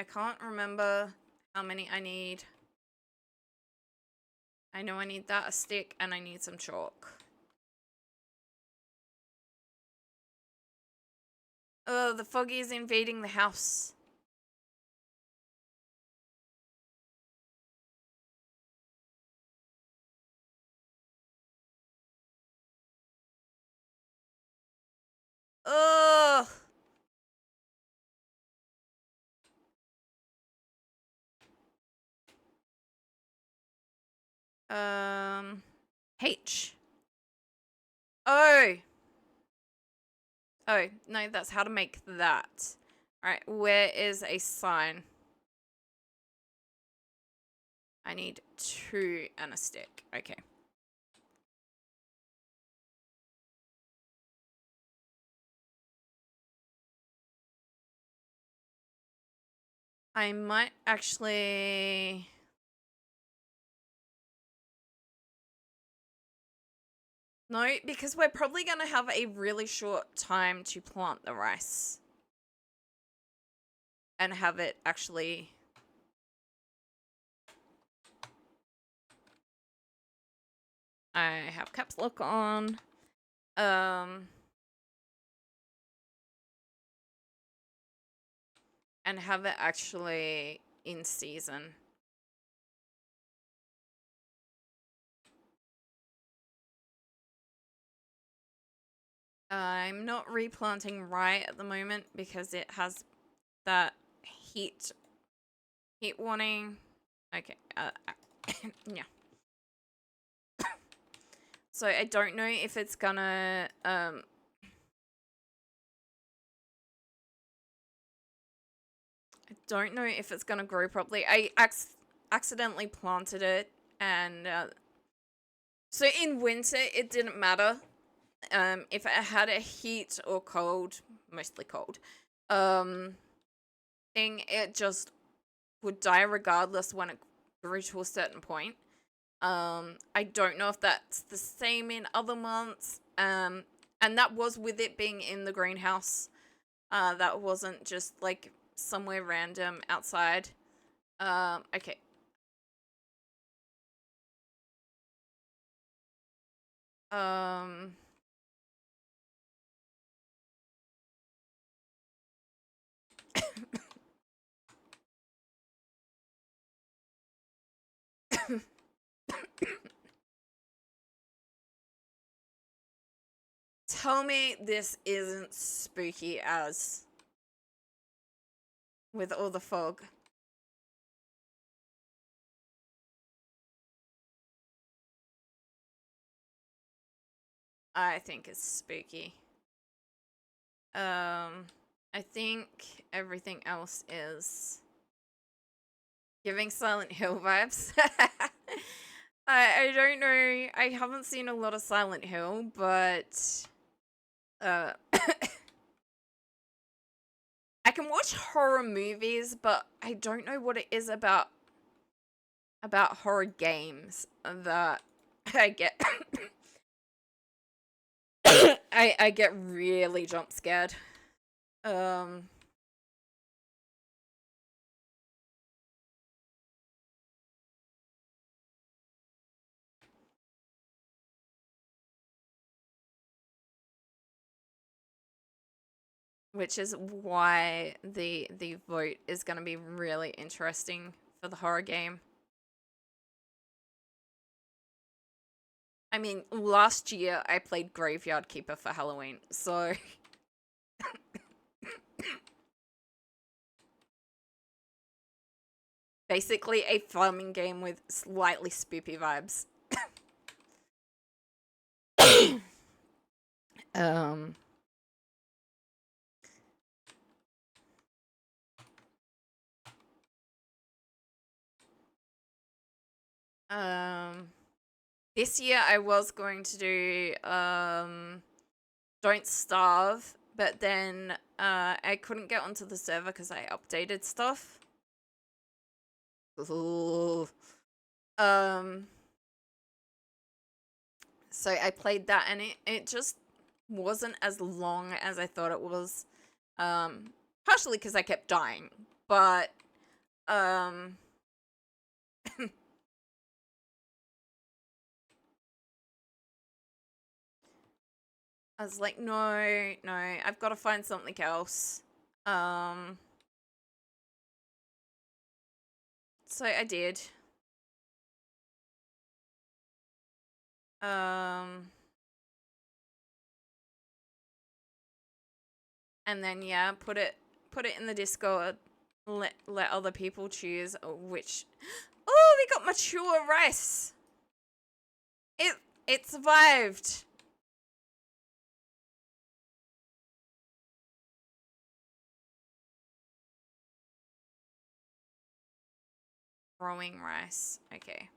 can't remember how many I need. I know I need that, a stick, and I need some chalk. Oh, the foggy is invading the house. Ugh. H. Oh. Oh, no, that's how to make that. Alright, where is a sign? I need 2 and a stick. Okay. I might actually... No, because we're probably going to have a really short time to plant the rice. And have it actually... I have caps lock on. And have it actually in season. I'm not replanting rye at the moment because it has that heat warning. Okay. Yeah. So I don't know if it's gonna I don't know if it's gonna grow properly. I accidentally planted it, and so in winter it didn't matter if it had a heat or cold, mostly cold, thing, it just would die regardless when it grew to a certain point. I don't know if that's the same in other months. And that was with it being in the greenhouse. That wasn't just like somewhere random outside. Okay. Um, Tell me this isn't spooky as with all the fog. I think it's spooky. I think everything else is giving Silent Hill vibes. I don't know. I haven't seen a lot of Silent Hill, but I can watch horror movies, but I don't know what it is about horror games that I get I get really jump scared. Which is why the vote is going to be really interesting for the horror game. I mean, last year I played Graveyard Keeper for Halloween, so basically a farming game with slightly spoopy vibes. um This year I was going to do Don't Starve, but then I couldn't get onto the server because I updated stuff. Ooh. So I played that and it just wasn't as long as I thought it was. Partially because I kept dying, but I was like, no, I've got to find something else. So I did. And then yeah, put it in the Discord. Let other people choose which. Oh, we got mature rice. It survived. Growing rice. Okay.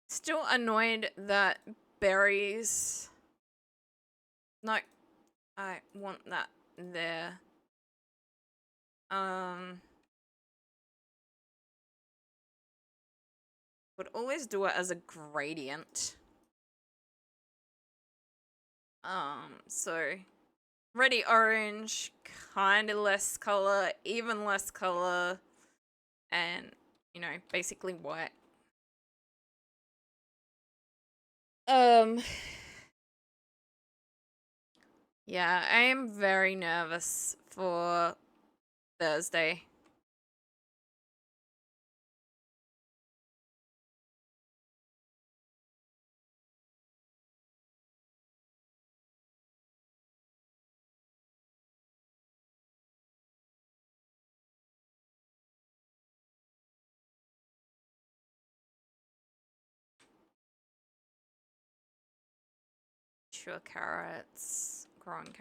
Still annoyed that berries. No, I want that there. Would always do it as a gradient. So ready orange, kind of less color, even less color, and you know, basically white. Yeah, I am very nervous for Thursday. Sure, carrots, growing.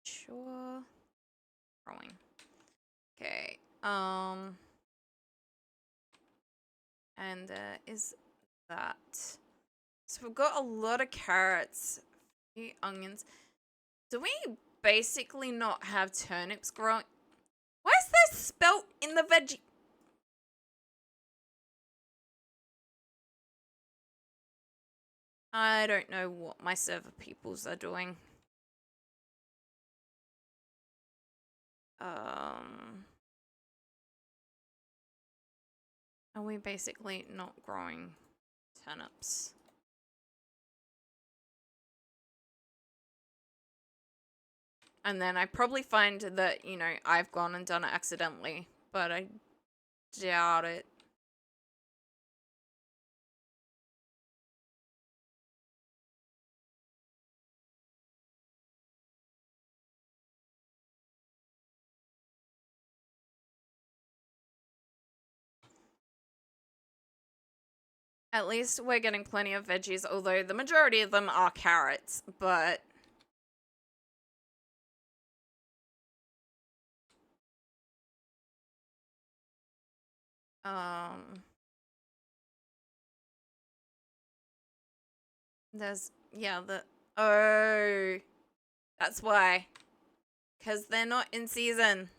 Sure, growing. Okay. And is that? So we've got a lot of carrots, a few onions. Do we basically not have turnips growing? Why is there spelt in the veggie? I don't know what my server peoples are doing. Are we basically not growing turnips? And then I probably find that, you know, I've gone and done it accidentally, but I doubt it. At least we're getting plenty of veggies, although the majority of them are carrots, but there's oh, that's why, because they're not in season.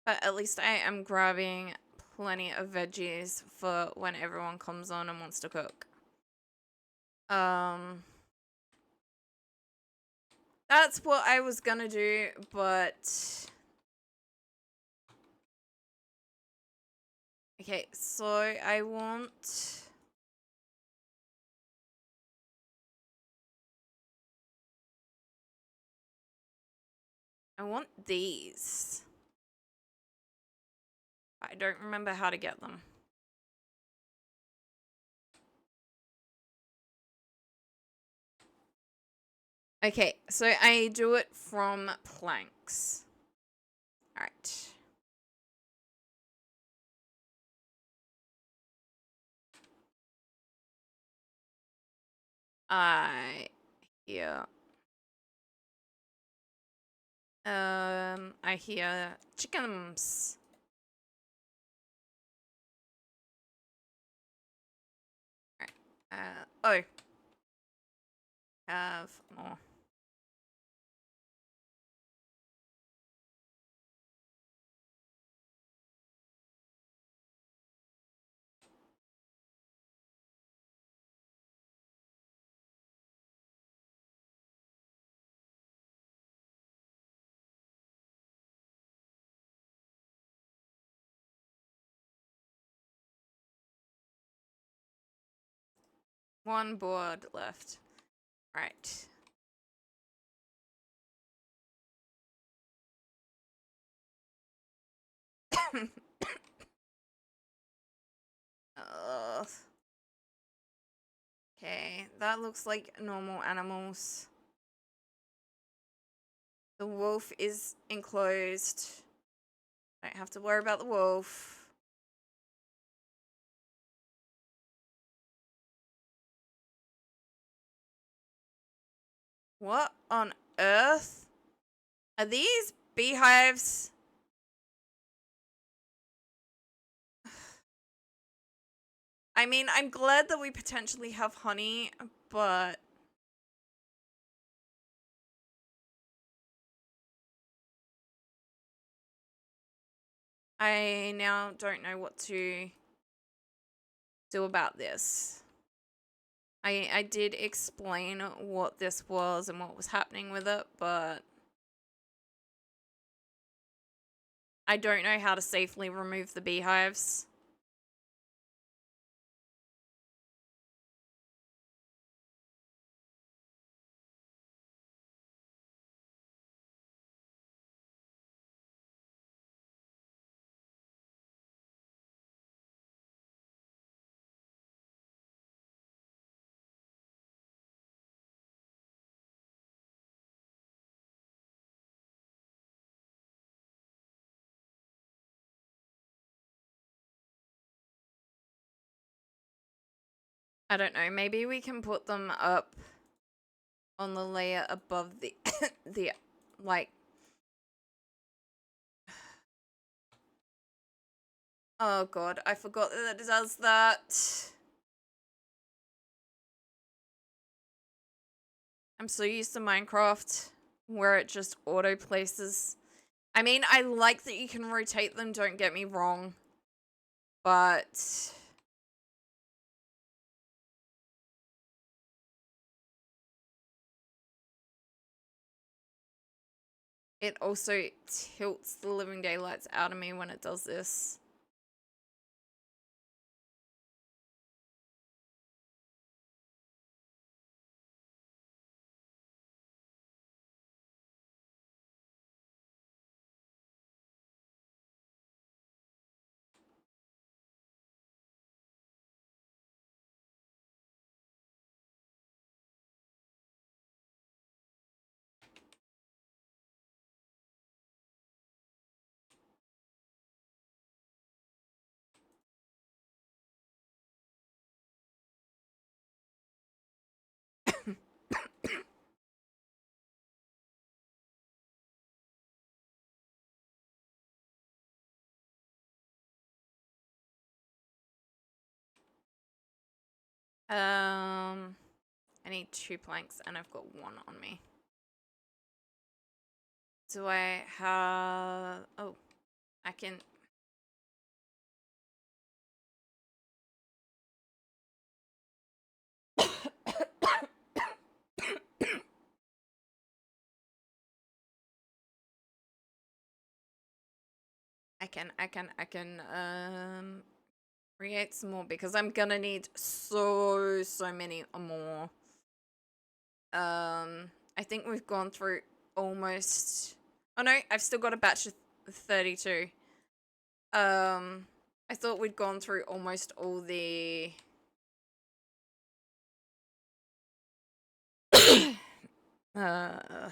But at least I am grabbing plenty of veggies for when everyone comes on and wants to cook. That's what I was gonna do, but okay, so I want these. I don't remember how to get them. Okay, so I do it from planks. All right. I hear I hear chickens. Alright. Oh. Have more. One board left. Right. Ugh. Okay, that looks like normal animals. The wolf is enclosed. Don't have to worry about the wolf. What on earth? Are these beehives? I mean, I'm glad that we potentially have honey, but I now don't know what to do about this. I did explain what this was and what was happening with it, but I don't know how to safely remove the beehives. I don't know, maybe we can put them up on the layer above the the like oh god, I forgot that it does that. I'm so used to Minecraft where it just auto places. I mean, I like that you can rotate them, don't get me wrong, but it also tilts the living daylights out of me when it does this. I need 2 planks and I've got 1 on me. Do I have... Oh, I can... I can create some more because I'm gonna need so many more. I think we've gone through almost... Oh no, I've still got a batch of 32. I thought we'd gone through almost all the... Uh,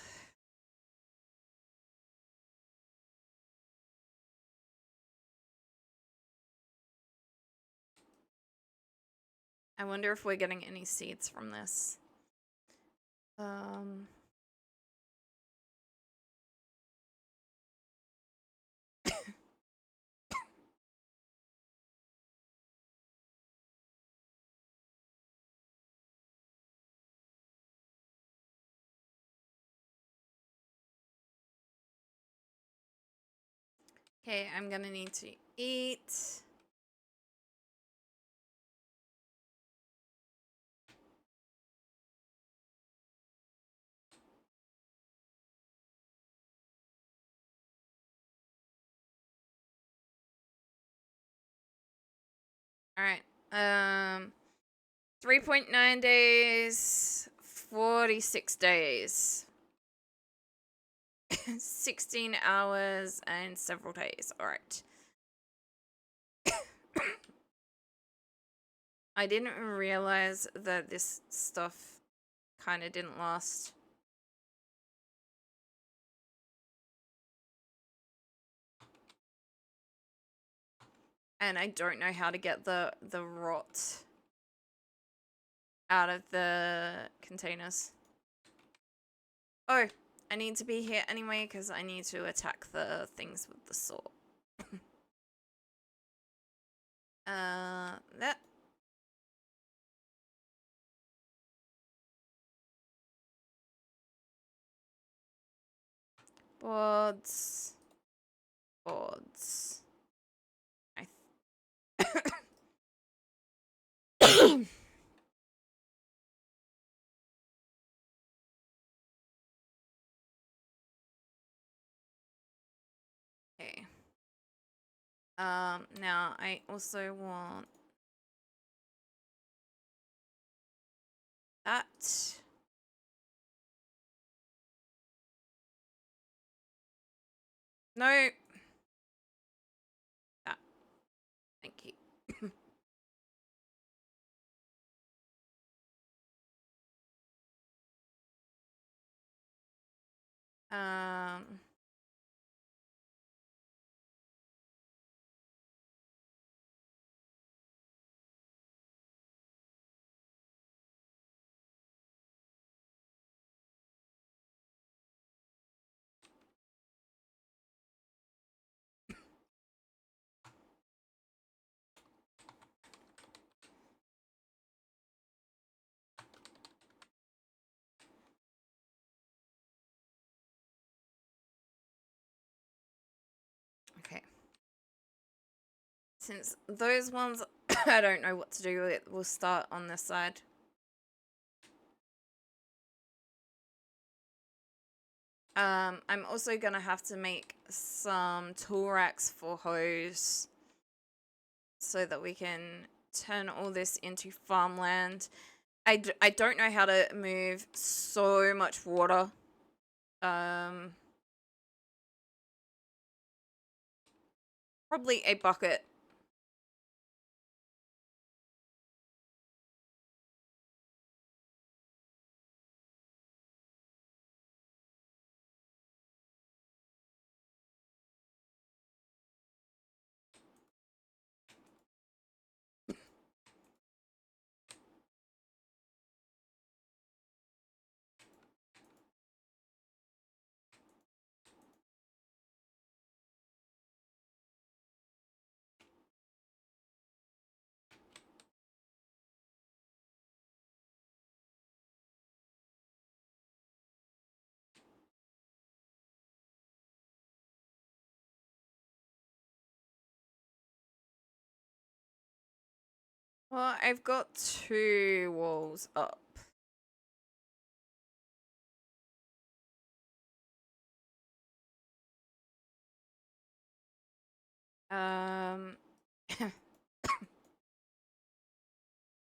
I wonder if we're getting any seeds from this. Okay, I'm gonna need to eat. All right. 3.9 days, 46 days. 16 hours and several days. All right. I didn't realize that this stuff kind of didn't last. And I don't know how to get the rot out of the containers. Oh, I need to be here anyway because I need to attack the things with the sword. That. Boards. Boards. Okay. Now I also want that. No. That. Thank you. um. Okay. Since those ones I don't know what to do with, we'll start on this side. I'm also gonna have to make some tool racks for hose so that we can turn all this into farmland. I don't know how to move so much water. Probably a bucket. Well, I've got 2 walls up.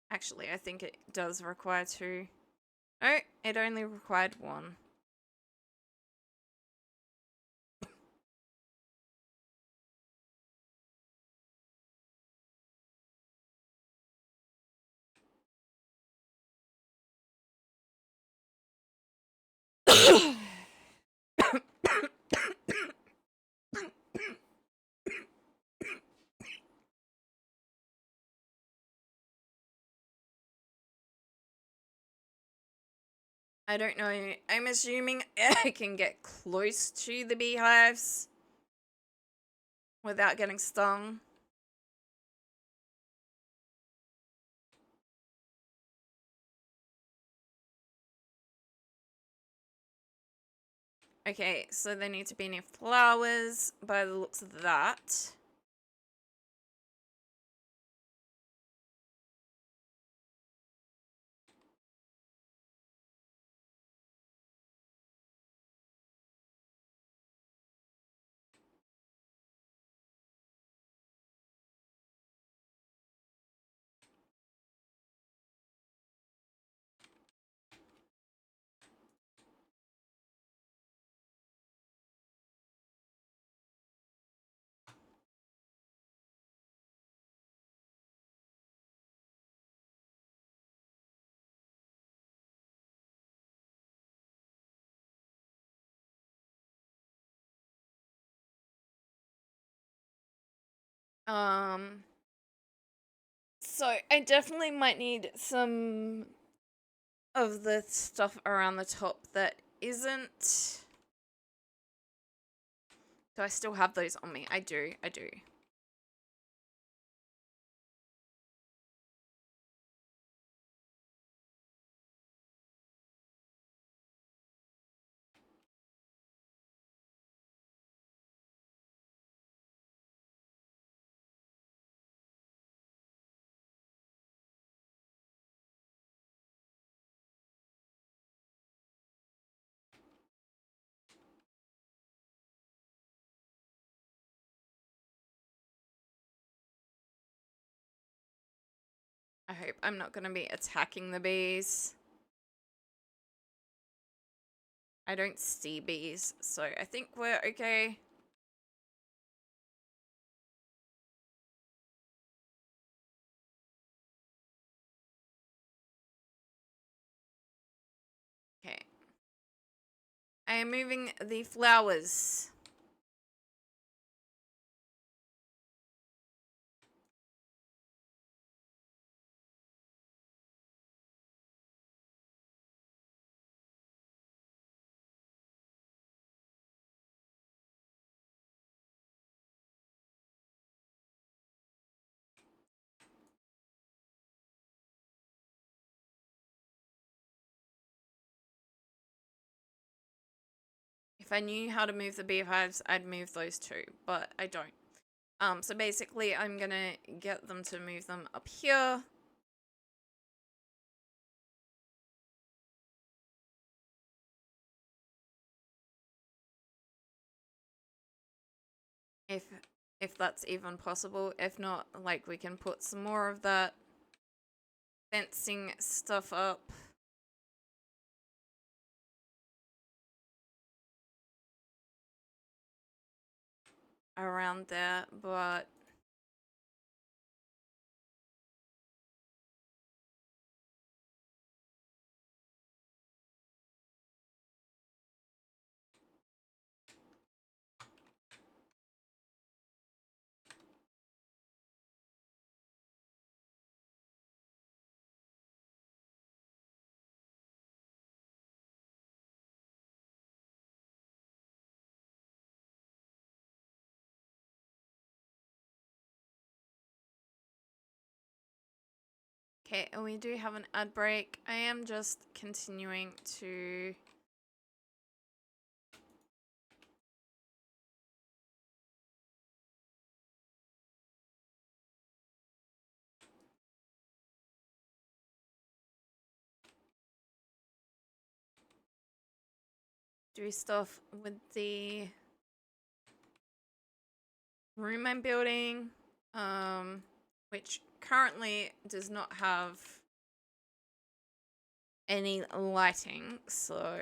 Actually, I think it does require 2. Oh, it only required 1. I don't know. I'm assuming I can get close to the beehives without getting stung. Okay, so there need to be any flowers by the looks of that. So I definitely might need some of the stuff around the top that isn't. Do I still have those on me? I do. I hope I'm not going to be attacking the bees. I don't see bees, so I think we're okay. Okay. I am moving the flowers. If I knew how to move the beehives, I'd move those too, but I don't. So basically I'm gonna get them to move them up here. If if that's even possible. If not, like, we can put some more of that fencing stuff up. Around there, but okay, and we do have an ad break. I am just continuing to do stuff with the room I'm building, which currently does not have any lighting, so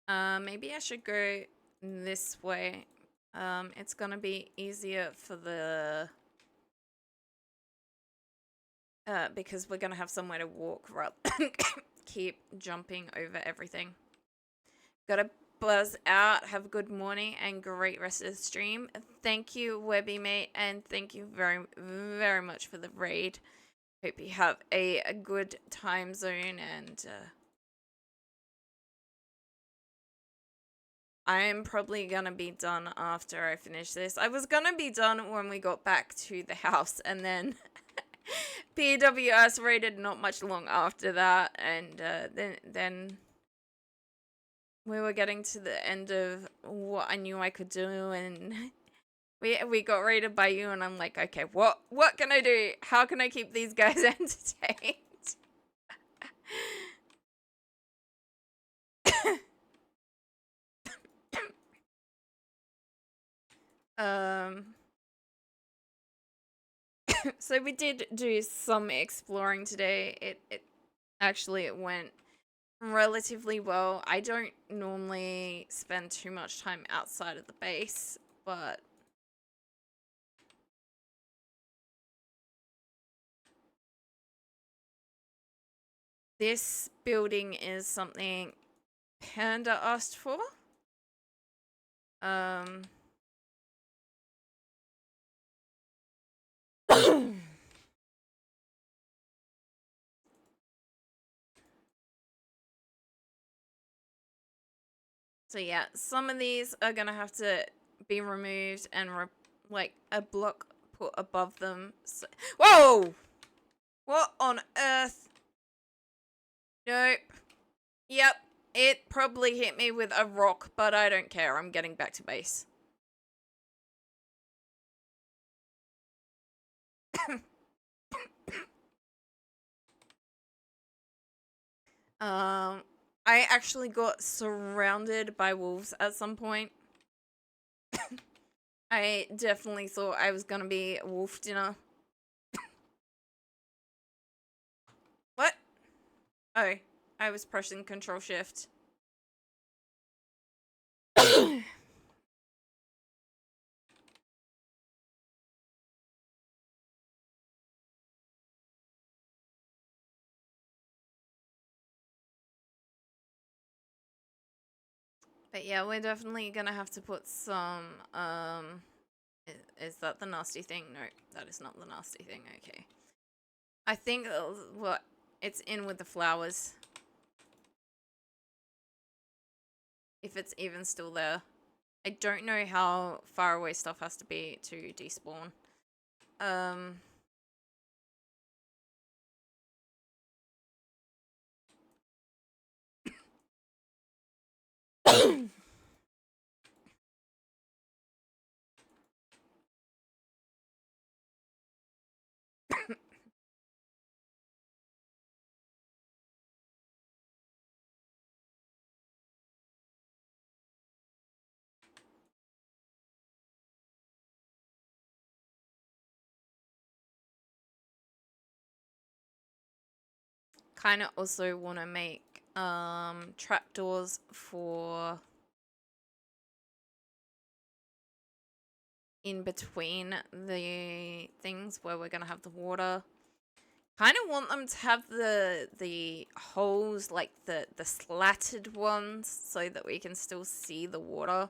Maybe I should go this way. It's gonna be easier for the because we're gonna have somewhere to walk rather keep jumping over everything. Gotta buzz out. Have a good morning and great rest of the stream. Thank you, Webby mate, and thank you very, very much for the raid. Hope you have a good time zone, and I'm probably gonna be done after I finish this. I was gonna be done when we got back to the house, and then PWS raided not much long after that, and then we were getting to the end of what I knew I could do, and we got raided by you, and I'm like, okay, what can I do? How can I keep these guys entertained? So we did do some exploring today. It actually went relatively well. I don't normally spend too much time outside of the base, but this building is something Panda asked for. So yeah, some of these are gonna have to be removed and like a block put above them. So whoa! What on earth? Nope. Yep, it probably hit me with a rock, but I don't care. I'm getting back to base. I actually got surrounded by wolves at some point. I definitely thought I was gonna be wolf dinner. What? Oh, I was pressing Control Shift. But yeah, we're definitely gonna have to put some, is that the nasty thing? No, that is not the nasty thing, okay. I think, what, it's in with the flowers. If it's even still there. I don't know how far away stuff has to be to despawn. Kind of also want to make trapdoors for in between the things where we're gonna have the water. Kind of want them to have the holes, like the slatted ones, so that we can still see the water.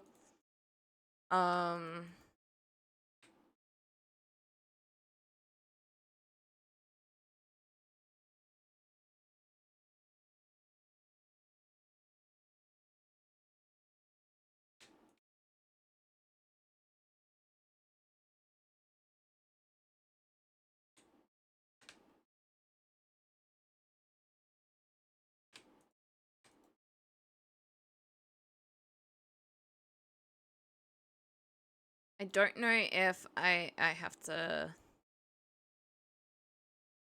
I don't know if I have to.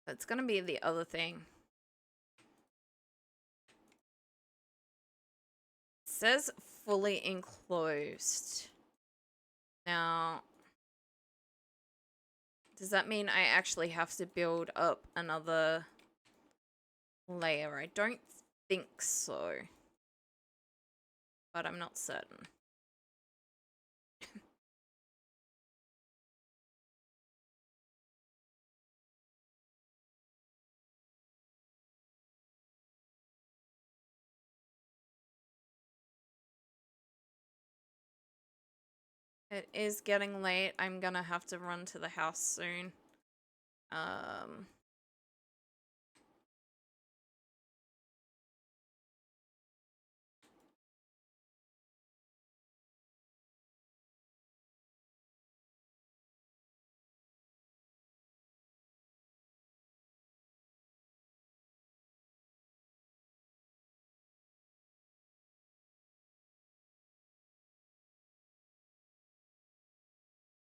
That's gonna be the other thing. It says fully enclosed. Now, does that mean I actually have to build up another layer? I don't think so. but I'm not certain. It is getting late. I'm gonna have to run to the house soon.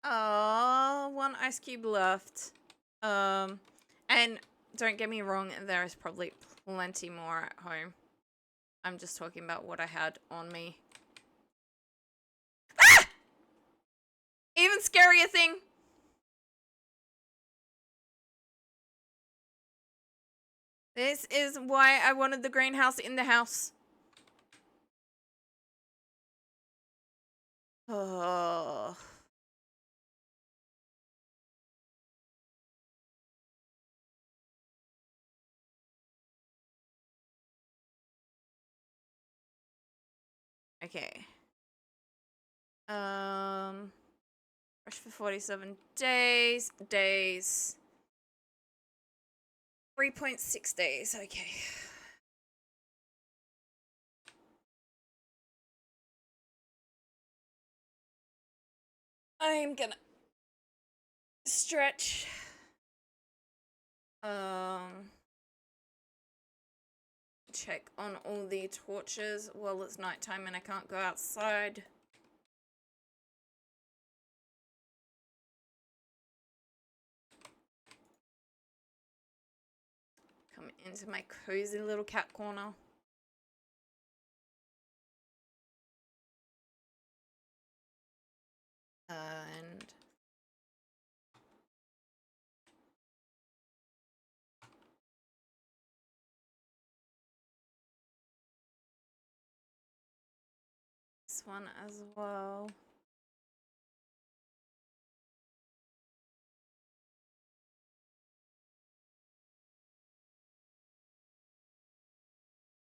Oh, one ice cube left. And don't get me wrong, there is probably plenty more at home. I'm just talking about what I had on me. Ah! Even scarier thing. This is why I wanted the greenhouse in the house. Oh. Okay. Rush for 47 days. 3.6 days. Okay. I'm gonna stretch. Check on all the torches while it's nighttime and I can't go outside. Come into my cozy little cat corner. And this one as well.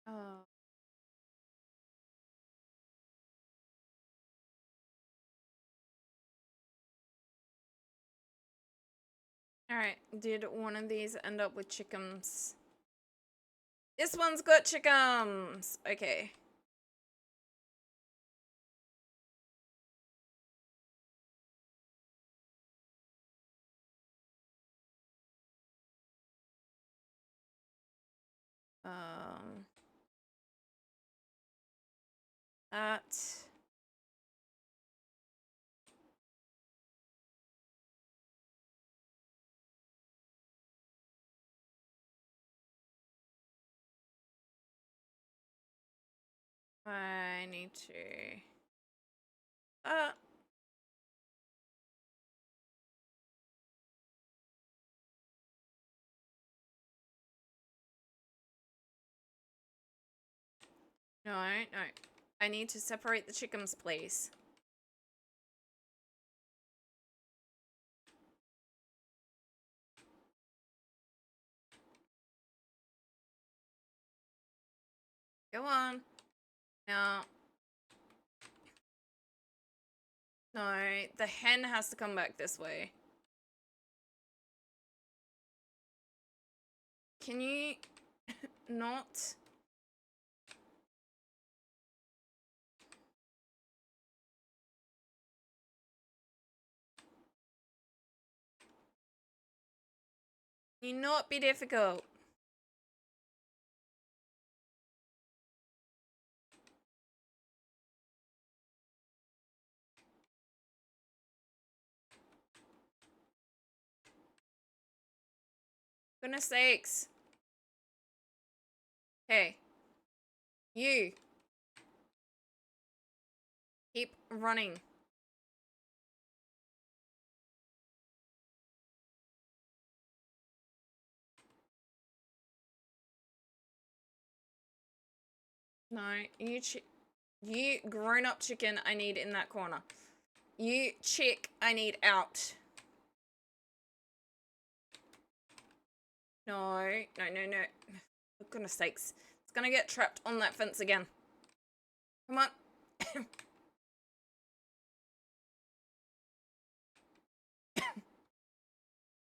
Oh. Alright, did one of these end up with chickens? This one's got chickens! Okay. That. I need to. No. I need to separate the chickens, please. Go on. No. No, the hen has to come back this way. Can you not? Can you not be difficult? Goodness sakes. Okay. You. Keep running. No, you You grown-up chicken I need in that corner. You chick I need out. No, no, no, no. For goodness sakes. It's gonna get trapped on that fence again. Come on.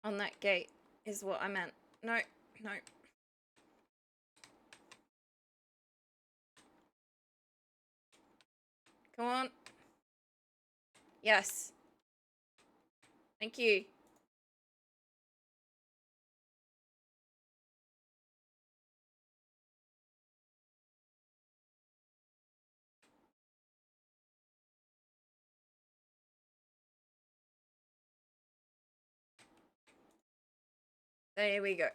On that gate is what I meant. No, no. Come on. Yes. Thank you. There we go.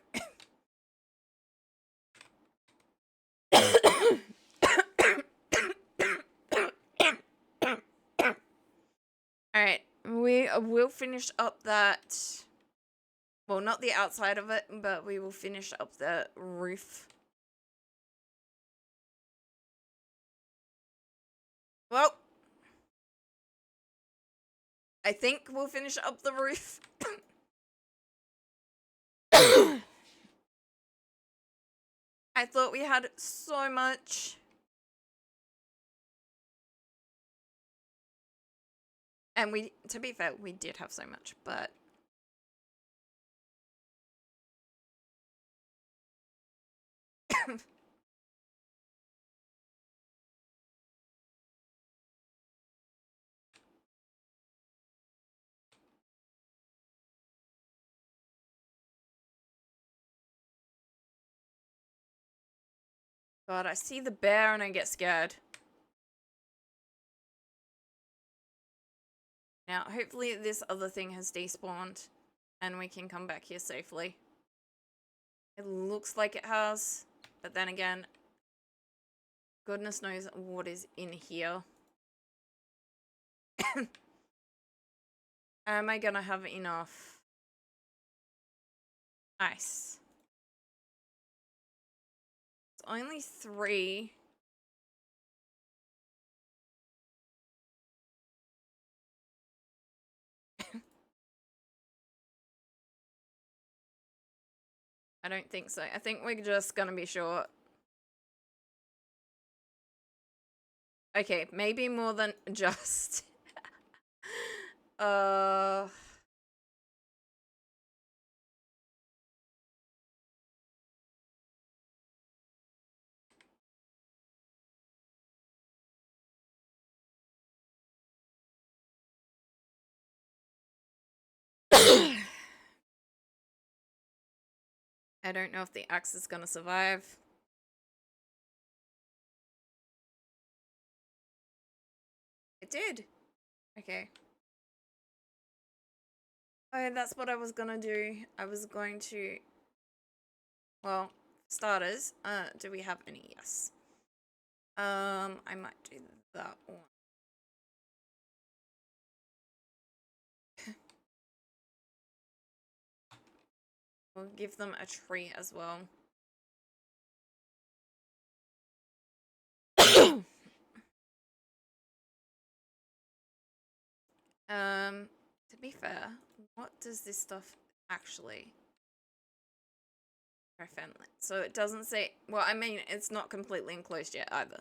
Alright, we will finish up that. Well, not the outside of it, but we will finish up the roof. Well, I think we'll finish up the roof. I thought we had so much. And we, to be fair, we did have so much, but... God, I see the bear and I get scared. Now, hopefully this other thing has despawned and we can come back here safely. It looks like it has, but then again, goodness knows what is in here. Am I gonna have enough? Nice. It's only 3. I don't think so. I think we're just gonna be short. Okay, maybe more than just. I don't know if the axe is gonna survive. It did. Okay. Oh, that's what I was gonna do. I was going to... Well, starters, do we have any? Yes. I might do that one. We'll give them a tree as well. To be fair, what does this stuff actually prevent? So it doesn't say, well, I mean, it's not completely enclosed yet either.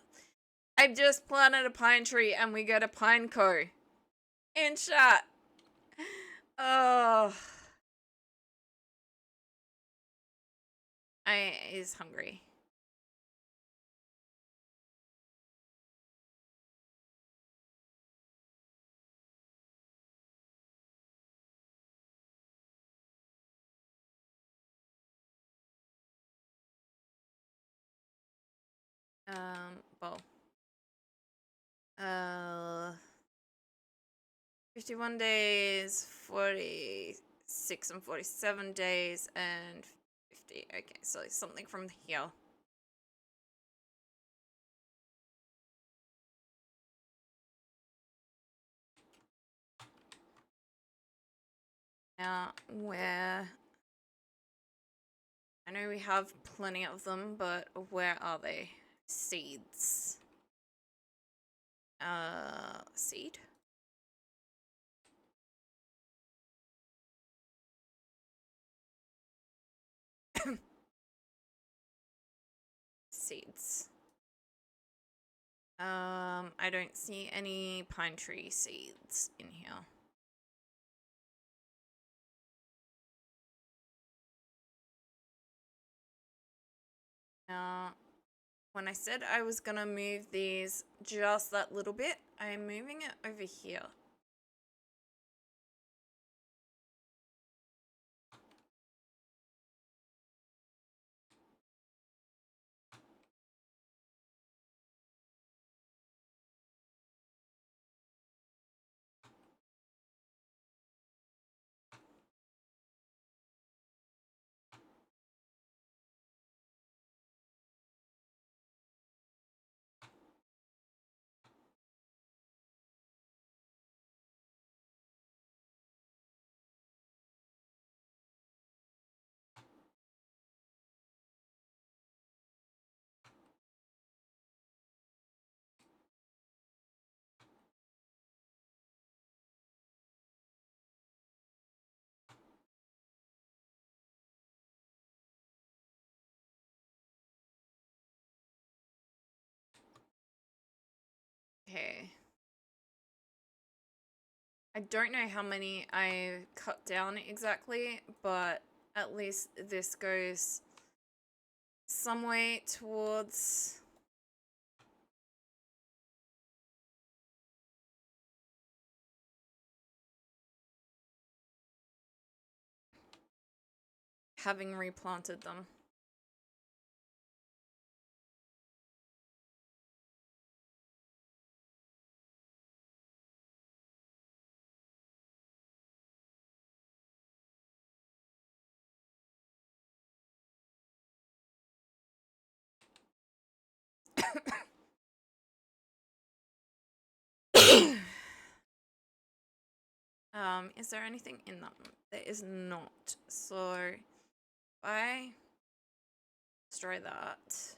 I just planted a pine tree and we go to Pineco. In chat. Oh. I is hungry. Well. 51 days, 46 and 47 days, and 50. Okay, so something from here. Now, where... I know we have plenty of them, but where are they? Seeds. Seed. Seeds. I don't see any pine tree seeds in here. Now, when I said I was gonna move these just that little bit, I'm moving it over here. Okay. I don't know how many I cut down exactly, but at least this goes some way towards having replanted them. Is there anything in them? There is not. So if I destroy that.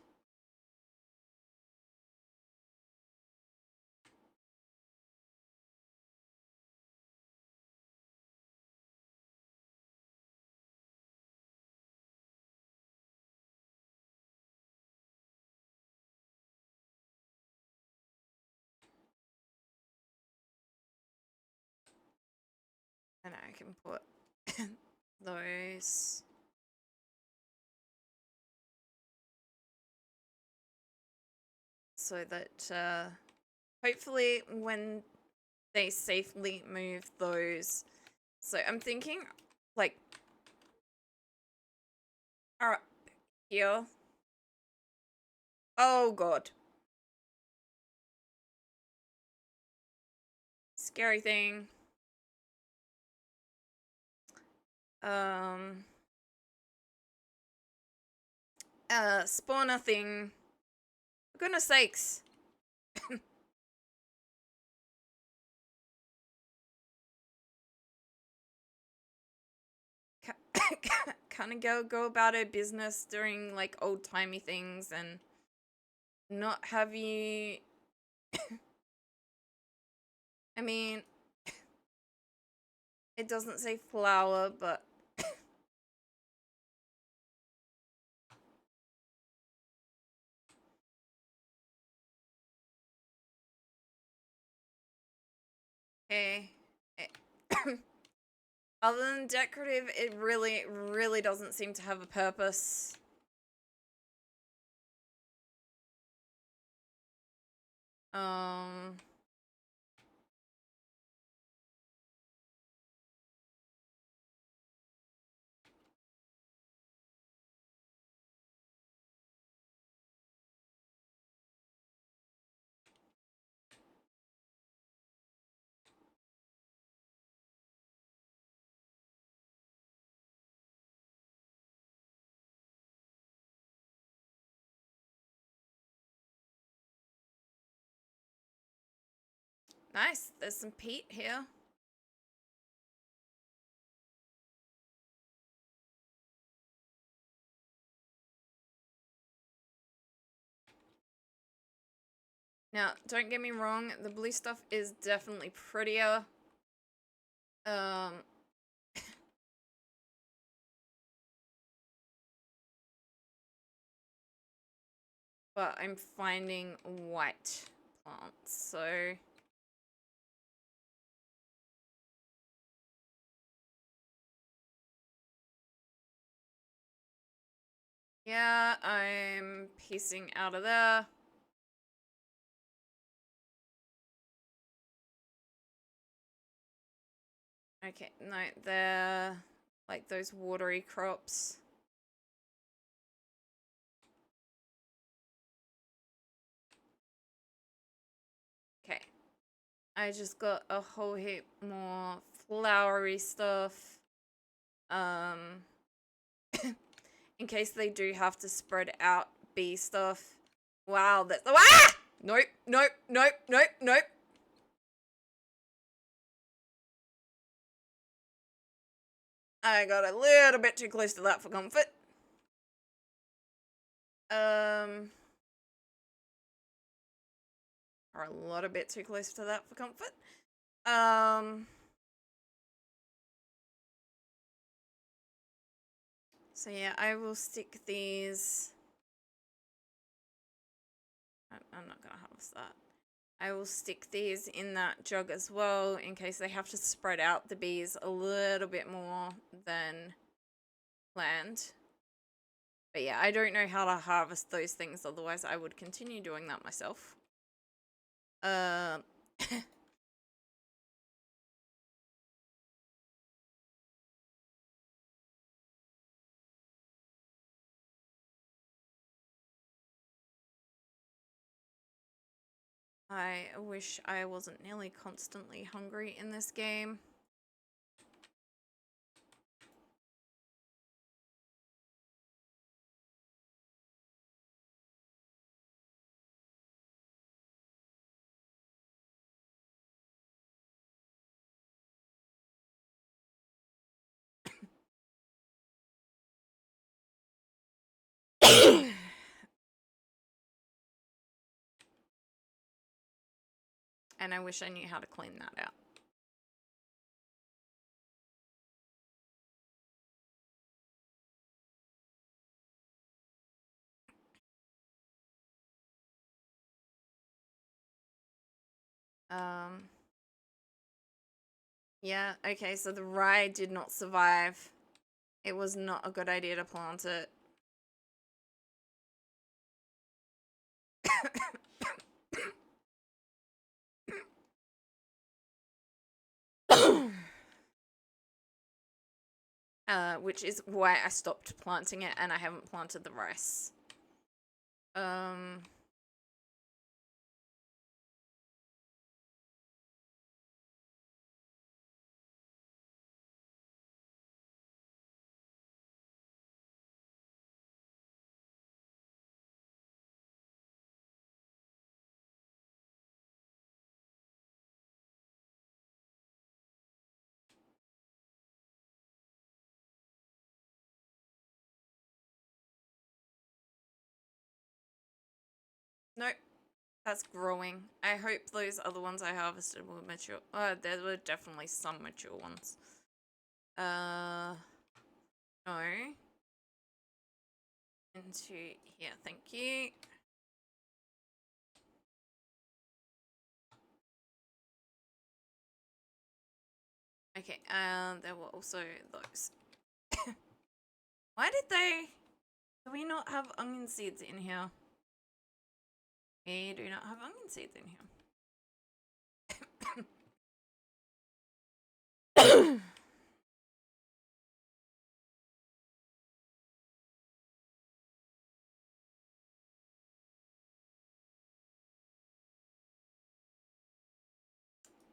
And I can put those. So that hopefully when they safely move those. So I'm thinking like alright here. Oh god. Scary thing. Spawner thing. For goodness sakes. Kind of go about her business doing like old timey things and not have you. I mean, it doesn't say flower, but hey. Other than decorative, it really doesn't seem to have a purpose. Um. Nice. There's some peat here. Now, don't get me wrong, the blue stuff is definitely prettier. But I'm finding white plants, so... Yeah, I'm piecing out of there. Okay, no, they're like those watery crops. Okay. I just got a whole heap more flowery stuff. In case they do have to spread out bee stuff. Wow, that's... Ah! Nope, nope, nope, nope, nope. I got a little bit too close to that for comfort. Or a lot of bit too close to that for comfort. So yeah, I will stick these... I'm not gonna harvest that. I will stick these in that jug as well in case they have to spread out the bees a little bit more than planned. But yeah, I don't know how to harvest those things, otherwise I would continue doing that myself. I wish I wasn't nearly constantly hungry in this game. And I wish I knew how to clean that out. Yeah, okay, so the rye did not survive. It was not a good idea to plant it. Which is why I stopped planting it and I haven't planted the rice. Nope. That's growing. I hope those other ones I harvested will mature. There were definitely some mature ones. No. Into here, thank you. Okay, there were also those. Why did they... Do we not have onion seeds in here? We do not have onion seeds in here.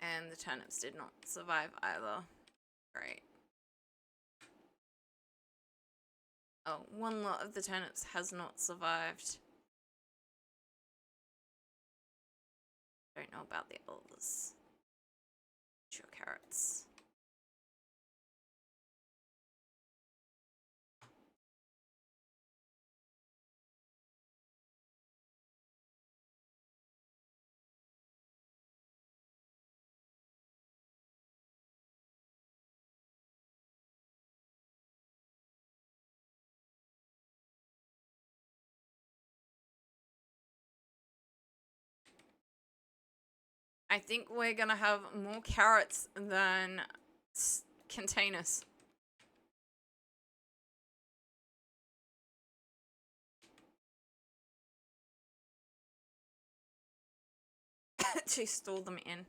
And the turnips did not survive either. Great. Oh, one lot of the turnips has not survived. Don't know about the others. Mature carrots. I think we're gonna have more carrots than containers. To store them in.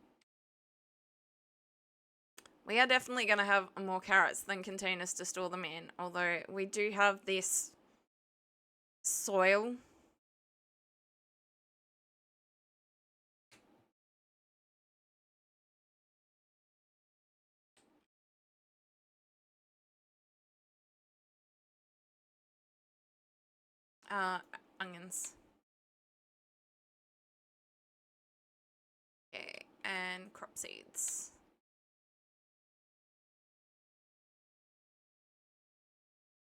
We are definitely going to have more carrots than containers to store them in, although we do have this soil. Onions. Okay, and crop seeds.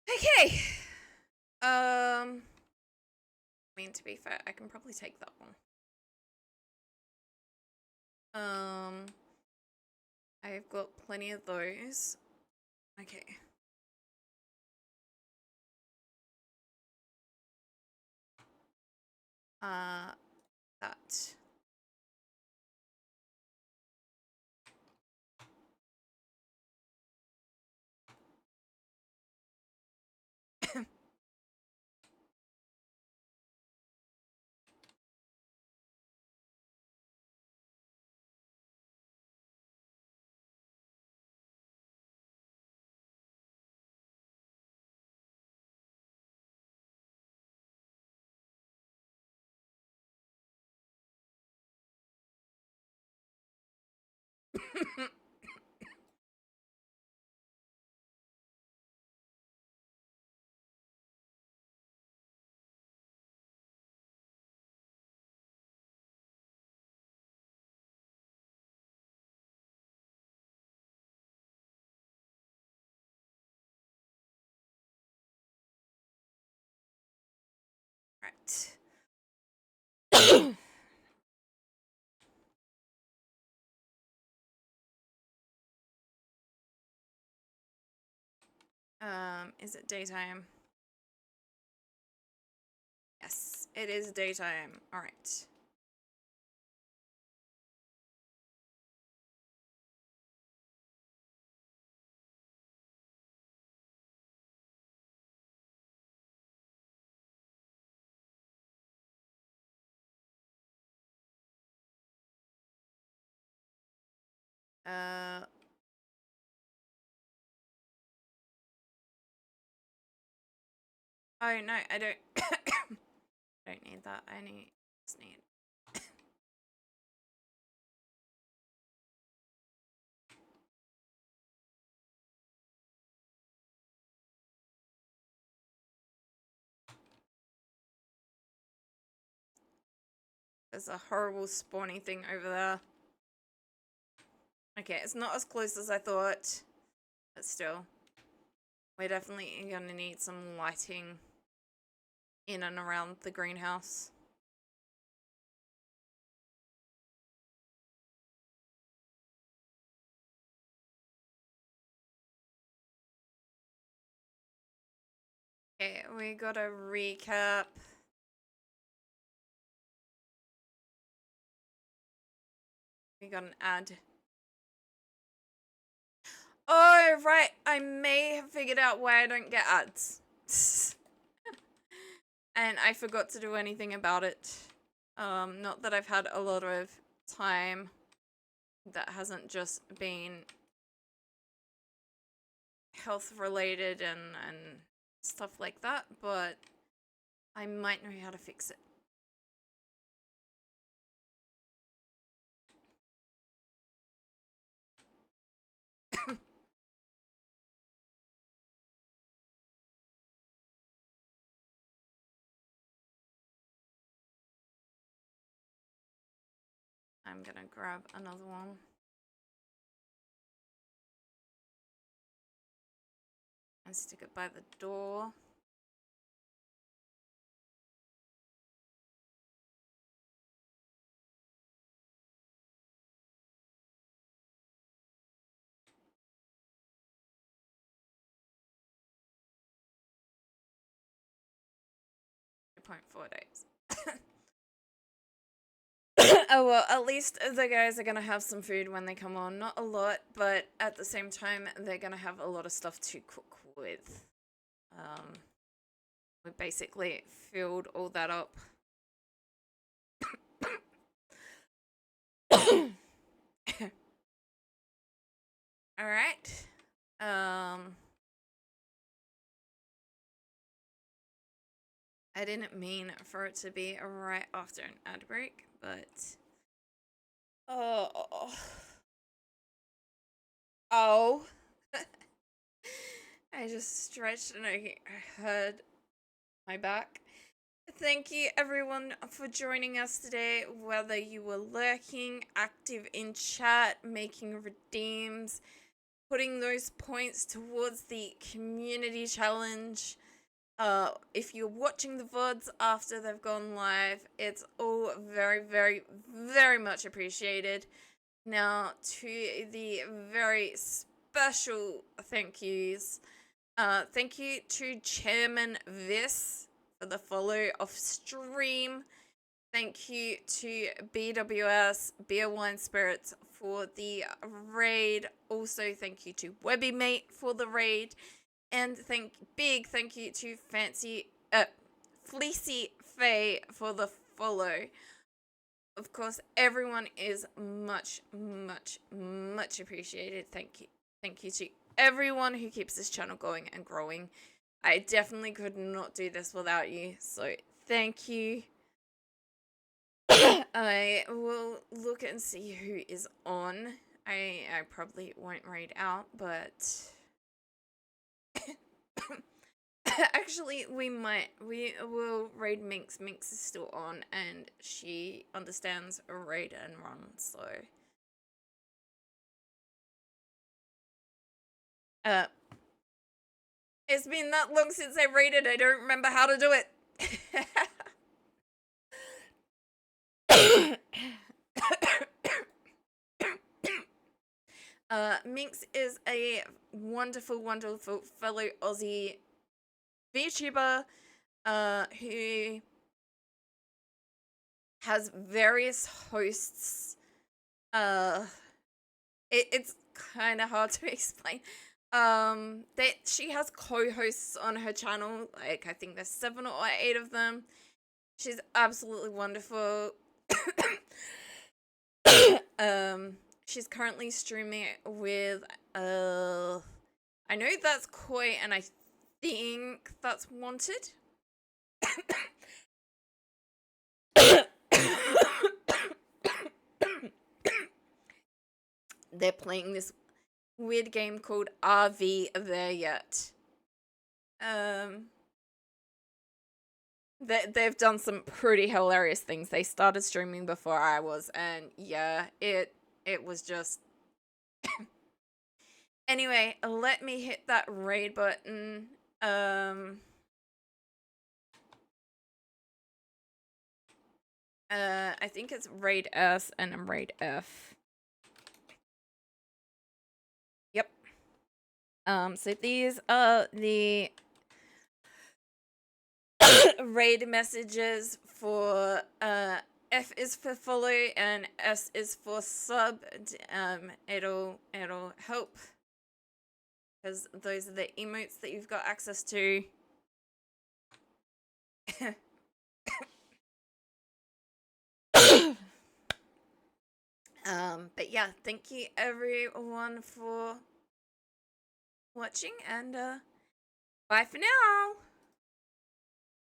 Okay. I mean, to be fair, I can probably take that one. I've got plenty of those. Okay. That. Right. Is it daytime? Yes, it is daytime. All right. Oh no, I don't. Don't need that. I just need. There's a horrible spawning thing over there. Okay, it's not as close as I thought, but still, we're definitely gonna need some lighting in and around the greenhouse. Okay, we gotta recap. We got an ad. Oh, right. I may have figured out why I don't get ads. And I forgot to do anything about it. Not that I've had a lot of time. That hasn't just been health related and stuff like that, but I might know how to fix it. I'm gonna grab another one. And stick it by the door. .4 days. Oh well, at least the guys are gonna have some food when they come on. Not a lot, but at the same time, they're gonna have a lot of stuff to cook with. Um, we basically filled all that up. All right. I didn't mean for it to be right after an ad break, but oh, oh. I just stretched and I heard my back. Thank you everyone for joining us today, whether you were lurking, active in chat, making redeems, putting those points towards the community challenge. If you're watching the VODs after they've gone live, it's all very, very, very much appreciated. Now, to the very special thank yous. Thank you to Chairman Vis for the follow off stream. Thank you to BWS Beer Wine Spirits for the raid. Also, thank you to WebbyMate for the raid. And big thank you to Fleecy Faye for the follow. Of course, everyone is much, much, much appreciated. Thank you. Thank you to everyone who keeps this channel going and growing. I definitely could not do this without you. So thank you. I will look and see who is on. I probably won't raid out, but actually we will raid Minx. Minx is still on and she understands raid and run, so it's been that long since I raided, I don't remember how to do it. Minx is a wonderful, wonderful fellow Aussie VTuber who has various hosts. It's kind of hard to explain. She has co-hosts on her channel. Like I think there's 7 or 8 of them. She's absolutely wonderful. She's currently streaming with I know that's Koi and I think that's Wanted. They're playing this weird game called RV There Yet. They've done some pretty hilarious things. They started streaming before I was, and yeah, it was just anyway, let me hit that raid button. I think it's raid S and I'm raid F. Yep. So these are the raid messages for F is for follow and S is for sub. It'll help because those are the emotes that you've got access to. But yeah, thank you everyone for watching and bye for now.